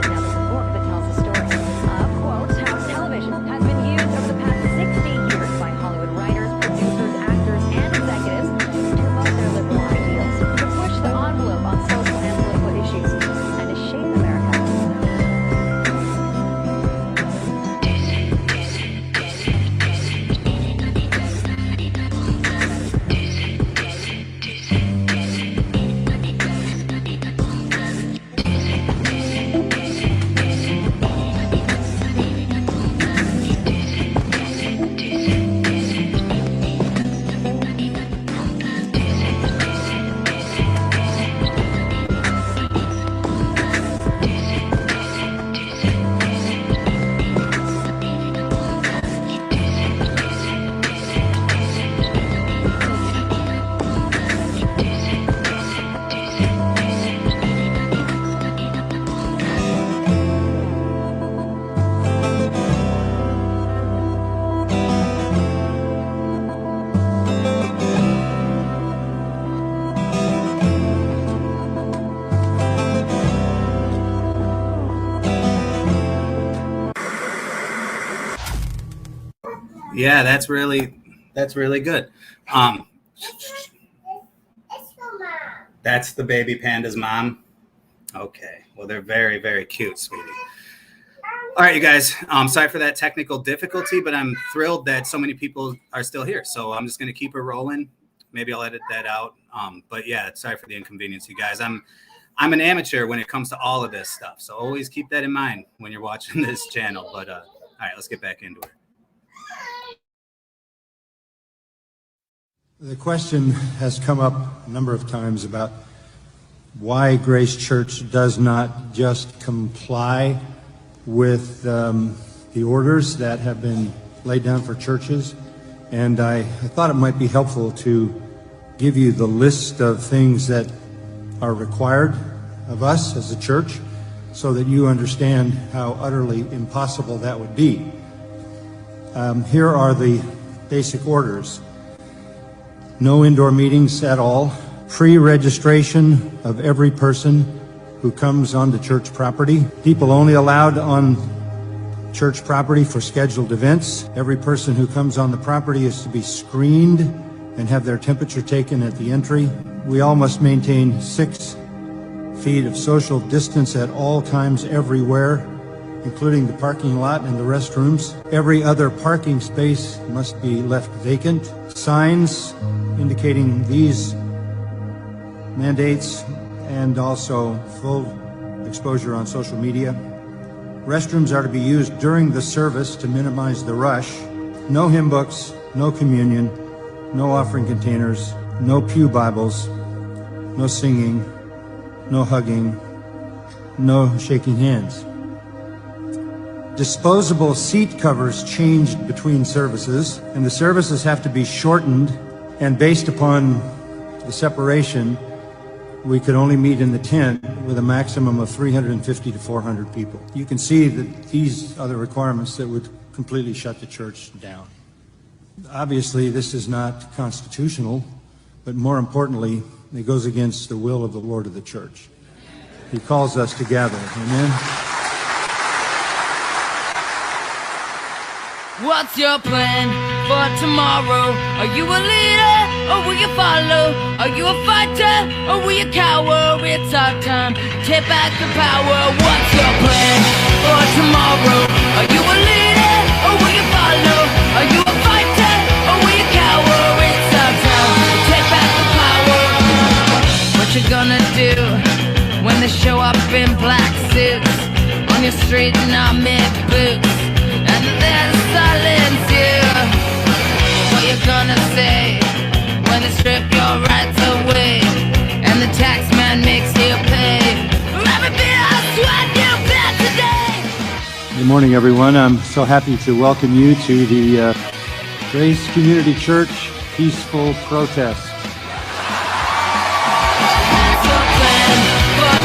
Now, there's a book that tells the story of, quote, how television has been used over the past 60 years by Hollywood writers, producers, actors, and executives to promote their liberal ideals, to push the envelope on social and political issues, and to shape America. Yeah, that's really good. That's the baby panda's mom. Okay, well, they're very, very cute, sweetie. All right, you guys, sorry for that technical difficulty, but I'm thrilled that so many people are still here. So I'm just going to keep it rolling. Maybe I'll edit that out. But yeah, sorry for the inconvenience, you guys. I'm an amateur when it comes to all of this stuff. So always keep that in mind when you're watching this channel. But all right, let's get back into it. The question has come up a number of times about why Grace Church does not just comply with the orders that have been laid down for churches. And I thought it might be helpful to give you the list of things that are required of us as a church so that you understand how utterly impossible that would be. Here are the basic orders. No indoor meetings at all. Pre-registration of every person who comes onto church property. People only allowed on church property for scheduled events. Every person who comes on the property is to be screened and have their temperature taken at the entry. We all must maintain 6 feet of social distance at all times everywhere, including the parking lot and the restrooms. Every other parking space must be left vacant. Signs indicating these mandates and also full exposure on social media. Restrooms are to be used during the service to minimize the rush. No hymn books, no communion, no offering containers, no pew Bibles, no singing, no hugging, no shaking hands. Disposable seat covers changed between services, and the services have to be shortened, and based upon the separation, we could only meet in the tent with a maximum of 350 to 400 people. You can see that these are the requirements that would completely shut the church down. Obviously, this is not constitutional, but more importantly, it goes against the will of the Lord of the church. He calls us to gather. Amen? What's your plan for tomorrow? Are you a leader or will you follow? Are you a fighter or will you cower? It's our time, take back the power. What's your plan for tomorrow? Are you a leader or will you follow? Are you a fighter or will you cower? It's our time, take back the power. morning, everyone. I'm so happy to welcome you to the Grace Community Church Peaceful Protest.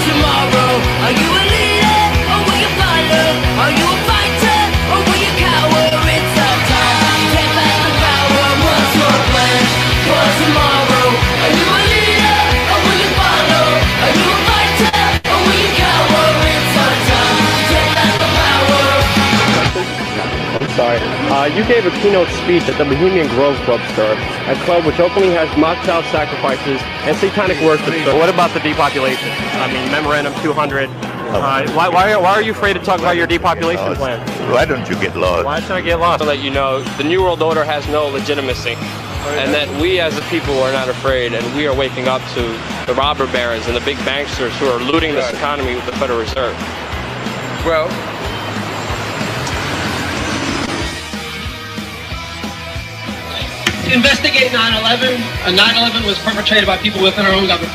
Tomorrow, are you a leader or will you follow? Are you a fighter or will you cower? It's our time. Take back the power. What's your plan for tomorrow? Are you a leader or will you follow? Are you a fighter or will you cower? It's our time. Take back the power. I'm sorry. You gave a keynote speech at the Bohemian Grove Club, sir, a club which openly has mock child sacrifices and satanic worship. So what about the depopulation? I mean, Memorandum 200. Why are you afraid to talk about your depopulation plan? Why don't you get lost? Why should I get lost? So that you know, the New World Order has no legitimacy, and that we as a people are not afraid, and we are waking up to the robber barons and the big banksters who are looting this economy with the Federal Reserve. Well, investigate 9/11. 9/11 was perpetrated by people within our own government.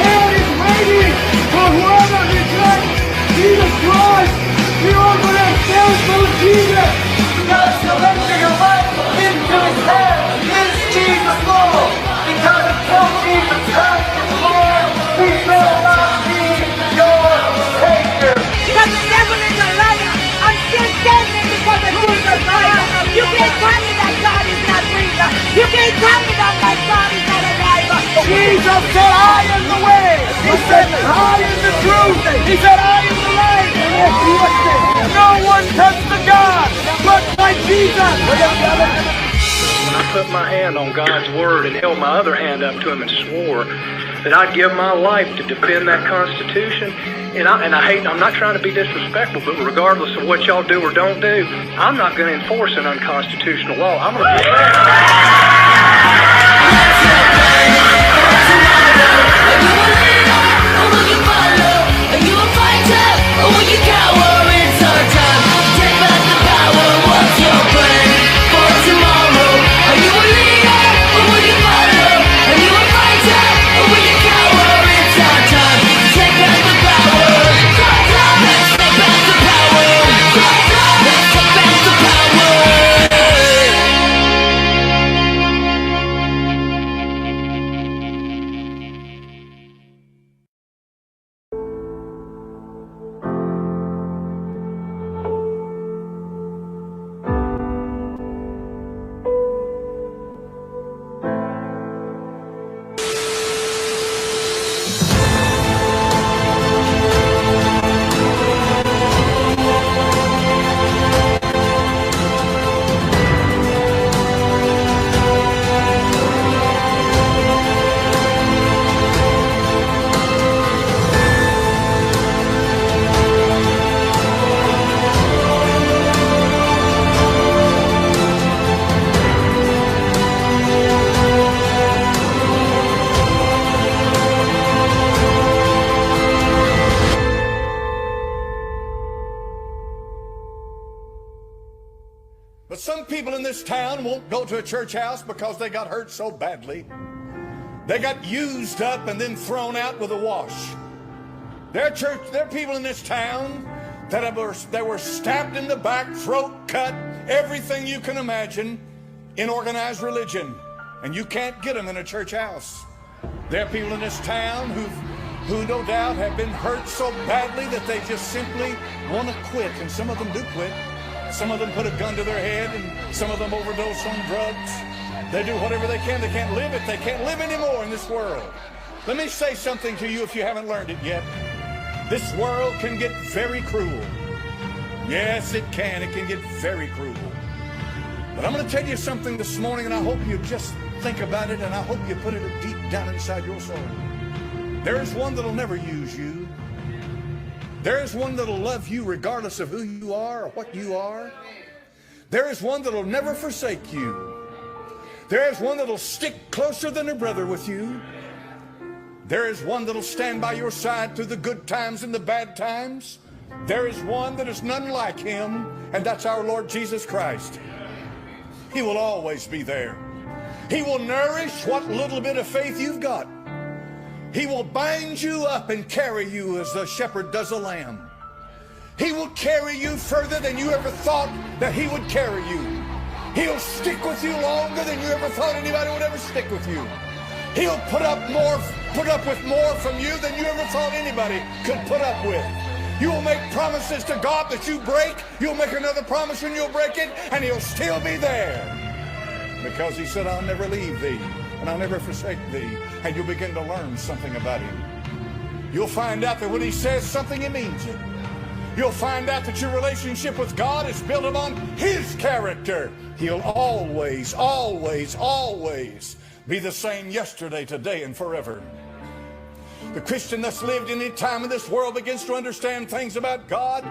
Hell is waiting for whoever rejects Jesus Christ. We all going to stand for Jesus. You got to surrender your life into His hands. Is Jesus Lord? Because until Jesus Christ is Lord, He shall not be your Savior. Because the devil is a liar. I'm still standing because of Jesus Christ. You can't tell me that God is not real. You can't tell me that my God is not alive. Jesus said, I am the way. He said, I am the truth. He said, I am the light. No one comes to God but by Jesus. When I put my hand on God's word and held my other hand up to Him and swore that I'd give my life to defend that Constitution, and I'm not trying to be disrespectful, but regardless of what y'all do or don't do, I'm not going to enforce an unconstitutional law. I'm going to But some people in this town won't go to a church house because they got hurt so badly. They got used up and then thrown out with a wash. There are people in this town that were stabbed in the back, throat cut, everything you can imagine in organized religion. And you can't get them in a church house. There are people in this town who no doubt have been hurt so badly that they just simply want to quit. And some of them do quit. Some of them put a gun to their head, and some of them overdose on drugs. They do whatever they can. They can't live it. They can't live anymore in this world. Let me say something to you if you haven't learned it yet. This world can get very cruel. Yes, it can. It can get very cruel. But I'm going to tell you something this morning, and I hope you just think about it, and I hope you put it deep down inside your soul. There is one that'll never use you. There is one that'll love you regardless of who you are or what you are. There is one that'll never forsake you. There is one that'll stick closer than a brother with you. There is one that'll stand by your side through the good times and the bad times. There is one that is none like him, and that's our Lord Jesus Christ. He will always be there. He will nourish what little bit of faith you've got. He will bind you up and carry you as the shepherd does a lamb. He will carry you further than you ever thought that he would carry you. He'll stick with you longer than you ever thought anybody would ever stick with you. He'll put up with more from you than you ever thought anybody could put up with. You will make promises to God that you break. You'll make another promise and you'll break it, and he'll still be there. Because he said, I'll never leave thee, and I'll never forsake thee. And you'll begin to learn something about him. You'll find out that when he says something, he means it. You'll find out that your relationship with God is built upon his character. He'll always, always, always be the same yesterday, today, and forever. The Christian that's lived any time in this world begins to understand things about God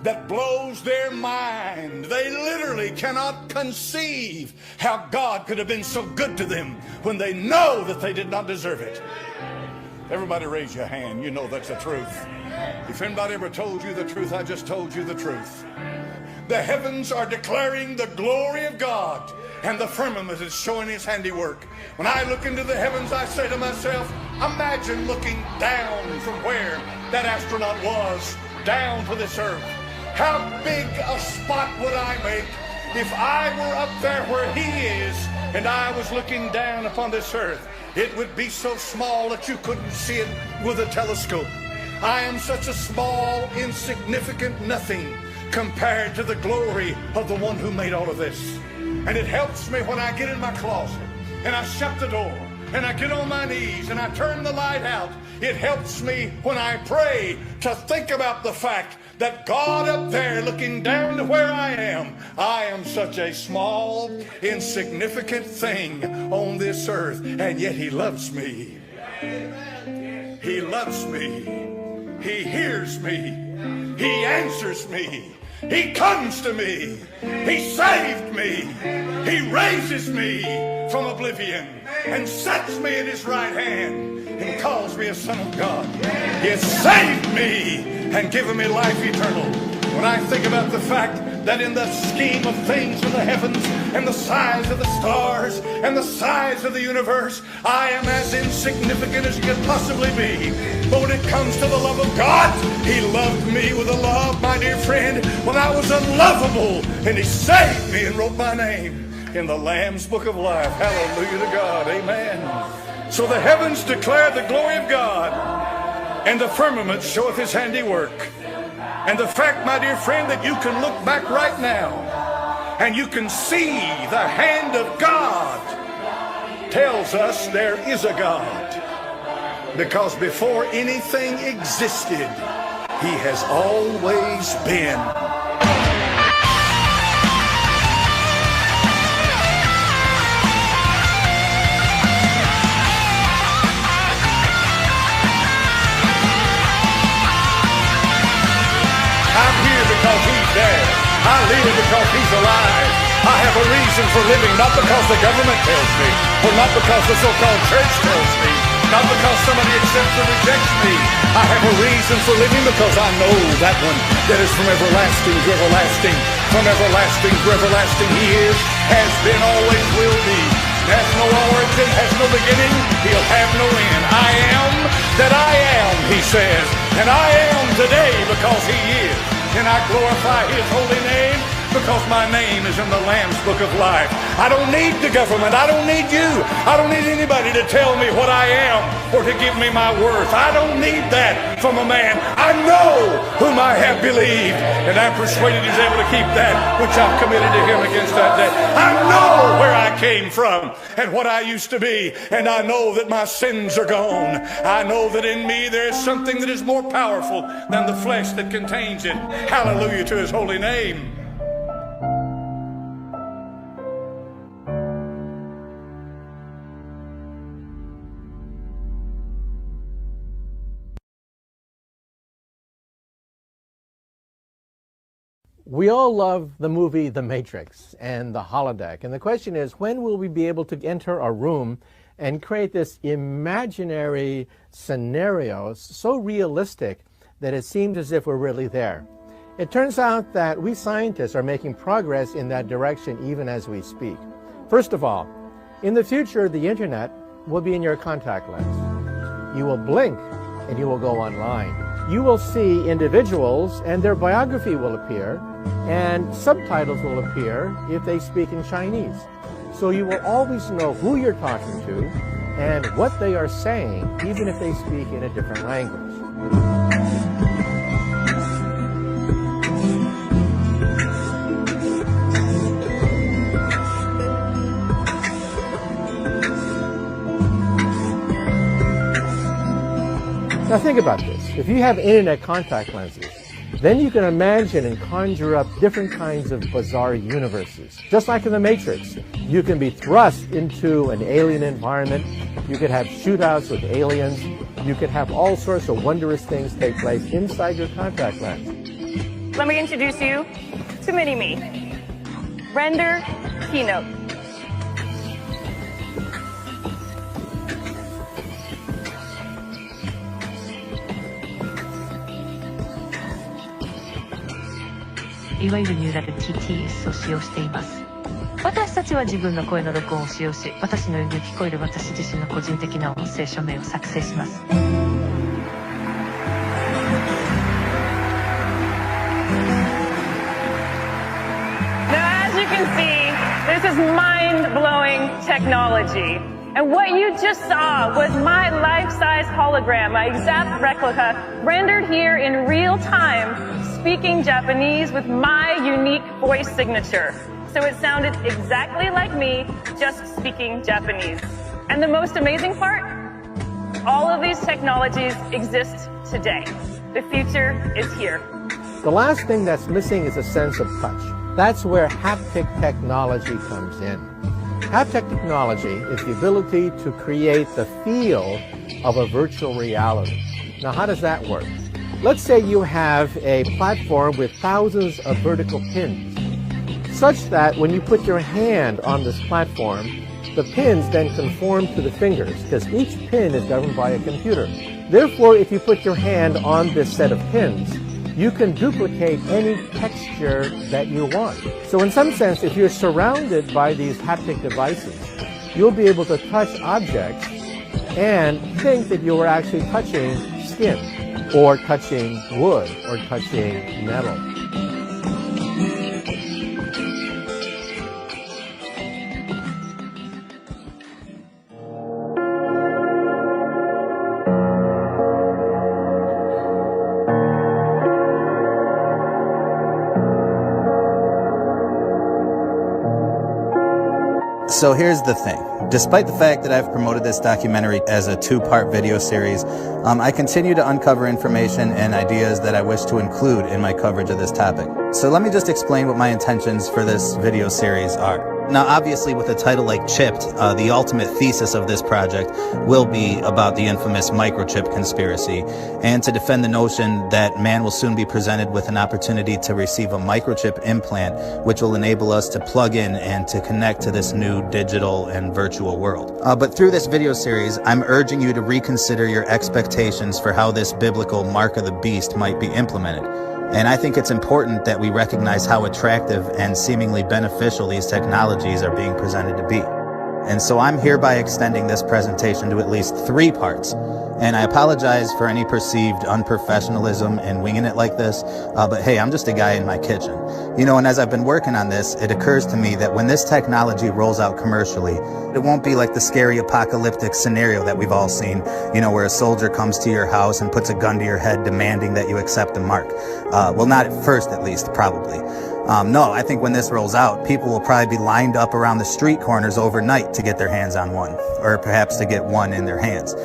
that blows their mind. They literally cannot conceive how God could have been so good to them when they know that they did not deserve it. Everybody raise your hand. You know that's the truth. If anybody ever told you the truth, I just told you the truth. The heavens are declaring the glory of God, and the firmament is showing his handiwork. When I look into the heavens, I say to myself, imagine looking down from where that astronaut was, down to this earth. How big a spot would I make if I were up there where he is, and I was looking down upon this earth? It would be so small that you couldn't see it with a telescope. I am such a small, insignificant nothing compared to the glory of the one who made all of this. And it helps me when I get in my closet and I shut the door and I get on my knees and I turn the light out. It helps me when I pray to think about the fact that God up there looking down to where I am such a small, insignificant thing on this earth, and yet he loves me. He loves me. He hears me. He answers me. He comes to me. He saved me. He raises me from oblivion and sets me in his right hand and calls me a son of God. He has saved me and given me life eternal. When I think about the fact that in the scheme of things in the heavens and the size of the stars and the size of the universe, I am as insignificant as you could possibly be. But when it comes to the love of God, he loved me with a love, my dear friend, when I was unlovable, and he saved me and wrote my name in the Lamb's Book of Life. Hallelujah to God. Amen. So the heavens declare the glory of God, and the firmament showeth his handiwork. And the fact, my dear friend, that you can look back right now and you can see the hand of God tells us there is a God. Because before anything existed, he has always been. I'm here because he's there. I live because he's alive. I have a reason for living, not because the government tells me, or not because the so-called church tells me, not because somebody accepts or rejects me. I have a reason for living because I know that one that is from everlasting to everlasting. From everlasting to everlasting he is, has been, always will be. Has no origin, has no beginning, he'll have no end. I am that I am, he says, and I am today because he is. And I glorify his holy name because my name is in the Lamb's Book of Life. I don't need the government. I don't need you. I don't need anybody to tell me what I am or to give me my worth. I don't need that from a man. I know whom I have believed, and I'm persuaded he's able to keep that which I've committed to him against that day. I know where I came from and what I used to be, and I know that my sins are gone. I know that in me there is something that is more powerful than the flesh that contains it. Hallelujah to his holy name. We all love the movie The Matrix and the holodeck. And the question is, when will we be able to enter a room and create this imaginary scenario so realistic that it seems as if we're really there? It turns out that we scientists are making progress in that direction even as we speak. First of all, in the future, the internet will be in your contact lens. You will blink and you will go online. You will see individuals and their biography will appear, and subtitles will appear if they speak in Chinese. So you will always know who you're talking to and what they are saying, even if they speak in a different language. Now think about this. If you have internet contact lenses, then you can imagine and conjure up different kinds of bizarre universes. Just like in the Matrix, you can be thrust into an alien environment. You could have shootouts with aliens. You could have all sorts of wondrous things take place inside your contact lens. Let me introduce you to Mini-Me. Render Keynote.いわゆるニューラル TTS を使用しています。私たちは自分の声の録音を使用し、私のように聞こえる私自身の個人的な音声署名を作成します。Now, as you can see, this is mind-blowing technology. And what you just saw was my life-size hologram, my exact replica, rendered here in real time, speaking Japanese with my unique voice signature. So it sounded exactly like me, just speaking Japanese. And the most amazing part? All of these technologies exist today. The future is here. The last thing that's missing is a sense of touch. That's where haptic technology comes in. Haptic technology is the ability to create the feel of a virtual reality. Now, how does that work? Let's say you have a platform with thousands of vertical pins, such that when you put your hand on this platform, the pins then conform to the fingers, because each pin is governed by a computer. Therefore, if you put your hand on this set of pins, you can duplicate any texture that you want. So in some sense, if you're surrounded by these haptic devices, you'll be able to touch objects and think that you are actually touching skin, or touching wood, or touching metal. So here's the thing. Despite the fact that I've promoted this documentary as a two-part video series, I continue to uncover information and ideas that I wish to include in my coverage of this topic. So let me just explain what my intentions for this video series are. Now, obviously, with a title like Chipped, the ultimate thesis of this project will be about the infamous microchip conspiracy, and to defend the notion that man will soon be presented with an opportunity to receive a microchip implant, which will enable us to plug in and to connect to this new digital and virtual world. But through this video series, I'm urging you to reconsider your expectations for how this biblical mark of the beast might be implemented. And I think it's important that we recognize how attractive and seemingly beneficial these technologies are being presented to be. And so I'm hereby extending this presentation to at least 3 parts. And I apologize for any perceived unprofessionalism in winging it like this, but hey, I'm just a guy in my kitchen. You know, and as I've been working on this, it occurs to me that when this technology rolls out commercially, it won't be like the scary apocalyptic scenario that we've all seen, you know, where a soldier comes to your house and puts a gun to your head demanding that you accept the mark. Well, not at first, at least, probably. No, I think when this rolls out, people will probably be lined up around the street corners overnight to get their hands on one, or perhaps to get one in their hands,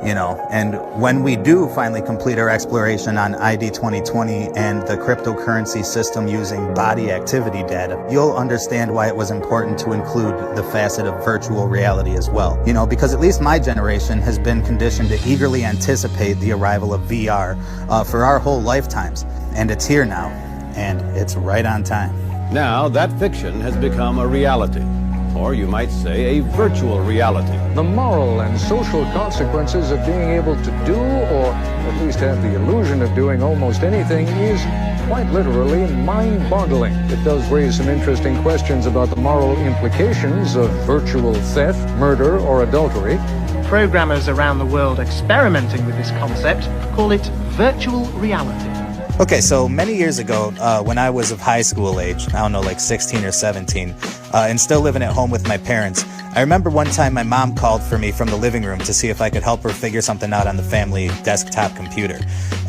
you know. And when we do finally complete our exploration on ID 2020 and the cryptocurrency system using body activity data, you'll understand why it was important to include the facet of virtual reality as well. You know, because at least my generation has been conditioned to eagerly anticipate the arrival of VR for our whole lifetimes. And it's here now. And it's right on time. Now that fiction has become a reality, or you might say a virtual reality. The moral and social consequences of being able to do, or at least have the illusion of doing almost anything, is quite literally mind-boggling. It does raise some interesting questions about the moral implications of virtual theft, murder, or adultery. programmers around the world experimenting with this concept call it virtual reality. Okay, so many years ago, when I was of high school age, I don't know, like 16 or 17, and still living at home with my parents, I remember one time my mom called for me from the living room to see if I could help her figure something out on the family desktop computer.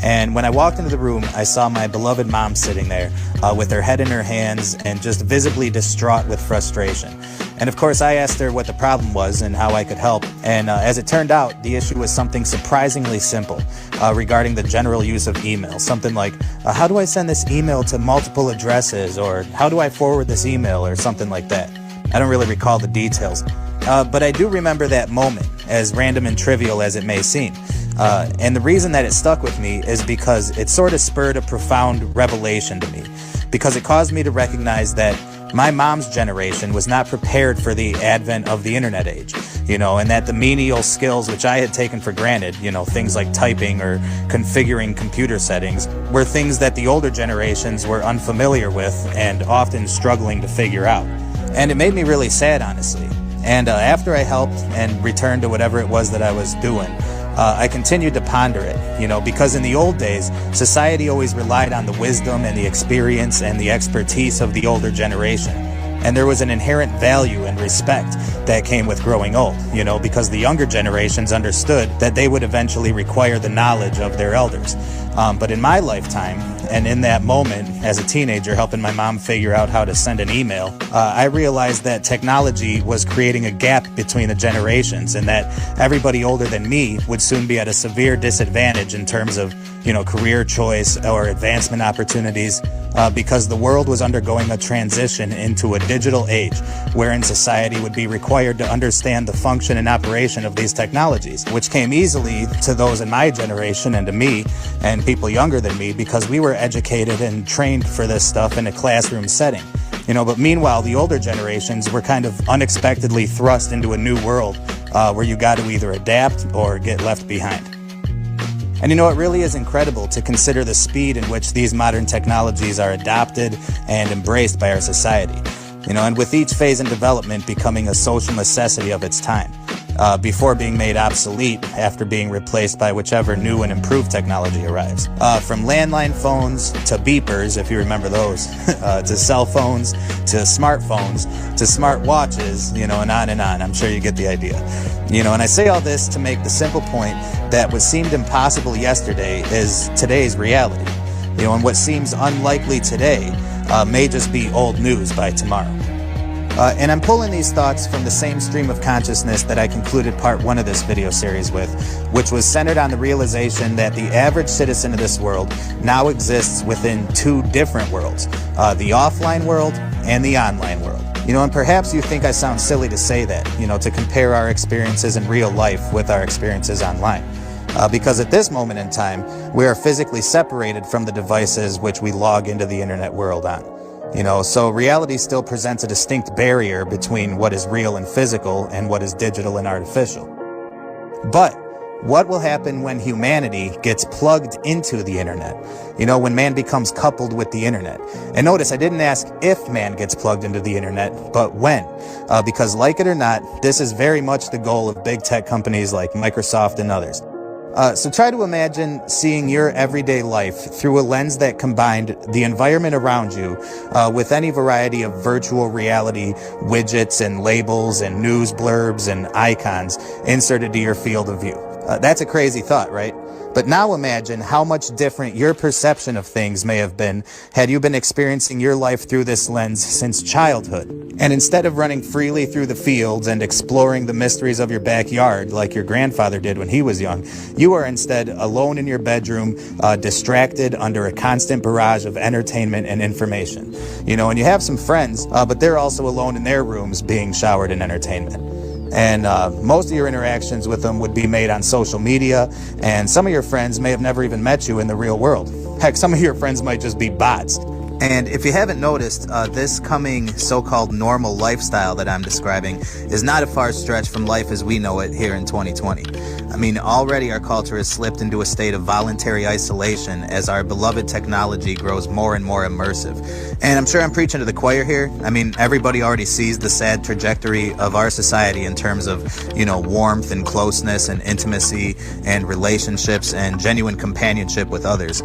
And when I walked into the room, I saw my beloved mom sitting there with her head in her hands and just visibly distraught with frustration. And of course, I asked her what the problem was and how I could help. And as it turned out, the issue was something surprisingly simple regarding the general use of email. Something like, how do I send this email to multiple addresses? Or how do I forward this email? Or something like that. I don't really recall the details. But I do remember that moment, as random and trivial as it may seem. And the reason that it stuck with me is because it sort of spurred a profound revelation to me. Because it caused me to recognize that my mom's generation was not prepared for the advent of the internet age, and that the menial skills which I had taken for granted, things like typing or configuring computer settings, were things that the older generations were unfamiliar with and often struggling to figure out. And it made me really sad, honestly. And after I helped and returned to whatever it was that I was doing, I continued to ponder it, because in the old days, society always relied on the wisdom and the experience and the expertise of the older generation. And there was an inherent value and respect that came with growing old, because the younger generations understood that they would eventually require the knowledge of their elders. But in my lifetime, and in that moment, as a teenager helping my mom figure out how to send an email, I realized that technology was creating a gap between the generations, and that everybody older than me would soon be at a severe disadvantage in terms of, career choice or advancement opportunities, because the world was undergoing a transition into a digital age, wherein society would be required to understand the function and operation of these technologies, which came easily to those in my generation and to me and people younger than me, because we were educated and trained for this stuff in a classroom setting. But meanwhile, the older generations were kind of unexpectedly thrust into a new world where you got to either adapt or get left behind. And it really is incredible to consider the speed in which these modern technologies are adopted and embraced by our society. And with each phase in development becoming a social necessity of its time, before being made obsolete after being replaced by whichever new and improved technology arrives. From landline phones to beepers, if you remember those, to cell phones, to smartphones, to smart watches, and on and on. I'm sure you get the idea. And I say all this to make the simple point that what seemed impossible yesterday is today's reality. And what seems unlikely today may just be old news by tomorrow. And I'm pulling these thoughts from the same stream of consciousness that I concluded part 1 of this video series with, which was centered on the realization that the average citizen of this world now exists within 2 different worlds, the offline world and the online world. And perhaps you think I sound silly to say that, to compare our experiences in real life with our experiences online. Because at this moment in time, we are physically separated from the devices which we log into the internet world on. So reality still presents a distinct barrier between what is real and physical and what is digital and artificial. But what will happen when humanity gets plugged into the internet? When man becomes coupled with the internet. And notice I didn't ask if man gets plugged into the internet, but when. Because like it or not, this is very much the goal of big tech companies like Microsoft and others. So try to imagine seeing your everyday life through a lens that combined the environment around you with any variety of virtual reality widgets and labels and news blurbs and icons inserted to your field of view. That's a crazy thought, right? But now imagine how much different your perception of things may have been had you been experiencing your life through this lens since childhood. And instead of running freely through the fields and exploring the mysteries of your backyard like your grandfather did when he was young, you are instead alone in your bedroom, distracted under a constant barrage of entertainment and information. And you have some friends, but they're also alone in their rooms being showered in entertainment. And most of your interactions with them would be made on social media, and some of your friends may have never even met you in the real world. Heck, some of your friends might just be bots. And if you haven't noticed, this coming so-called normal lifestyle that I'm describing is not a far stretch from life as we know it here in 2020. I mean, already our culture has slipped into a state of voluntary isolation as our beloved technology grows more and more immersive. And I'm sure I'm preaching to the choir here. I mean, everybody already sees the sad trajectory of our society in terms of, warmth and closeness and intimacy and relationships and genuine companionship with others.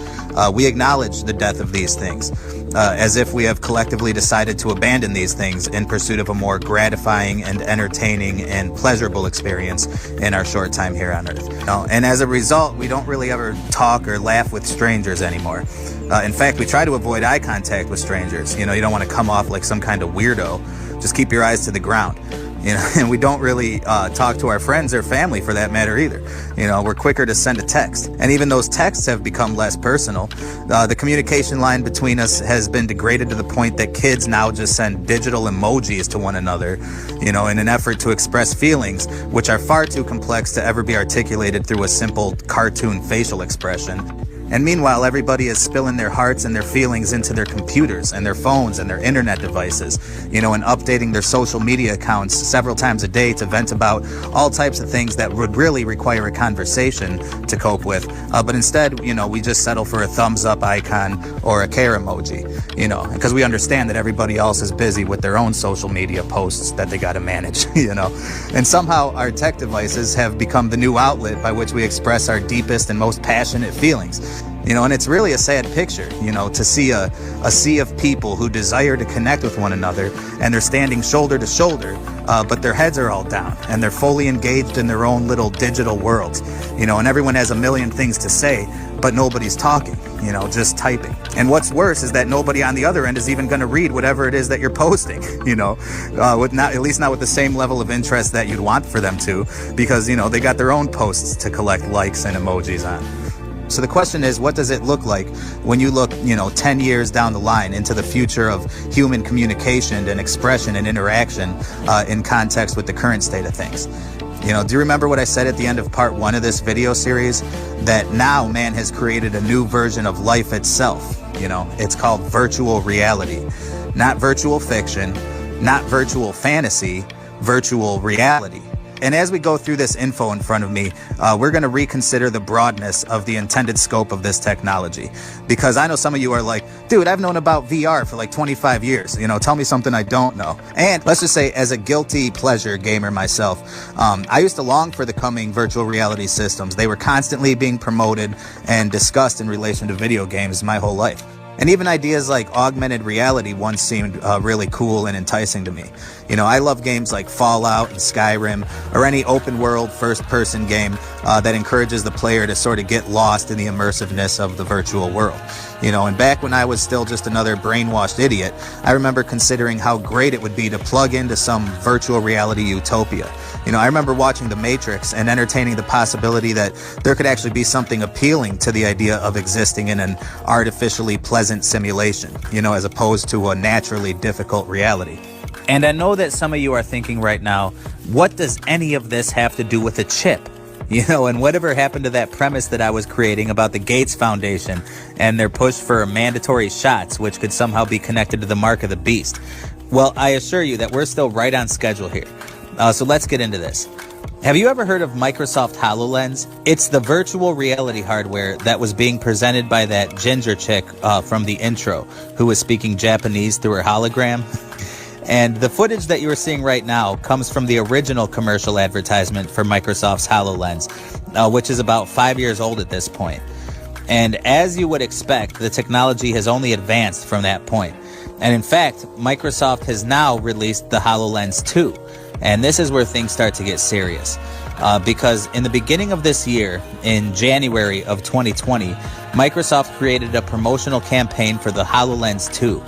We acknowledge the death of these things. As if we have collectively decided to abandon these things in pursuit of a more gratifying and entertaining and pleasurable experience in our short time here on Earth. And as a result, we don't really ever talk or laugh with strangers anymore. In fact, we try to avoid eye contact with strangers. You don't want to come off like some kind of weirdo. Just keep your eyes to the ground. And we don't really talk to our friends or family for that matter either. We're quicker to send a text. And even those texts have become less personal. The communication line between us has been degraded to the point that kids now just send digital emojis to one another, in an effort to express feelings which are far too complex to ever be articulated through a simple cartoon facial expression. And meanwhile, everybody is spilling their hearts and their feelings into their computers and their phones and their internet devices, and updating their social media accounts several times a day to vent about all types of things that would really require a conversation to cope with. But instead, we just settle for a thumbs up icon or a care emoji, because we understand that everybody else is busy with their own social media posts that they got to manage, And somehow our tech devices have become the new outlet by which we express our deepest and most passionate feelings. And it's really a sad picture, to see a sea of people who desire to connect with one another, and they're standing shoulder to shoulder, but their heads are all down and they're fully engaged in their own little digital worlds, and everyone has a million things to say, but nobody's talking, just typing. And what's worse is that nobody on the other end is even going to read whatever it is that you're posting, at least not with the same level of interest that you'd want for them to, because, they got their own posts to collect likes and emojis on. So the question is, what does it look like when you look, 10 years down the line into the future of human communication and expression and interaction in context with the current state of things? Do you remember what I said at the end of part 1 of this video series? That now man has created a new version of life itself. It's called virtual reality. Not virtual fiction, not virtual fantasy, virtual reality. And as we go through this info in front of me, we're going to reconsider the broadness of the intended scope of this technology. Because I know some of you are like, dude, I've known about VR for like 25 years. Tell me something I don't know. And let's just say, as a guilty pleasure gamer myself, I used to long for the coming virtual reality systems. They were constantly being promoted and discussed in relation to video games my whole life. And even ideas like augmented reality once seemed really cool and enticing to me. I love games like Fallout and Skyrim, or any open world first person game that encourages the player to sort of get lost in the immersiveness of the virtual world. And back when I was still just another brainwashed idiot, I remember considering how great it would be to plug into some virtual reality utopia. I remember watching The Matrix and entertaining the possibility that there could actually be something appealing to the idea of existing in an artificially pleasant simulation, as opposed to a naturally difficult reality. And I know that some of you are thinking right now, what does any of this have to do with a chip? And whatever happened to that premise that I was creating about the Gates Foundation and their push for mandatory shots, which could somehow be connected to the mark of the beast? Well, I assure you that we're still right on schedule here. So let's get into this. Have you ever heard of Microsoft HoloLens? It's the virtual reality hardware that was being presented by that ginger chick from the intro who was speaking Japanese through her hologram. And the footage that you are seeing right now comes from the original commercial advertisement for Microsoft's HoloLens, which is about 5 years old at this point. And as you would expect, the technology has only advanced from that point. And in fact, Microsoft has now released the HoloLens 2. And this is where things start to get serious. Because in the beginning of this year, in January of 2020, Microsoft created a promotional campaign for the HoloLens 2.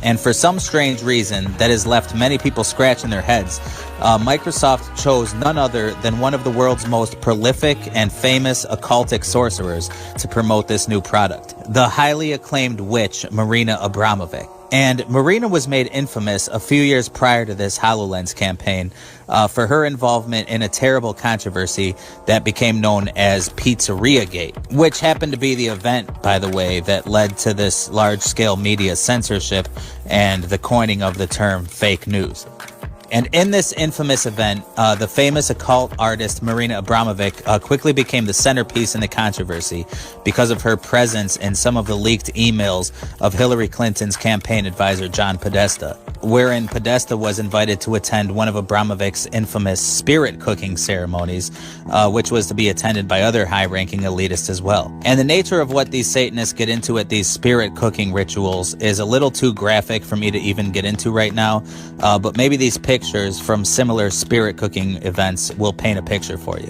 And for some strange reason that has left many people scratching their heads, Microsoft chose none other than one of the world's most prolific and famous occultic sorcerers to promote this new product, the highly acclaimed witch Marina Abramovic. And Marina was made infamous a few years prior to this HoloLens campaign for her involvement in a terrible controversy that became known as Pizzeria Gate, which happened to be the event, by the way, that led to this large-scale media censorship and the coining of the term fake news. And in this infamous event, the famous occult artist Marina Abramovic quickly became the centerpiece in the controversy because of her presence in some of the leaked emails of Hillary Clinton's campaign advisor John Podesta, wherein Podesta was invited to attend one of Abramovic's infamous spirit cooking ceremonies, which was to be attended by other high-ranking elitists as well. And the nature of what these Satanists get into at these spirit cooking rituals is a little too graphic for me to even get into right now, but maybe these pictures from similar spirit cooking events will paint a picture for you.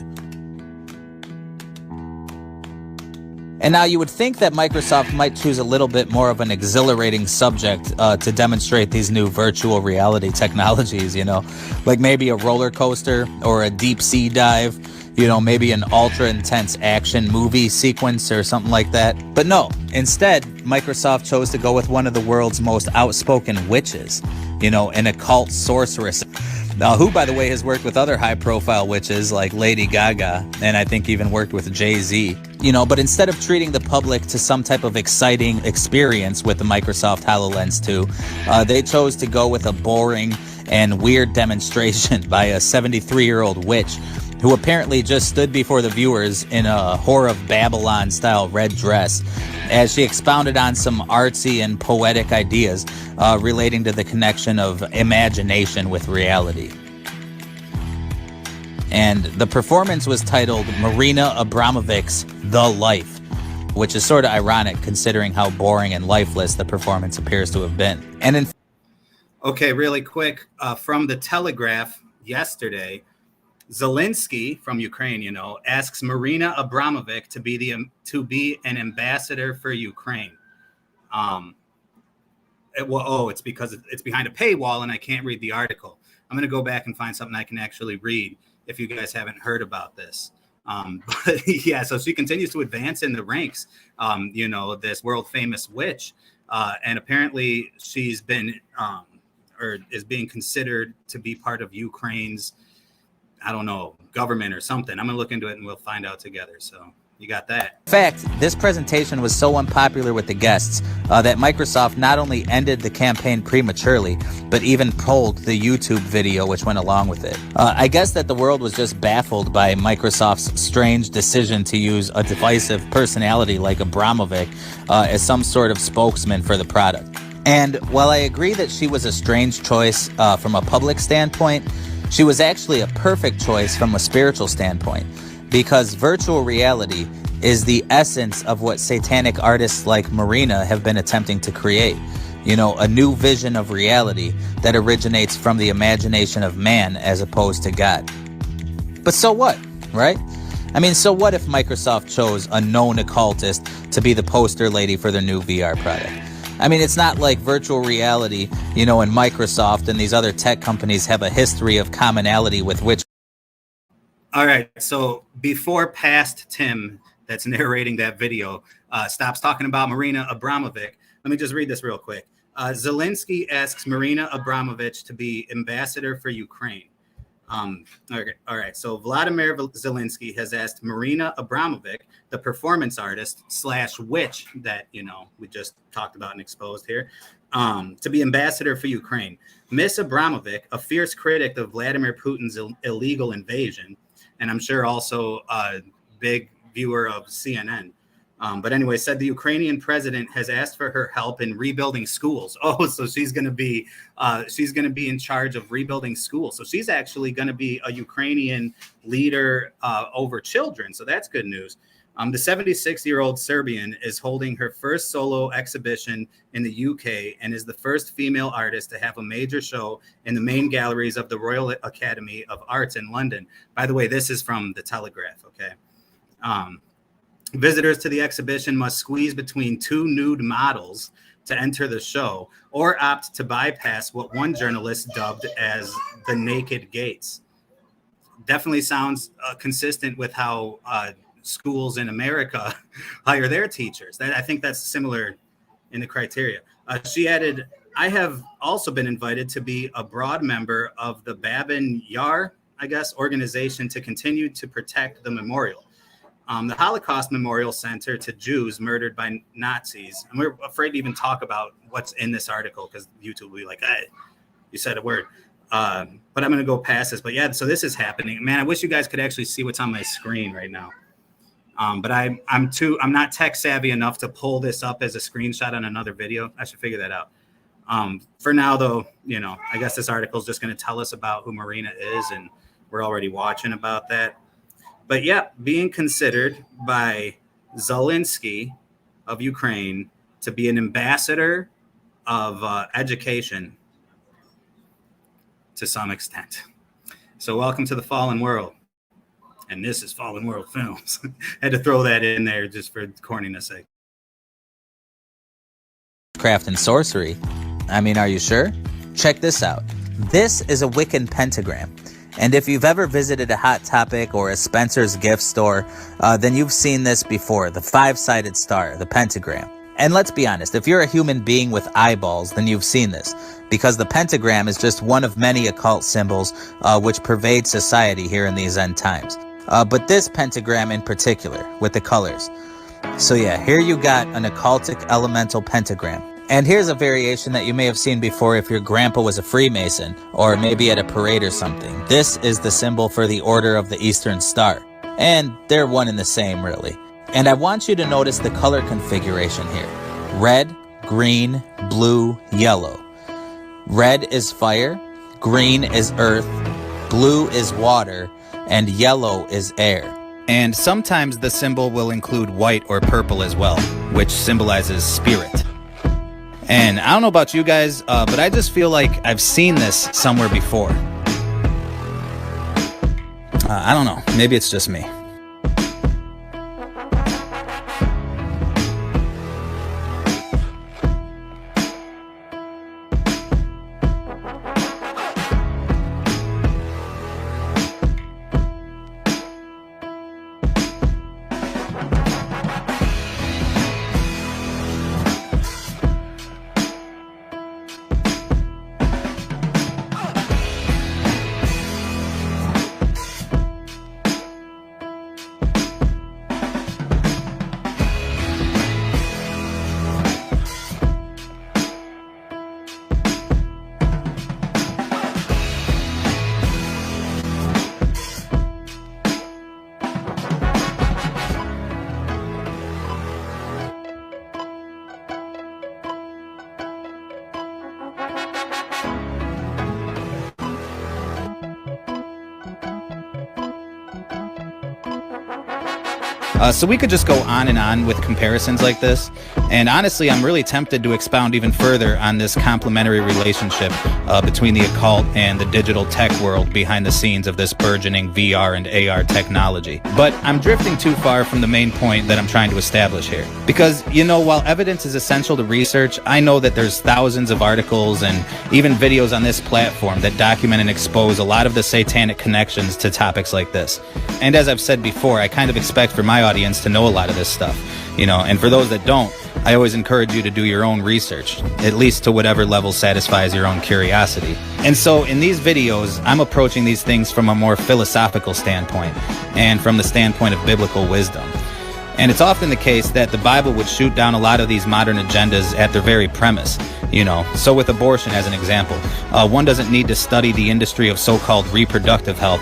And now you would think that Microsoft might choose a little bit more of an exhilarating subject to demonstrate these new virtual reality technologies, you know, like maybe a roller coaster or a deep sea dive, you know, maybe an ultra intense action movie sequence or something like that. But no, instead, Microsoft chose to go with one of the world's most outspoken witches, you know, an occult sorceress, who, by the way, has worked with other high-profile witches like Lady Gaga, and I think even worked with Jay-Z. You know, but instead of treating the public to some type of exciting experience with the Microsoft HoloLens 2, they chose to go with a boring and weird demonstration by a 73-year-old witch who apparently just stood before the viewers in a Whore of Babylon-style red dress as she expounded on some artsy and poetic ideas relating to the connection of imagination with reality. And the performance was titled Marina Abramovic's The Life, which is sort of ironic considering how boring and lifeless the performance appears to have been. And Okay, really quick, from the Telegraph yesterday, Zelensky from Ukraine, you know, asks Marina Abramovic to be an ambassador for Ukraine. It's because it's behind a paywall and I can't read the article. I'm going to go back and find something I can actually read if you guys haven't heard about this. But yeah, so she continues to advance in the ranks, you know, this world famous witch. And apparently she's been or is being considered to be part of Ukraine's, I don't know, government or something. I'm going to look into it and we'll find out together. So you got that. In fact, this presentation was so unpopular with the guests that Microsoft not only ended the campaign prematurely, but even pulled the YouTube video which went along with it. I guess that the world was just baffled by Microsoft's strange decision to use a divisive personality like Abramovic as some sort of spokesman for the product. And while I agree that she was a strange choice from a public standpoint, she was actually a perfect choice from a spiritual standpoint, because virtual reality is the essence of what satanic artists like Marina have been attempting to create. You know, a new vision of reality that originates from the imagination of man as opposed to God. But so what, right? I mean, so what if Microsoft chose a known occultist to be the poster lady for their new VR product? I mean, it's not like virtual reality, you know, and Microsoft and these other tech companies have a history of commonality with which. All right. So before past Tim, that's narrating that video, stops talking about Marina Abramovic, let me just read this real quick. Zelensky asks Marina Abramovic to be ambassador for Ukraine. Okay. All right. So Vladimir Zelensky has asked Marina Abramovic, the performance artist / witch that, you know, we just talked about and exposed here, to be ambassador for Ukraine. Miss Abramovic, a fierce critic of Vladimir Putin's illegal invasion, and I'm sure also a big viewer of CNN. But anyway, said the Ukrainian president has asked for her help in rebuilding schools. Oh, so she's going to be in charge of rebuilding schools. So she's actually going to be a Ukrainian leader over children. So that's good news. The 76-year-old Serbian is holding her first solo exhibition in the UK and is the first female artist to have a major show in the main galleries of the Royal Academy of Arts in London. By the way, this is from the Telegraph. Okay. Visitors to the exhibition must squeeze between two nude models to enter the show or opt to bypass what one journalist dubbed as the naked gates. Definitely sounds consistent with how schools in America hire their teachers. I think that's similar in the criteria. She added, I have also been invited to be a broad member of the Babin Yar, I guess, organization to continue to protect the memorial. The Holocaust Memorial Center to Jews murdered by Nazis. And we're afraid to even talk about what's in this article because YouTube will be like, hey, you said a word. But I'm going to go past this. But yeah, so this is happening. Man, I wish you guys could actually see what's on my screen right now. But I'm not tech savvy enough to pull this up as a screenshot on another video. I should figure that out. For now, though, you know, I guess this article is just going to tell us about who Marina is, and we're already watching about that. But yeah, being considered by Zelensky of Ukraine to be an ambassador of education to some extent. So welcome to the fallen world. And this is Fallen World Films. Had to throw that in there just for corniness sake. Craft and sorcery. I mean, are you sure? Check this out. This is a Wiccan pentagram. And if you've ever visited a Hot Topic or a Spencer's gift store, then you've seen this before, the 5-sided star, the pentagram. And let's be honest, if you're a human being with eyeballs, then you've seen this, because the pentagram is just one of many occult symbols which pervade society here in these end times. But this pentagram in particular, with the colors. So yeah, here you got an occultic elemental pentagram. And here's a variation that you may have seen before if your grandpa was a Freemason, or maybe at a parade or something. This is the symbol for the Order of the Eastern Star. And they're one and the same, really. And I want you to notice the color configuration here. Red, green, blue, yellow. Red is fire, green is earth, blue is water, and yellow is air. And sometimes the symbol will include white or purple as well, which symbolizes spirit. And I don't know about you guys, but I just feel like I've seen this somewhere before. I don't know. Maybe it's just me. So we could just go on and on with comparisons like this. And honestly, I'm really tempted to expound even further on this complementary relationship between the occult and the digital tech world behind the scenes of this burgeoning VR and AR technology. But I'm drifting too far from the main point that I'm trying to establish here. Because, you know, while evidence is essential to research, I know that there's thousands of articles and even videos on this platform that document and expose a lot of the satanic connections to topics like this. And as I've said before, I kind of expect for my audience to know a lot of this stuff, you know, and for those that don't, I always encourage you to do your own research, at least to whatever level satisfies your own curiosity. And so in these videos, I'm approaching these things from a more philosophical standpoint and from the standpoint of biblical wisdom. And it's often the case that the Bible would shoot down a lot of these modern agendas at their very premise, you know. So with abortion as an example, one doesn't need to study the industry of so-called reproductive health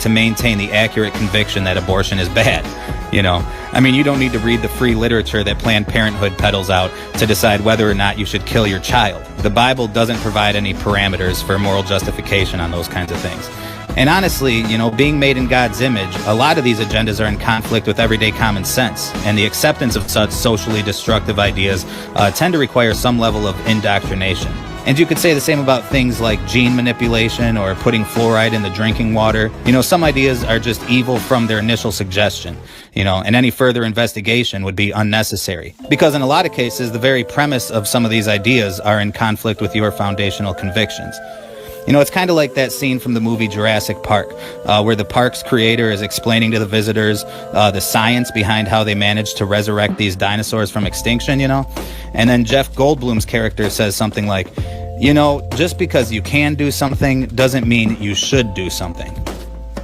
to maintain the accurate conviction that abortion is bad, you know. I mean, you don't need to read the free literature that Planned Parenthood peddles out to decide whether or not you should kill your child. The Bible doesn't provide any parameters for moral justification on those kinds of things. And honestly, you know, being made in God's image, a lot of these agendas are in conflict with everyday common sense, and the acceptance of such socially destructive ideas tend to require some level of indoctrination. And you could say the same about things like gene manipulation or putting fluoride in the drinking water. You know, some ideas are just evil from their initial suggestion, you know, and any further investigation would be unnecessary. Because in a lot of cases, the very premise of some of these ideas are in conflict with your foundational convictions. You know, it's kind of like that scene from the movie Jurassic Park, where the park's creator is explaining to the visitors the science behind how they managed to resurrect these dinosaurs from extinction, you know? And then Jeff Goldblum's character says something like, You know, just because you can do something doesn't mean you should do something.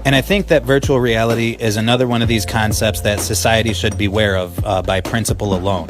And I think that virtual reality is another one of these concepts that society should beware of by principle alone.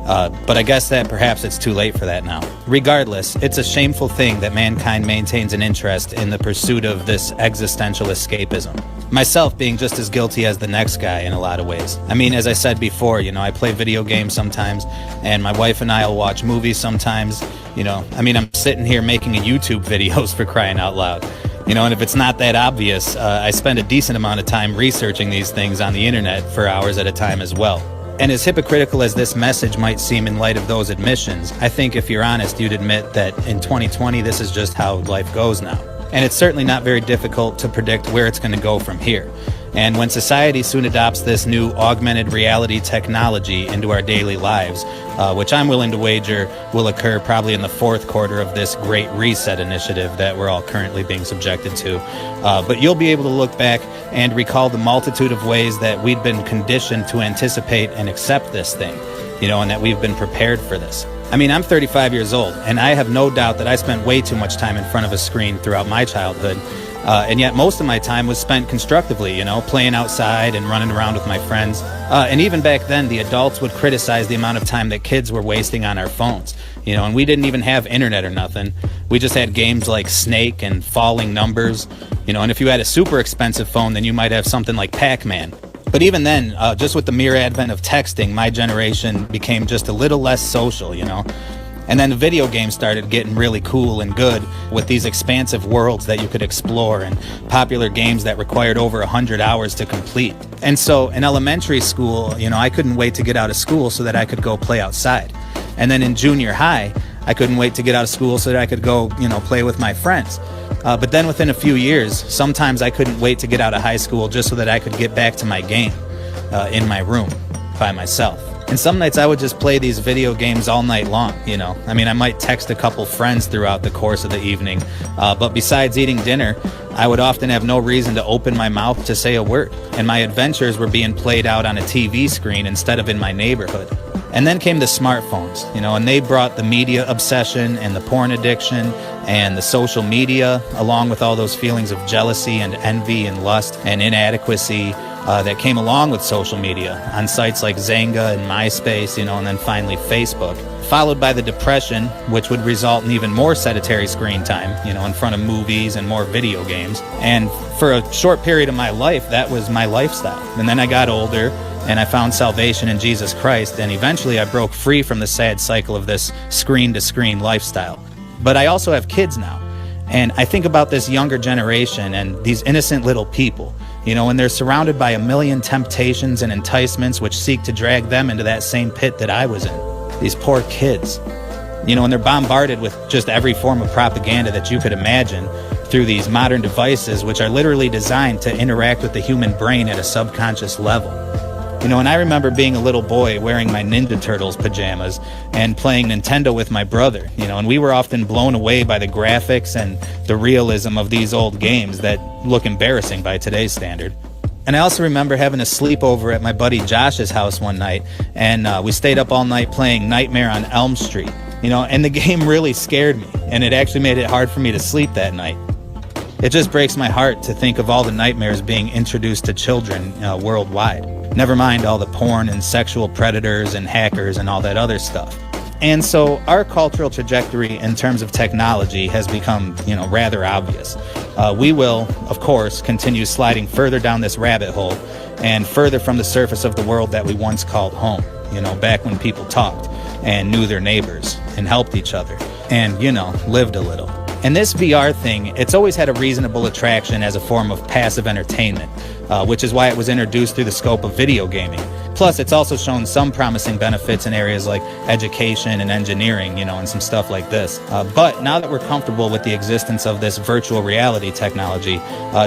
But I guess that perhaps it's too late for that now. Regardless, it's a shameful thing that mankind maintains an interest in the pursuit of this existential escapism. Myself being just as guilty as the next guy in a lot of ways. I mean, as I said before, you know, I play video games sometimes, and my wife and I will watch movies sometimes. You know, I mean, I'm sitting here making a YouTube videos for crying out loud. You know, and if it's not that obvious, I spend a decent amount of time researching these things on the internet for hours at a time as well. And as hypocritical as this message might seem in light of those admissions, I think if you're honest, you'd admit that in 2020, this is just how life goes now. And it's certainly not very difficult to predict where it's going to go from here. And when society soon adopts this new augmented reality technology into our daily lives, which I'm willing to wager will occur probably in the fourth quarter of this Great Reset initiative that we're all currently being subjected to. But you'll be able to look back and recall the multitude of ways that we'd been conditioned to anticipate and accept this thing, you know, and that we've been prepared for this. I mean, I'm 35 years old, and I have no doubt that I spent way too much time in front of a screen throughout my childhood. And yet most of my time was spent constructively, you know, playing outside and running around with my friends. And even back then, the adults would criticize the amount of time that kids were wasting on our phones. You know, and we didn't even have internet or nothing. We just had games like Snake and Falling Numbers. You know, and if you had a super expensive phone, then you might have something like Pac-Man. But even then, just with the mere advent of texting, my generation became just a little less social, you know. And then the video games started getting really cool and good with these expansive worlds that you could explore and popular games that required over 100 hours to complete. And so in elementary school, you know, I couldn't wait to get out of school so that I could go play outside. And then in junior high, I couldn't wait to get out of school so that I could go, you know, play with my friends. But then within a few years, sometimes I couldn't wait to get out of high school just so that I could get back to my game in my room by myself. And some nights I would just play these video games all night long, you know. I mean, I might text a couple friends throughout the course of the evening, but besides eating dinner, I would often have no reason to open my mouth to say a word. And my adventures were being played out on a TV screen instead of in my neighborhood. And then came the smartphones, you know, and they brought the media obsession and the porn addiction and the social media, along with all those feelings of jealousy and envy and lust and inadequacy that came along with social media on sites like Zanga and MySpace, you know, and then finally Facebook, followed by the depression, which would result in even more sedentary screen time, you know, in front of movies and more video games. And for a short period of my life, that was my lifestyle. And then I got older and I found salvation in Jesus Christ, and eventually I broke free from the sad cycle of this screen-to-screen lifestyle. But I also have kids now, and I think about this younger generation and these innocent little people, you know, and they're surrounded by a million temptations and enticements which seek to drag them into that same pit that I was in. These poor kids, you know, and they're bombarded with just every form of propaganda that you could imagine through these modern devices, which are literally designed to interact with the human brain at a subconscious level. You know, and I remember being a little boy wearing my Ninja Turtles pajamas and playing Nintendo with my brother, you know, and we were often blown away by the graphics and the realism of these old games that look embarrassing by today's standard. And I also remember having a sleepover at my buddy Josh's house one night, and we stayed up all night playing Nightmare on Elm Street, you know, and the game really scared me, and it actually made it hard for me to sleep that night. It just breaks my heart to think of all the nightmares being introduced to children worldwide. Never mind all the porn and sexual predators and hackers and all that other stuff. And so our cultural trajectory in terms of technology has become, you know, rather obvious. We will, of course, continue sliding further down this rabbit hole and further from the surface of the world that we once called home, you know, back when people talked and knew their neighbors and helped each other and, you know, lived a little. And this VR thing, it's always had a reasonable attraction as a form of passive entertainment, which is why it was introduced through the scope of video gaming. Plus, it's also shown some promising benefits in areas like education and engineering, you know, and some stuff like this. But now that we're comfortable with the existence of this virtual reality technology,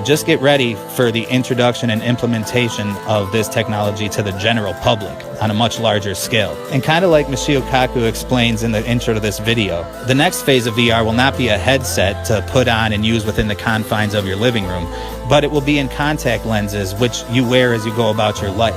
just get ready for the introduction and implementation of this technology to the general public on a much larger scale. And kind of like Michio Kaku explains in the intro to this video, the next phase of VR will not be a headset to put on and use within the confines of your living room. but it will be in contact lenses, which you wear as you go about your life,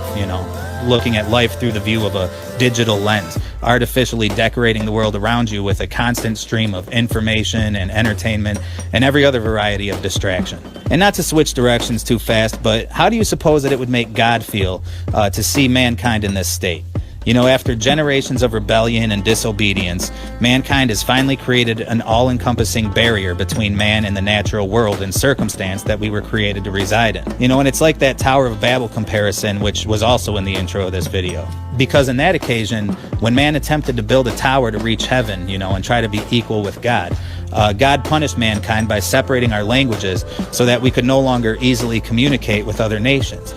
looking at life through the view of a digital lens, artificially decorating the world around you with a constant stream of information and entertainment and every other variety of distraction. And not to switch directions too fast, but how do you suppose that it would make God feel to see mankind in this state? After generations of rebellion and disobedience, mankind has finally created an all-encompassing barrier between man and the natural world and circumstance that we were created to reside in. And it's like that Tower of Babel comparison, which was also in the intro of this video. Because in that occasion, when man attempted to build a tower to reach heaven, and try to be equal with God, God punished mankind by separating our languages so that we could no longer easily communicate with other nations.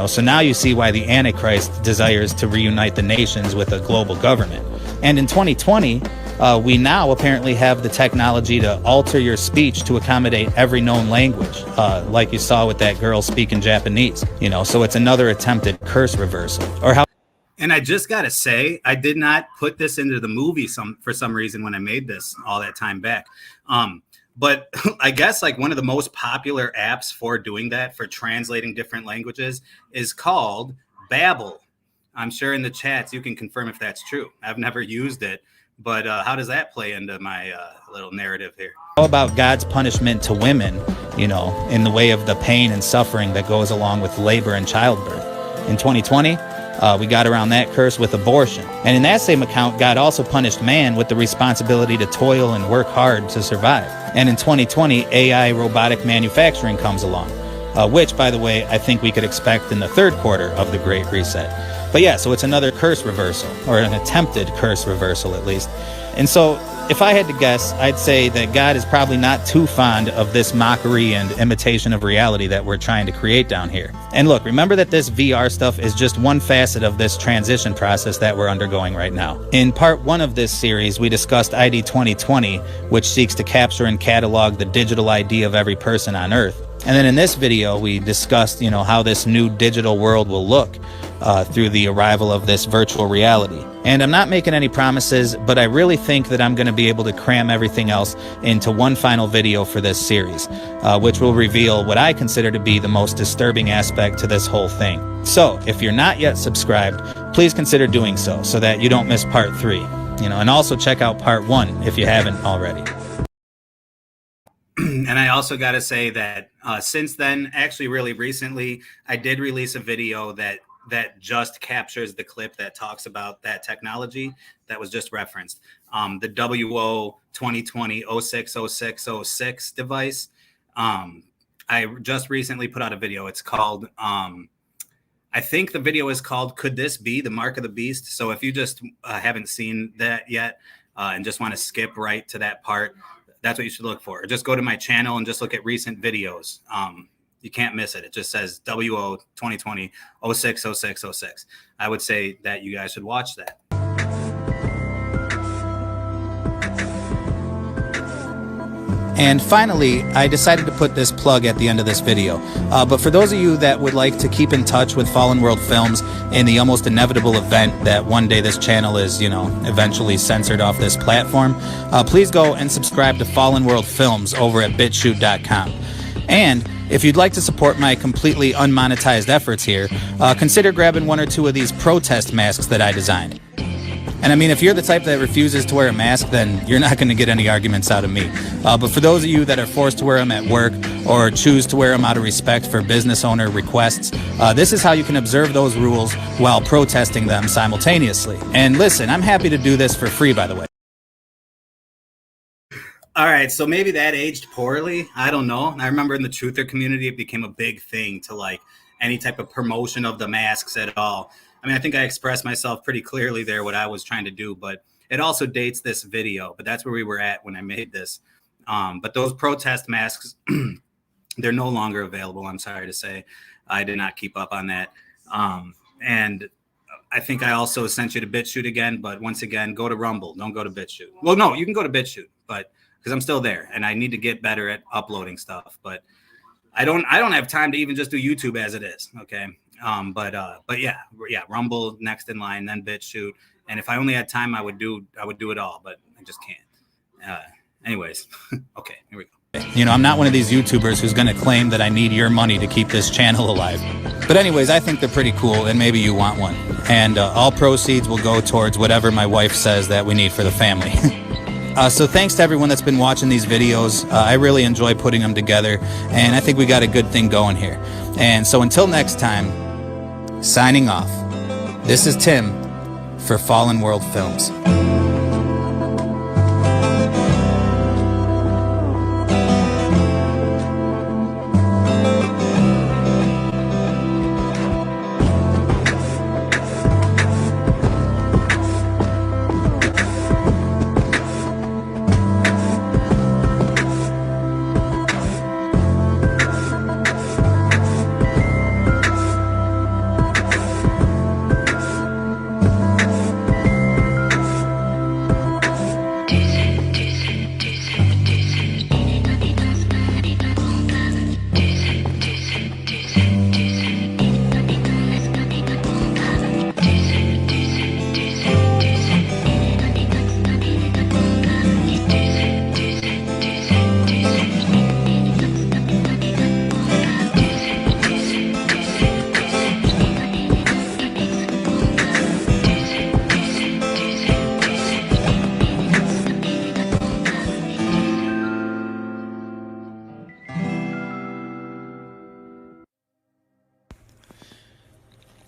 So now you see why the Antichrist desires to reunite the nations with a global government. And in 2020, we now apparently have the technology to alter your speech to accommodate every known language, like you saw with that girl speaking Japanese. So it's another attempted curse reversal. Or how. And I just got to say, I did not put this into the movie for some reason when I made this all that time back. But I guess like one of the most popular apps for doing that, for translating different languages, is called Babbel. I'm sure in the chats you can confirm if that's true. I've never used it, but how does that play into my little narrative here? How about God's punishment to women, in the way of the pain and suffering that goes along with labor and childbirth? In 2020, we got around that curse with abortion. And in that same account, God also punished man with the responsibility to toil and work hard to survive. And in 2020, AI robotic manufacturing comes along, which, by the way, I think we could expect in the third quarter of the Great Reset. But yeah, so it's another curse reversal, or an attempted curse reversal at least. And so if I had to guess, I'd say that God is probably not too fond of this mockery and imitation of reality that we're trying to create down here. And look, remember that this VR stuff is just one facet of this transition process that we're undergoing right now. In part 1 of this series, we discussed ID 2020, which seeks to capture and catalog the digital ID of every person on Earth. And then in this video, we discussed, how this new digital world will look through the arrival of this virtual reality. And I'm not making any promises, but I really think that I'm going to be able to cram everything else into one final video for this series, which will reveal what I consider to be the most disturbing aspect to this whole thing. So if you're not yet subscribed, please consider doing so that you don't miss part 3. And also check out part 1 if you haven't already. And I also got to say that since then, actually really recently, I did release a video that just captures the clip that talks about that technology that was just referenced. The WO 2020 060606 device. I just recently put out a video. It's called, I think the video is called, Could This Be the Mark of the Beast? So if you just haven't seen that yet and just want to skip right to that part, that's what you should look for. Or just go to my channel and just look at recent videos. You can't miss it. It just says WO 2020 060606. I would say that you guys should watch that. And finally, I decided to put this plug at the end of this video. But for those of you that would like to keep in touch with Fallen World Films in the almost inevitable event that one day this channel is, eventually censored off this platform, please go and subscribe to Fallen World Films over at BitChute.com. And if you'd like to support my completely unmonetized efforts here, consider grabbing 1 or 2 of these protest masks that I designed. And I mean, if you're the type that refuses to wear a mask, then you're not going to get any arguments out of me. But for those of you that are forced to wear them at work or choose to wear them out of respect for business owner requests, this is how you can observe those rules while protesting them simultaneously. And listen, I'm happy to do this for free, by the way. All right, so maybe that aged poorly. I don't know. I remember in the truther community, it became a big thing to like any type of promotion of the masks at all. I mean, I think I expressed myself pretty clearly there, what I was trying to do, but it also dates this video, but that's where we were at when I made this. But those protest masks, they're no longer available. I'm sorry to say. I did not keep up on that. And I think I also sent you to BitChute again, but once again, go to Rumble. Don't go to BitChute. Well, no, you can go to BitChute, but because I'm still there and I need to get better at uploading stuff, but I don't have time to even just do YouTube as it is. Okay. But yeah, Rumble next in line, then BitChute. And if I only had time, I would do it all, but I just can't. Anyways. Okay, here we go. You know, I'm not one of these YouTubers who's going to claim that I need your money to keep this channel alive. But anyways, I think they're pretty cool, and maybe you want one. And all proceeds will go towards whatever my wife says that we need for the family. So thanks to everyone that's been watching these videos. I really enjoy putting them together, and I think we got a good thing going here. And so until next time, signing off. This is Tim for Fallen World Films.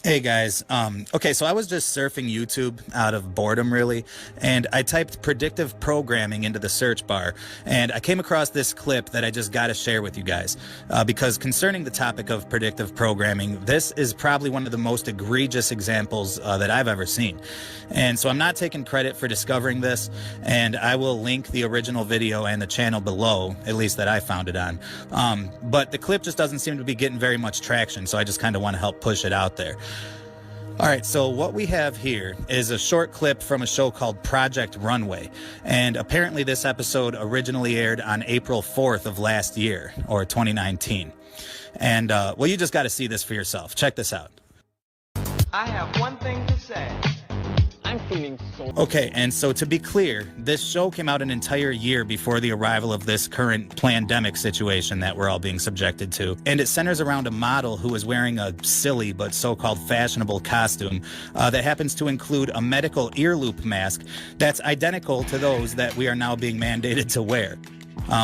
Hey guys, okay, so I was just surfing YouTube out of boredom really, and I typed predictive programming into the search bar, and I came across this clip that I just got to share with you guys, because concerning the topic of predictive programming, this is probably one of the most egregious examples that I've ever seen. And so I'm not taking credit for discovering this, and I will link the original video and the channel below, at least that I found it on. But the clip just doesn't seem to be getting very much traction, so I just kind of want to help push it out there. All right, so what we have here is a short clip from a show called Project Runway. And apparently this episode originally aired on April 4th of last year, or 2019. And, well, you just got to see this for yourself. Check this out. I have one thing to say. I'm feeling so... Okay, and so to be clear, this show came out an entire year before the arrival of this current pandemic situation that we're all being subjected to. And it centers around a model who is wearing a silly but so-called fashionable costume that happens to include a medical ear loop mask that's identical to those that we are now being mandated to wear.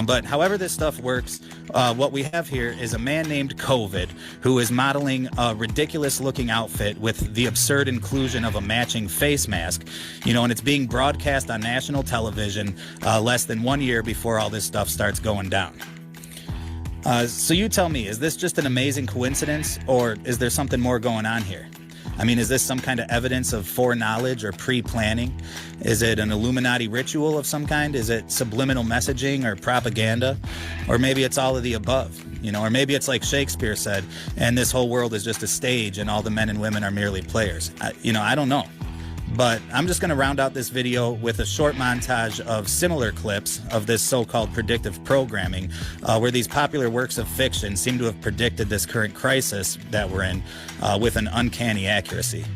But however this stuff works, what we have here is a man named COVID who is modeling a ridiculous looking outfit with the absurd inclusion of a matching face mask, you know, and it's being broadcast on national television less than 1 year before all this stuff starts going down. So you tell me, is this just an amazing coincidence, or is there something more going on here? I mean, is this some kind of evidence of foreknowledge or pre-planning? Is it an Illuminati ritual of some kind? Is it subliminal messaging or propaganda? Or maybe it's all of the above, you know, or maybe it's like Shakespeare said, and this whole world is just a stage and all the men and women are merely players. You know, I don't know. But I'm just going to round out this video with a short montage of similar clips of this so-called predictive programming, where these popular works of fiction seem to have predicted this current crisis that we're in with an uncanny accuracy.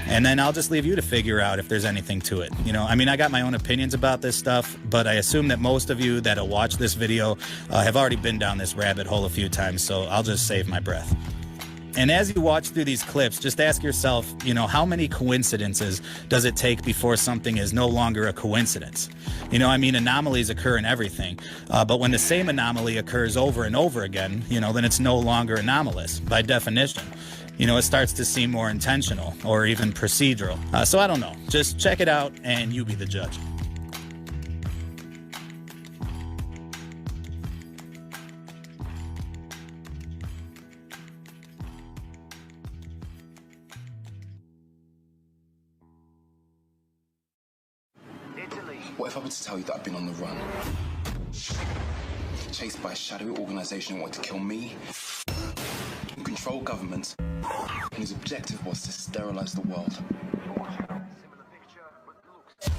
And then I'll just leave you to figure out if there's anything to it. You know, I mean, I got my own opinions about this stuff, but I assume that most of you that'll watch this video have already been down this rabbit hole a few times, so I'll just save my breath. And as you watch through these clips, just ask yourself, you know, how many coincidences does it take before something is no longer a coincidence? You know, I mean, anomalies occur in everything, but when the same anomaly occurs over and over again, you know, then it's no longer anomalous by definition. You know, it starts to seem more intentional or even procedural. So I don't know. Just check it out and you be the judge. What if I were to tell you that I've been on the run? Chased by a shadowy organization who wanted to kill me, who control governments, and whose objective was to sterilize the world.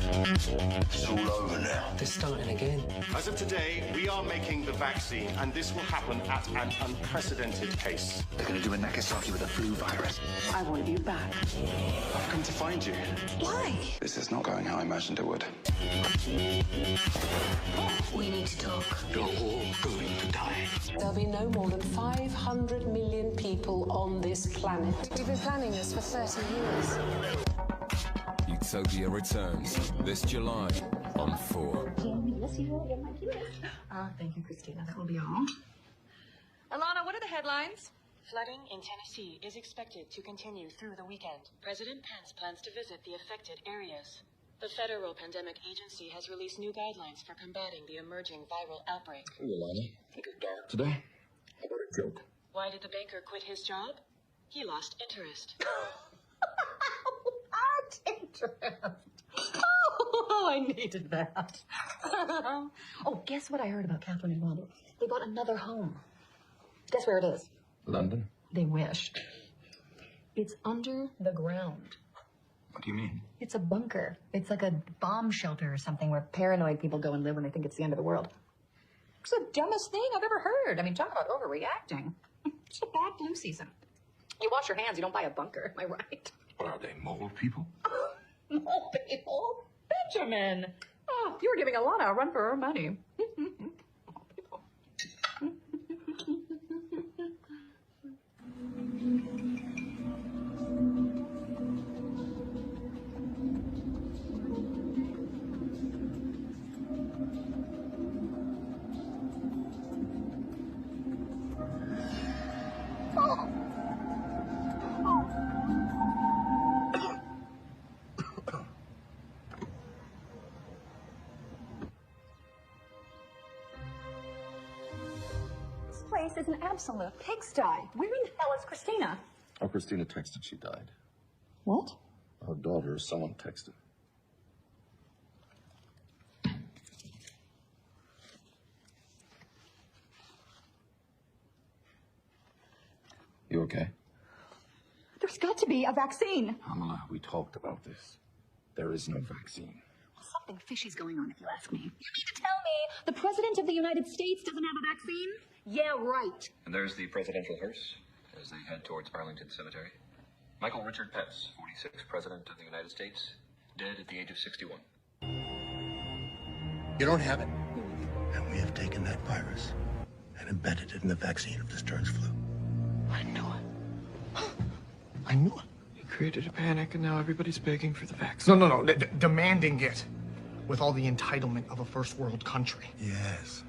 It's all over now. They're starting again. As of today, we are making the vaccine, and this will happen at an unprecedented pace. They're going to do a Nagasaki with a flu virus. I want you back. I've come to find you. Why? This is not going how I imagined it would. We need need to talk. You're all going to die. There'll be no more than 500 million people on this planet. We've been planning this for 30 years. Utopia returns this July on 4. Yes, you will get my kiss. Thank you, Christina. That will be all. Alana, what are the headlines? Flooding in Tennessee is expected to continue through the weekend. President Pence plans to visit the affected areas. The Federal Pandemic Agency has released new guidelines for combating the emerging viral outbreak. Hey, Alana, think it's dark today? How about a joke? Why did the banker quit his job? He lost interest. What interest? Oh, I needed that. Oh, guess what I heard about Catherine and Robert? They bought another home. Guess where it is? London? They wish. It's under the ground. What do you mean? It's a bunker. It's like a bomb shelter or something where paranoid people go and live when they think it's the end of the world. It's the dumbest thing I've ever heard. I mean, talk about overreacting. It's a bad flu season. You wash your hands, you don't buy a bunker. Am I right? What are they, mole people? Mole people? Benjamin! Oh, you were giving Alana a run for her money. This place is an absolute pigsty. Where in the hell is Christina? Oh, Christina texted she died. What? Her daughter, someone texted. You okay? There's got to be a vaccine. Pamela, we talked about this. There is no vaccine. Well, something fishy's going on, if you ask me. You mean to tell me the President of the United States doesn't have a vaccine? Yeah, right. And there's the presidential hearse as they head towards Arlington Cemetery. Michael Richard Pence, 46th President of the United States, dead at the age of 61. You don't have it. And we have taken that virus and embedded it in the vaccine of this Stearns flu. I knew it. I knew it. You created a panic, and now everybody's begging for the vaccine. No. Demanding it with all the entitlement of a first world country. Yes.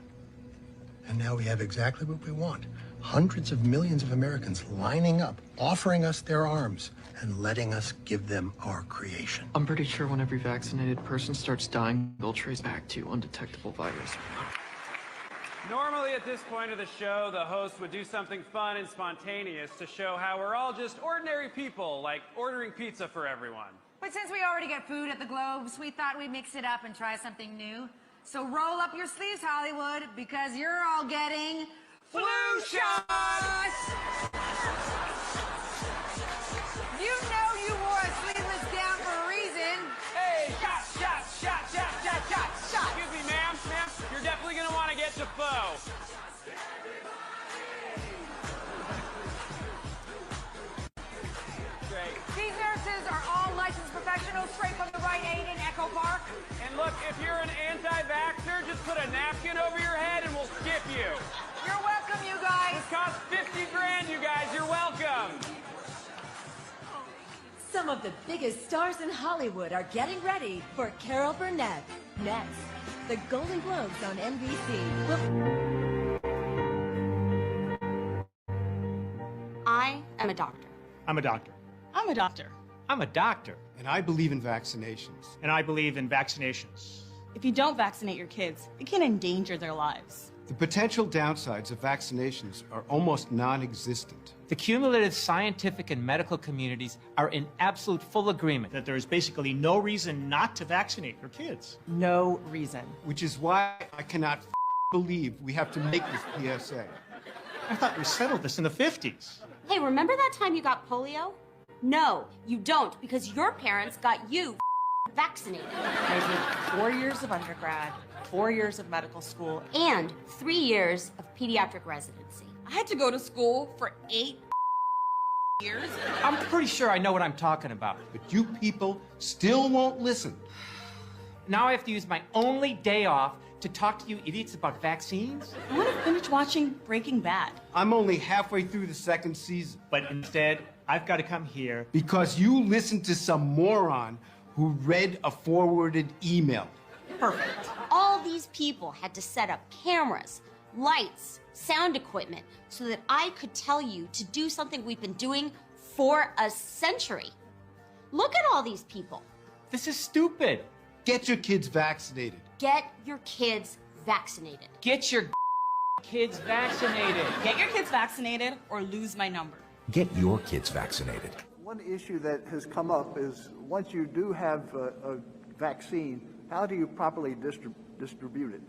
And now we have exactly what we want. Hundreds of millions of Americans lining up, offering us their arms, and letting us give them our creation. I'm pretty sure when every vaccinated person starts dying, they'll trace back to undetectable virus. Normally at this point of the show, the host would do something fun and spontaneous to show how we're all just ordinary people, like ordering pizza for everyone. But since we already get food at the Globes, we thought we'd mix it up and try something new. So roll up your sleeves, Hollywood, because you're all getting flu shots! You know you wore a sleeveless gown for a reason. Hey, shot! Excuse me, ma'am. You're definitely gonna want to get Defoe. Great. These nurses are all licensed professionals straight from the Rite Aid in Echo Park. And look, if you're an anti-vaxxer, just put a napkin over your head and we'll skip you. You're welcome, you guys. This costs 50 grand, you guys. You're welcome. Some of the biggest stars in Hollywood are getting ready for Carol Burnett. Next, the Golden Globes on NBC. I am a doctor. I'm a doctor. I'm a doctor. I'm a doctor. And I believe in vaccinations. And I believe in vaccinations. If you don't vaccinate your kids, it can endanger their lives. The potential downsides of vaccinations are almost non-existent. The cumulative scientific and medical communities are in absolute full agreement that there is basically no reason not to vaccinate your kids. No reason. Which is why I cannot believe we have to make this PSA. I thought we settled this in the 50s. Hey, remember that time you got polio? No, you don't, because your parents got you vaccinated. I did 4 years of undergrad, 4 years of medical school, and 3 years of pediatric residency. I had to go to school for 8 years. I'm pretty sure I know what I'm talking about, but you people still won't listen. Now I have to use my only day off to talk to you idiots about vaccines? I want to finish watching Breaking Bad. I'm only halfway through the second season. But instead, I've got to come here because you listened to some moron who read a forwarded email. Perfect. All these people had to set up cameras, lights, sound equipment, so that I could tell you to do something we've been doing for a century. Look at all these people. This is stupid. Get your kids vaccinated. Get your kids vaccinated. Get your kids vaccinated. Get your kids vaccinated or lose my number. Get your kids vaccinated. One issue that has come up is once you do have a vaccine, how do you properly distribute it?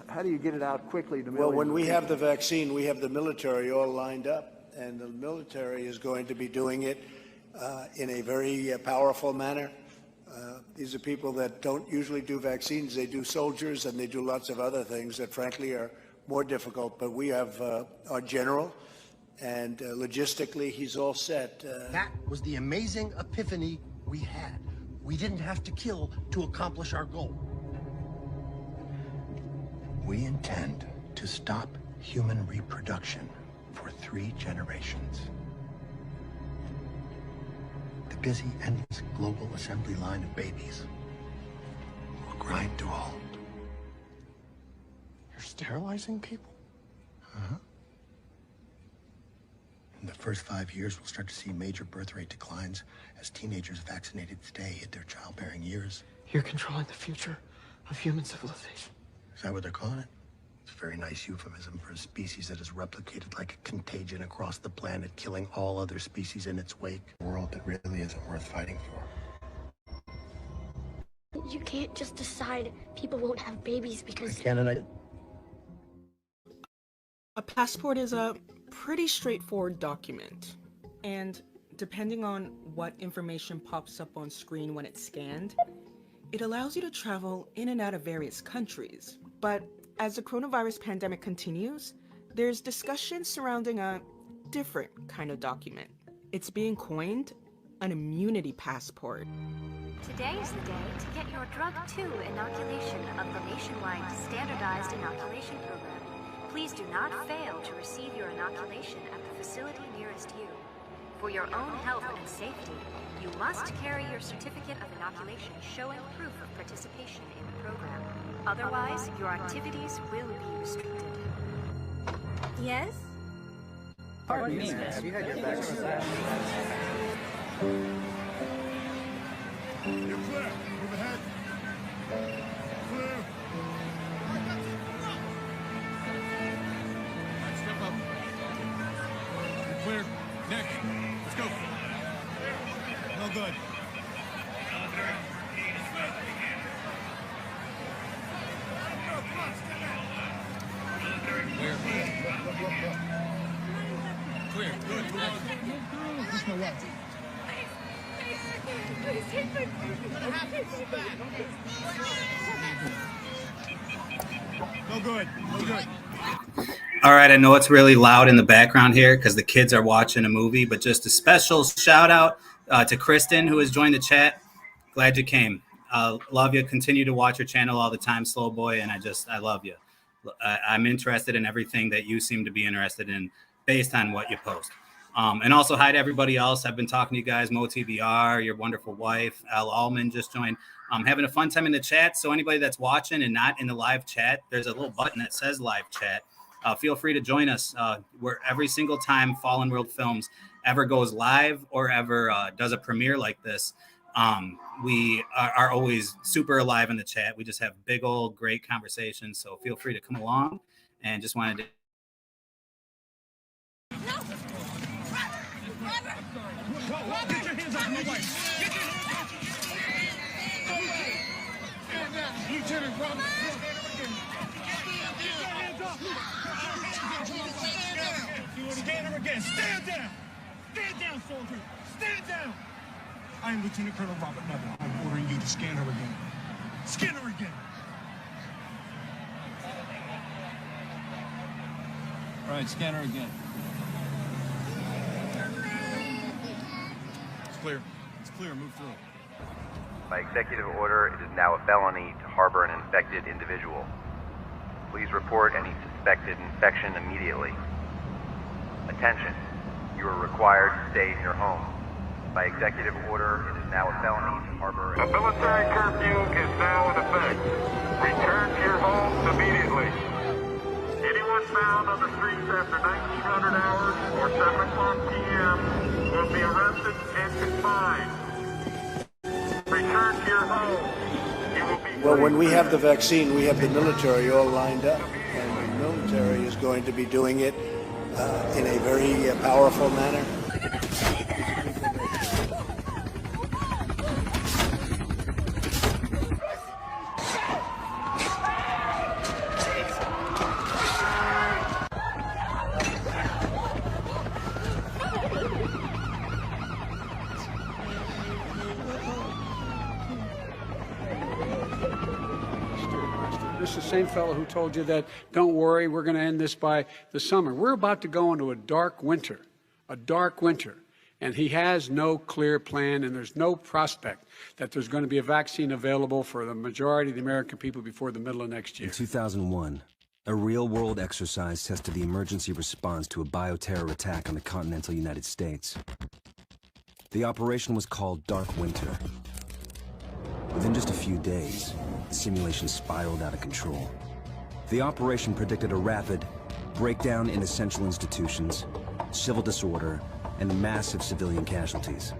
How do you get it out quickly to millions? Well, when we have the vaccine, we have the military all lined up, and the military is going to be doing it in a very powerful manner. These are people that don't usually do vaccines. They do soldiers, and they do lots of other things that, frankly, are more difficult. But we have our general, and logistically, he's all set. That was the amazing epiphany we had. We didn't have to kill to accomplish our goal. We intend to stop human reproduction for 3 generations. The busy, endless global assembly line of babies will grind to a halt. You're sterilizing people? Uh-huh. In the first 5 years, we'll start to see major birth rate declines as teenagers vaccinated today hit their childbearing years. You're controlling the future of human civilization. Is that what they're calling it? It's a very nice euphemism for a species that has replicated like a contagion across the planet, killing all other species in its wake. A world that really isn't worth fighting for. You can't just decide people won't have babies because... A passport is a pretty straightforward document, and depending on what information pops up on screen when it's scanned, it allows you to travel in and out of various countries. But as the coronavirus pandemic continues, there's discussion surrounding a different kind of document. It's being coined an immunity passport. Today is the day to get your drug 2 inoculation of the nationwide standardized inoculation program. Please do not fail to receive your inoculation at the facility nearest you. For your own health and safety, you must carry your certificate of inoculation showing proof of participation in the program. Otherwise, your activities will be restricted. Yes? Pardon me, have you had your vaccine? You're clear. Move ahead. Clear. Step up. You're clear. Next. Let's go. No good. Clear. Good. Move on. Push my left. Please take my food. No good. No good. All right, I know it's really loud in the background here because the kids are watching a movie, but just a special shout out to Kristen, who has joined the chat. Glad you came. Love you. Continue to watch your channel all the time, Slow Boy, and I love you. I'm interested in everything that you seem to be interested in based on what you post. And also hi to everybody else. I've been talking to you guys, MoTBR, your wonderful wife, Al Allman just joined. I'm having a fun time in the chat. So anybody that's watching and not in the live chat, there's a little button that says live chat. Feel free to join us. Where every single time Fallen World Films ever goes live or ever does a premiere like this, we are always super alive in the chat. We just have big old great conversations. So feel free to come along, and just wanted to. Get your hands off my wife. Get your hands off. Lieutenant Robert. Stand her again. Stand down. Stand down, soldier. Stand down. I am Lieutenant Colonel Robert Neville. I'm ordering you to scan her again. Scan her again. All right, scan her again. It's clear. It's clear. Move through. By executive order, it is now a felony to harbor an infected individual. Please report any suspected infection immediately. Attention, you are required to stay in your home. By executive order, it is now a felony to harbor A military curfew is now in effect. Return to your homes immediately. Anyone found on the streets after 1900 hours or 7 o'clock p.m. will be arrested and confined. Return to your homes. Well, when we have the vaccine, we have the military all lined up, and the military is going to be doing it in a very powerful manner. This is the same fellow who told you that, don't worry, we're going to end this by the summer. We're about to go into a dark winter, and he has no clear plan, and there's no prospect that there's going to be a vaccine available for the majority of the American people before the middle of next year. In 2001, a real-world exercise tested the emergency response to a bioterror attack on the continental United States. The operation was called Dark Winter. Within just a few days, the simulation spiraled out of control. The operation predicted a rapid breakdown in essential institutions, civil disorder, and massive civilian casualties.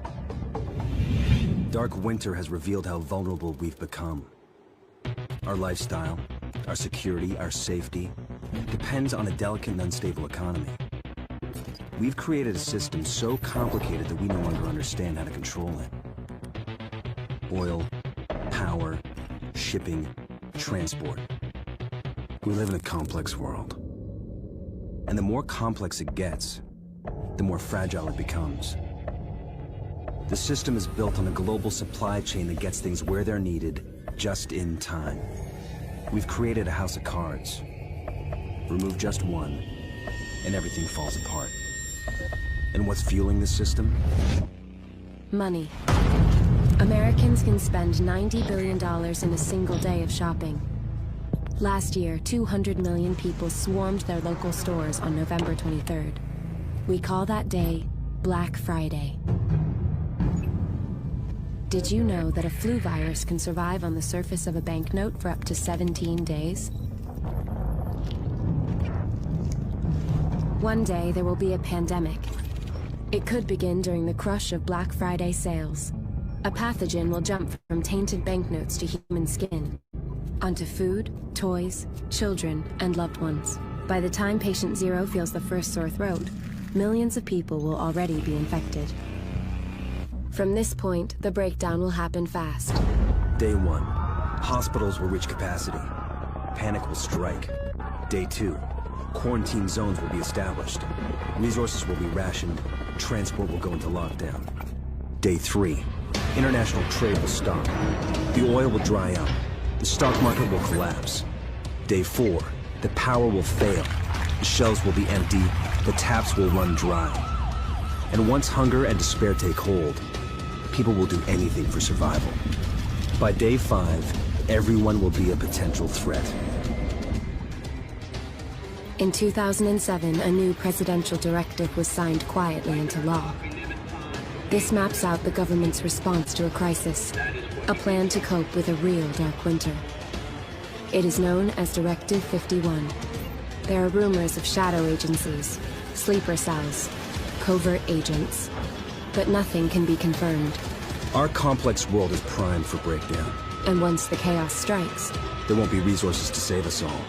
Dark Winter has revealed how vulnerable we've become. Our lifestyle, our security, our safety, depends on a delicate and unstable economy. We've created a system so complicated that we no longer understand how to control it. Oil, power, shipping, transport. We live in a complex world. And the more complex it gets, the more fragile it becomes. The system is built on a global supply chain that gets things where they're needed, just in time. We've created a house of cards. Remove just one, and everything falls apart. And what's fueling this system? Money. Americans can spend $90 billion in a single day of shopping. Last year, 200 million people swarmed their local stores on November 23rd. We call that day Black Friday. Did you know that a flu virus can survive on the surface of a banknote for up to 17 days? One day there will be a pandemic. It could begin during the crush of Black Friday sales. A pathogen will jump from tainted banknotes to human skin, onto food, toys, children, and loved ones. By the time patient zero feels the first sore throat, millions of people will already be infected. From this point, the breakdown will happen fast. Day 1, hospitals will reach capacity. Panic will strike. Day 2, quarantine zones will be established. Resources will be rationed. Transport will go into lockdown. Day 3, international trade will stop. The oil will dry up. The stock market will collapse. Day 4, the power will fail. The shelves will be empty. The taps will run dry. And once hunger and despair take hold, people will do anything for survival. By day 5, everyone will be a potential threat. In 2007, a new presidential directive was signed quietly into law. This maps out the government's response to a crisis, a plan to cope with a real dark winter. It is known as Directive 51. There are rumors of shadow agencies, sleeper cells, covert agents, but nothing can be confirmed. Our complex world is primed for breakdown. And once the chaos strikes, there won't be resources to save us all.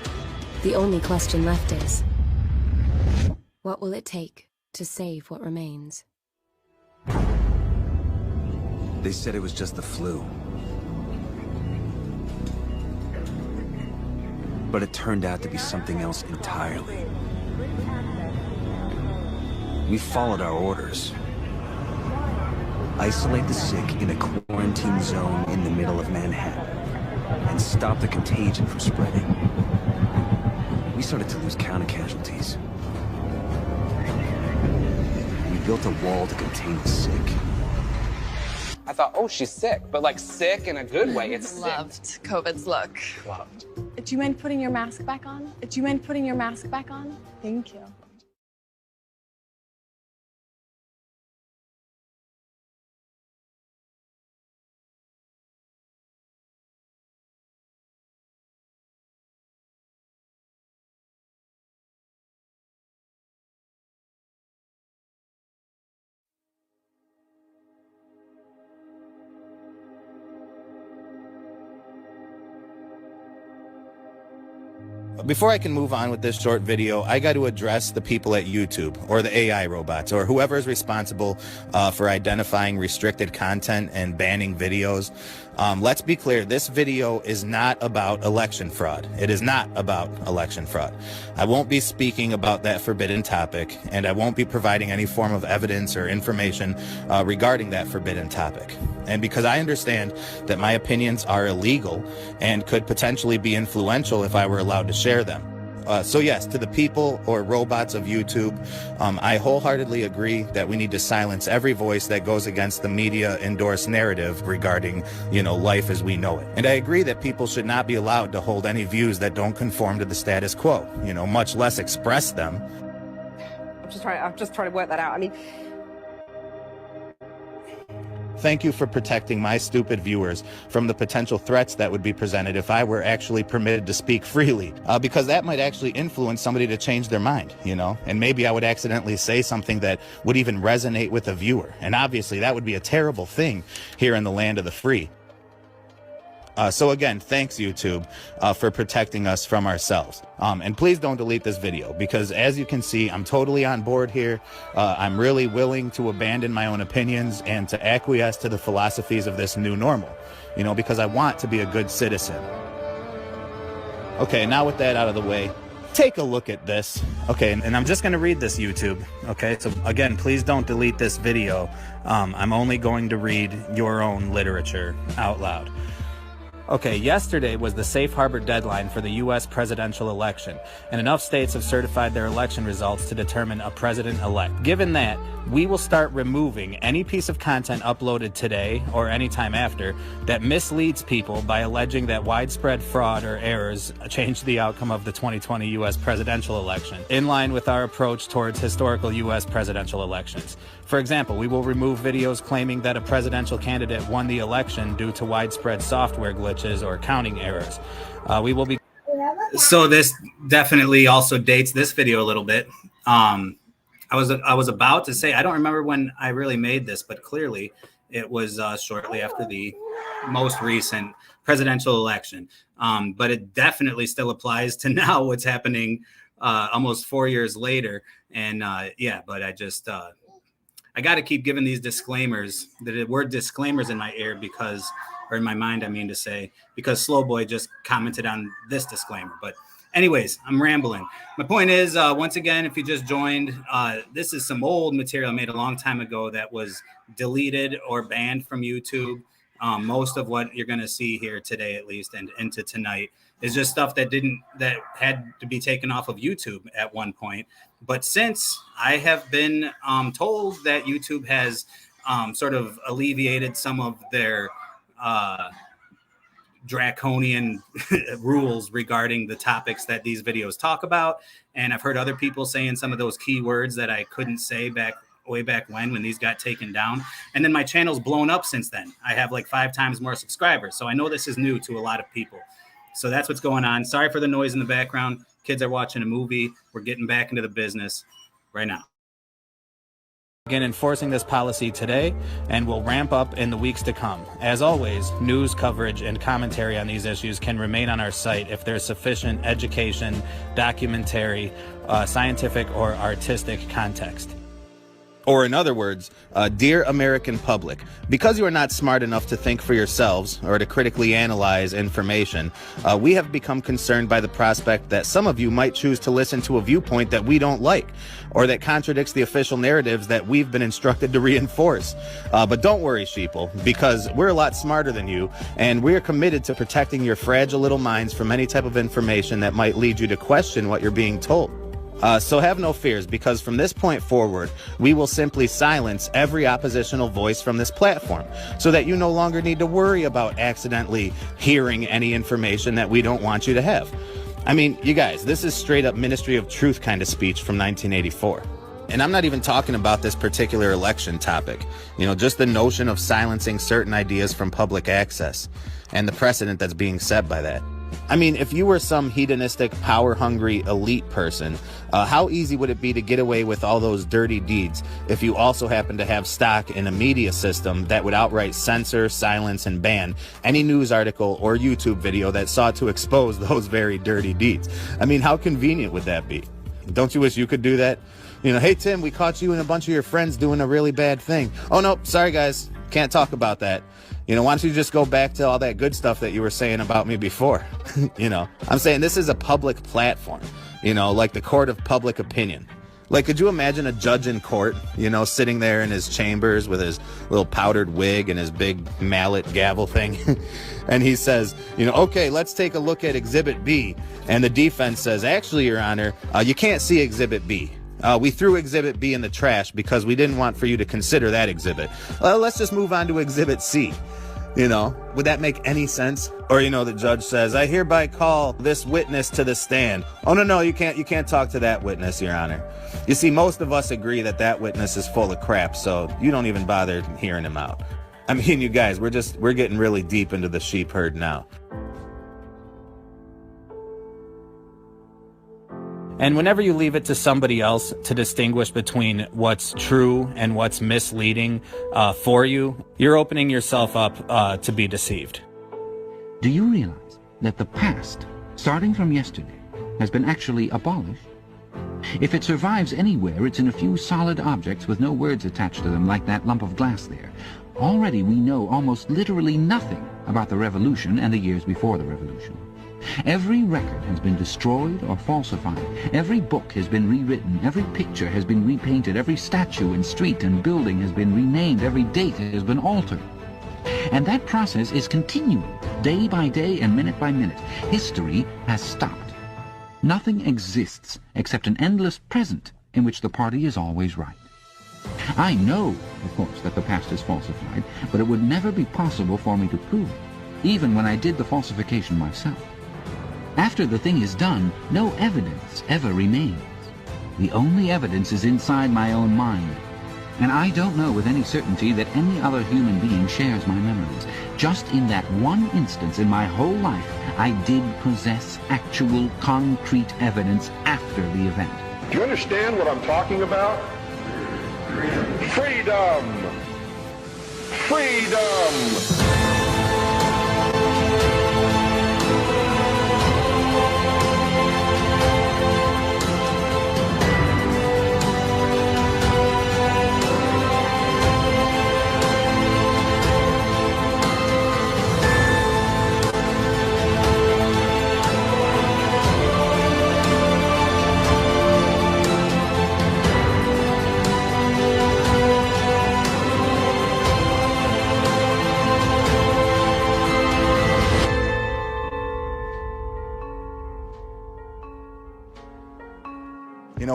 The only question left is, what will it take to save what remains? They said it was just the flu. But it turned out to be something else entirely. We followed our orders. Isolate the sick in a quarantine zone in the middle of Manhattan and stop the contagion from spreading. We started to lose count of casualties. We built a wall to contain the sick. I thought, oh, she's sick, but like sick in a good way. It's loved COVID's look. Loved. Do you mind putting your mask back on? Do you mind putting your mask back on? Thank you. Before I can move on with this short video, I got to address the people at YouTube, or the AI robots, or whoever is responsible for identifying restricted content and banning videos. Let's be clear, this video is not about election fraud. It is not about election fraud. I won't be speaking about that forbidden topic, and I won't be providing any form of evidence or information regarding that forbidden topic. And because I understand that my opinions are illegal and could potentially be influential if I were allowed to share them. So yes, to the people or robots of YouTube, I wholeheartedly agree that we need to silence every voice that goes against the media-endorsed narrative regarding, life as we know it. And I agree that people should not be allowed to hold any views that don't conform to the status quo, much less express them. I'm just trying to work that out. I mean, Thank you for protecting my stupid viewers from the potential threats that would be presented if I were actually permitted to speak freely, because that might actually influence somebody to change their mind, and maybe I would accidentally say something that would even resonate with a viewer. And obviously that would be a terrible thing here in the land of the free. So again, thanks YouTube for protecting us from ourselves. And please don't delete this video, because as you can see, I'm totally on board here. I'm really willing to abandon my own opinions and to acquiesce to the philosophies of this new normal, because I want to be a good citizen. Okay, now with that out of the way, take a look at this. Okay, and I'm just going to read this, YouTube. Okay, so again, please don't delete this video. I'm only going to read your own literature out loud. Okay, yesterday was the safe harbor deadline for the U.S. presidential election, and enough states have certified their election results to determine a president-elect. Given that, we will start removing any piece of content uploaded today or anytime after that misleads people by alleging that widespread fraud or errors changed the outcome of the 2020 U.S. presidential election, in line with our approach towards historical U.S. presidential elections. For example, we will remove videos claiming that a presidential candidate won the election due to widespread software glitches or counting errors. We will be... So this definitely also dates this video a little bit. I was about to say, I don't remember when I really made this, but clearly it was shortly after the most recent presidential election. But it definitely still applies to now, what's happening almost 4 years later. And yeah, but I got to keep giving these disclaimers, the word disclaimers in my ear because, or in my mind, I mean to say, because Slowboy just commented on this disclaimer. But anyways, I'm rambling. My point is, once again, if you just joined, this is some old material I made a long time ago that was deleted or banned from YouTube. Most of what you're going to see here today, at least, and into tonight, is just stuff that had to be taken off of YouTube at one point. But since I have been told that YouTube has sort of alleviated some of their draconian rules regarding the topics that these videos talk about, and I've heard other people saying some of those key words that I couldn't say way back when these got taken down, and then my channel's blown up since then. I have like 5 times more subscribers, so I know this is new to a lot of people. So that's what's going on. Sorry for the noise in the background. Kids are watching a movie. We're getting back into the business right now. Begin enforcing this policy today, and will ramp up in the weeks to come. As always, news coverage and commentary on these issues can remain on our site if there's sufficient education, documentary, scientific, or artistic context. Or in other words, dear American public, because you are not smart enough to think for yourselves or to critically analyze information, we have become concerned by the prospect that some of you might choose to listen to a viewpoint that we don't like, or that contradicts the official narratives that we've been instructed to reinforce. But don't worry, sheeple, because we're a lot smarter than you, and we're committed to protecting your fragile little minds from any type of information that might lead you to question what you're being told. So have no fears, because from this point forward, we will simply silence every oppositional voice from this platform so that you no longer need to worry about accidentally hearing any information that we don't want you to have. I mean, you guys, this is straight up Ministry of Truth kind of speech from 1984. And I'm not even talking about this particular election topic, just the notion of silencing certain ideas from public access and the precedent that's being set by that. I mean, if you were some hedonistic, power-hungry elite person, how easy would it be to get away with all those dirty deeds if you also happen to have stock in a media system that would outright censor, silence, and ban any news article or YouTube video that sought to expose those very dirty deeds? I mean, how convenient would that be? Don't you wish you could do that? Hey, Tim, we caught you and a bunch of your friends doing a really bad thing. Oh, no, sorry, guys. Can't talk about that. Why don't you just go back to all that good stuff that you were saying about me before? I'm saying this is a public platform, like the court of public opinion. Like, could you imagine a judge in court, sitting there in his chambers with his little powdered wig and his big mallet gavel thing? And he says, okay, let's take a look at Exhibit B. And the defense says, actually, Your Honor, you can't see Exhibit B. We threw Exhibit B in the trash because we didn't want for you to consider that exhibit. Let's just move on to Exhibit C. Would that make any sense? Or, the judge says, I hereby call this witness to the stand. Oh, no, you can't talk to that witness, Your Honor. You see, most of us agree that witness is full of crap, so you don't even bother hearing him out. I mean, you guys, we're getting really deep into the sheep herd now. And whenever you leave it to somebody else to distinguish between what's true and what's misleading for you, you're opening yourself up to be deceived. Do you realize that the past, starting from yesterday, has been actually abolished? If it survives anywhere, it's in a few solid objects with no words attached to them, like that lump of glass there. Already we know almost literally nothing about the Revolution and the years before the Revolution. Every record has been destroyed or falsified. Every book has been rewritten. Every picture has been repainted. Every statue and street and building has been renamed. Every date has been altered. And that process is continuing, day by day and minute by minute. History has stopped. Nothing exists except an endless present in which the party is always right. I know, of course, that the past is falsified, but it would never be possible for me to prove it, even when I did the falsification myself. After the thing is done, no evidence ever remains. The only evidence is inside my own mind. And I don't know with any certainty that any other human being shares my memories. Just in that one instance in my whole life, I did possess actual concrete evidence after the event. Do you understand what I'm talking about? Freedom! Freedom!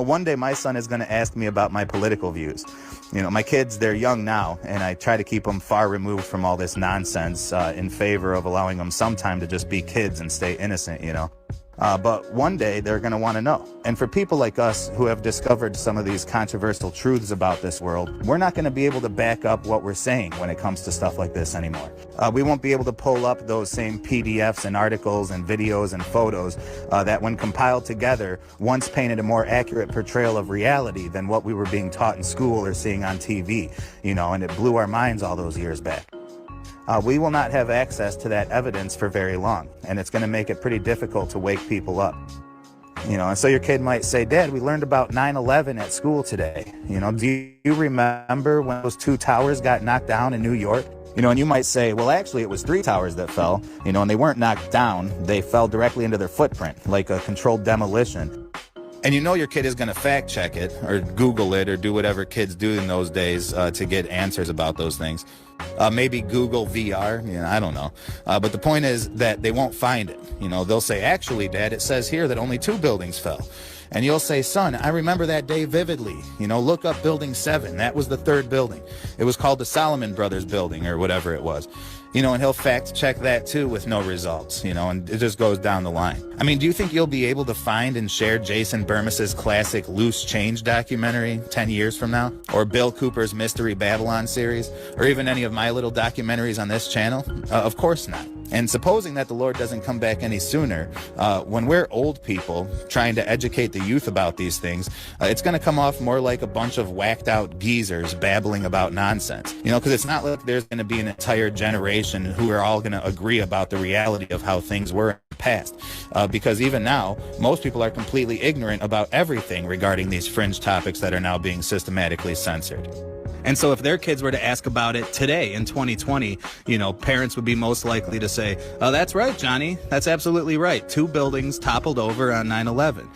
One day my son is going to ask me about my political views. My kids, they're young now, and I try to keep them far removed from all this nonsense in favor of allowing them some time to just be kids and stay innocent, But one day they're going to want to know. And for people like us who have discovered some of these controversial truths about this world, we're not going to be able to back up what we're saying when it comes to stuff like this anymore. We won't be able to pull up those same PDFs and articles and videos and photos that when compiled together once painted a more accurate portrayal of reality than what we were being taught in school or seeing on TV, and it blew our minds all those years back. We will not have access to that evidence for very long, and it's going to make it pretty difficult to wake people up. And so your kid might say, Dad, we learned about 9/11 at school today. Do you remember when those 2 towers got knocked down in New York? And you might say, well, actually, it was 3 towers that fell, and they weren't knocked down. They fell directly into their footprint, like a controlled demolition. And you know your kid is going to fact check it or Google it or do whatever kids do in those days to get answers about those things. Maybe Google VR, I don't know. But the point is that they won't find it. They'll say, actually, Dad, it says here that only 2 buildings fell. And you'll say, son, I remember that day vividly. Look up building 7. That was the 3rd building. It was called the Solomon Brothers building or whatever it was. And he'll fact check that too with no results, and it just goes down the line. I mean, do you think you'll be able to find and share Jason Bermas's classic Loose Change documentary 10 years from now? Or Bill Cooper's Mystery Babylon series? Or even any of my little documentaries on this channel? Of course not. And supposing that the Lord doesn't come back any sooner, when we're old people trying to educate the youth about these things, it's going to come off more like a bunch of whacked out geezers babbling about nonsense. Because it's not like there's going to be an entire generation who are all going to agree about the reality of how things were in the past. Because even now, most people are completely ignorant about everything regarding these fringe topics that are now being systematically censored. And so if their kids were to ask about it today in 2020, parents would be most likely to say, oh, that's right, Johnny. That's absolutely right. 2 buildings toppled over on 9/11,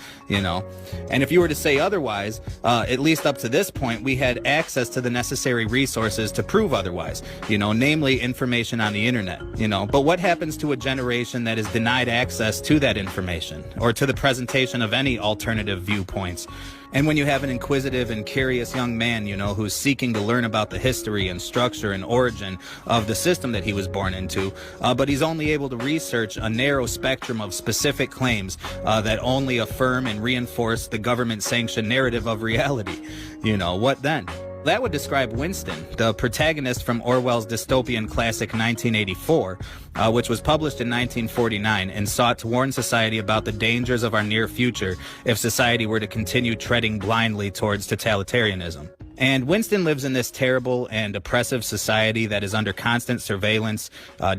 And if you were to say otherwise, at least up to this point, we had access to the necessary resources to prove otherwise, namely information on the internet, But what happens to a generation that is denied access to that information or to the presentation of any alternative viewpoints? And when you have an inquisitive and curious young man, who's seeking to learn about the history and structure and origin of the system that he was born into, but he's only able to research a narrow spectrum of specific claims that only affirm and reinforce the government-sanctioned narrative of reality, what then? That would describe Winston, the protagonist from Orwell's dystopian classic 1984, which was published in 1949 and sought to warn society about the dangers of our near future if society were to continue treading blindly towards totalitarianism. And Winston lives in this terrible and oppressive society that is under constant surveillance,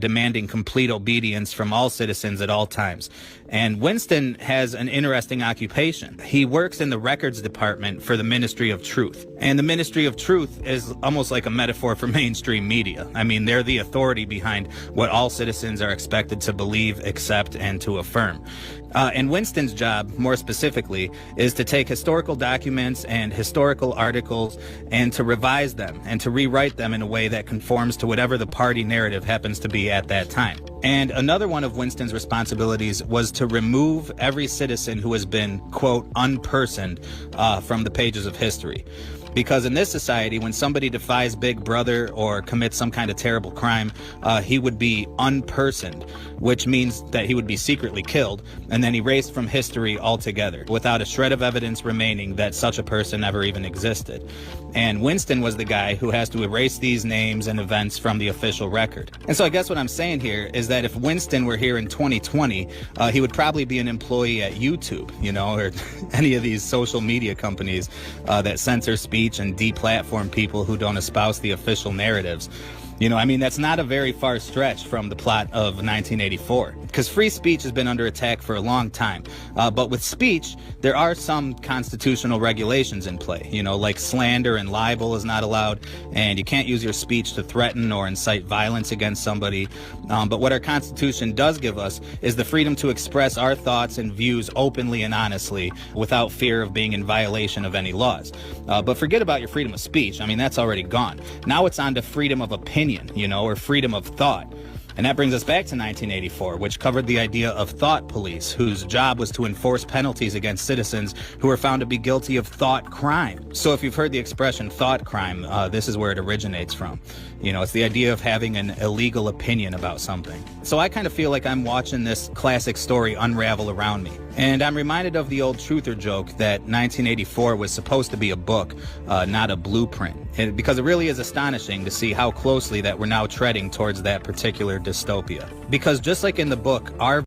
demanding complete obedience from all citizens at all times. And Winston has an interesting occupation. He works in the records department for the Ministry of Truth. And the Ministry of Truth is almost like a metaphor for mainstream media. I mean, they're the authority behind what all citizens are expected to believe, accept, and to affirm. And Winston's job, more specifically, is to take historical documents and historical articles and to revise them and to rewrite them in a way that conforms to whatever the party narrative happens to be at that time. And another one of Winston's responsibilities was to remove every citizen who has been, quote, unpersoned from the pages of history. Because in this society, when somebody defies Big Brother or commits some kind of terrible crime, he would be unpersoned, which means that he would be secretly killed and then erased from history altogether, without a shred of evidence remaining that such a person ever even existed. And Winston was the guy who has to erase these names and events from the official record. And so I guess what I'm saying here is that if Winston were here in 2020, he would probably be an employee at YouTube, or any of these social media companies that censor speech and deplatform people who don't espouse the official narratives. That's not a very far stretch from the plot of 1984, because free speech has been under attack for a long time. But with speech, there are some constitutional regulations in play, like slander and libel is not allowed, and you can't use your speech to threaten or incite violence against somebody. But what our Constitution does give us is the freedom to express our thoughts and views openly and honestly without fear of being in violation of any laws. But forget about your freedom of speech. That's already gone. Now it's on to freedom of opinion, or freedom of thought. And that brings us back to 1984, which covered the idea of thought police, whose job was to enforce penalties against citizens who were found to be guilty of thought crime. So if you've heard the expression thought crime, this is where it originates from. It's the idea of having an illegal opinion about something. So I kind of feel like I'm watching this classic story unravel around me. And I'm reminded of the old truther joke that 1984 was supposed to be a book, not a blueprint. Because it really is astonishing to see how closely that we're now treading towards that particular dystopia. Because just like in the book, our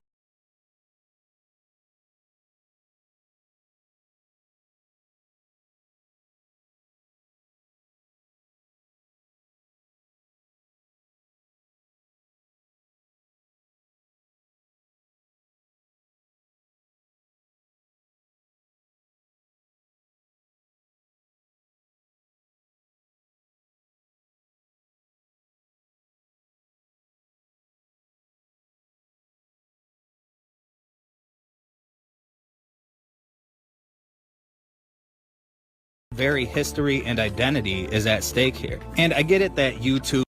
very history and identity is at stake here. And I get it that YouTube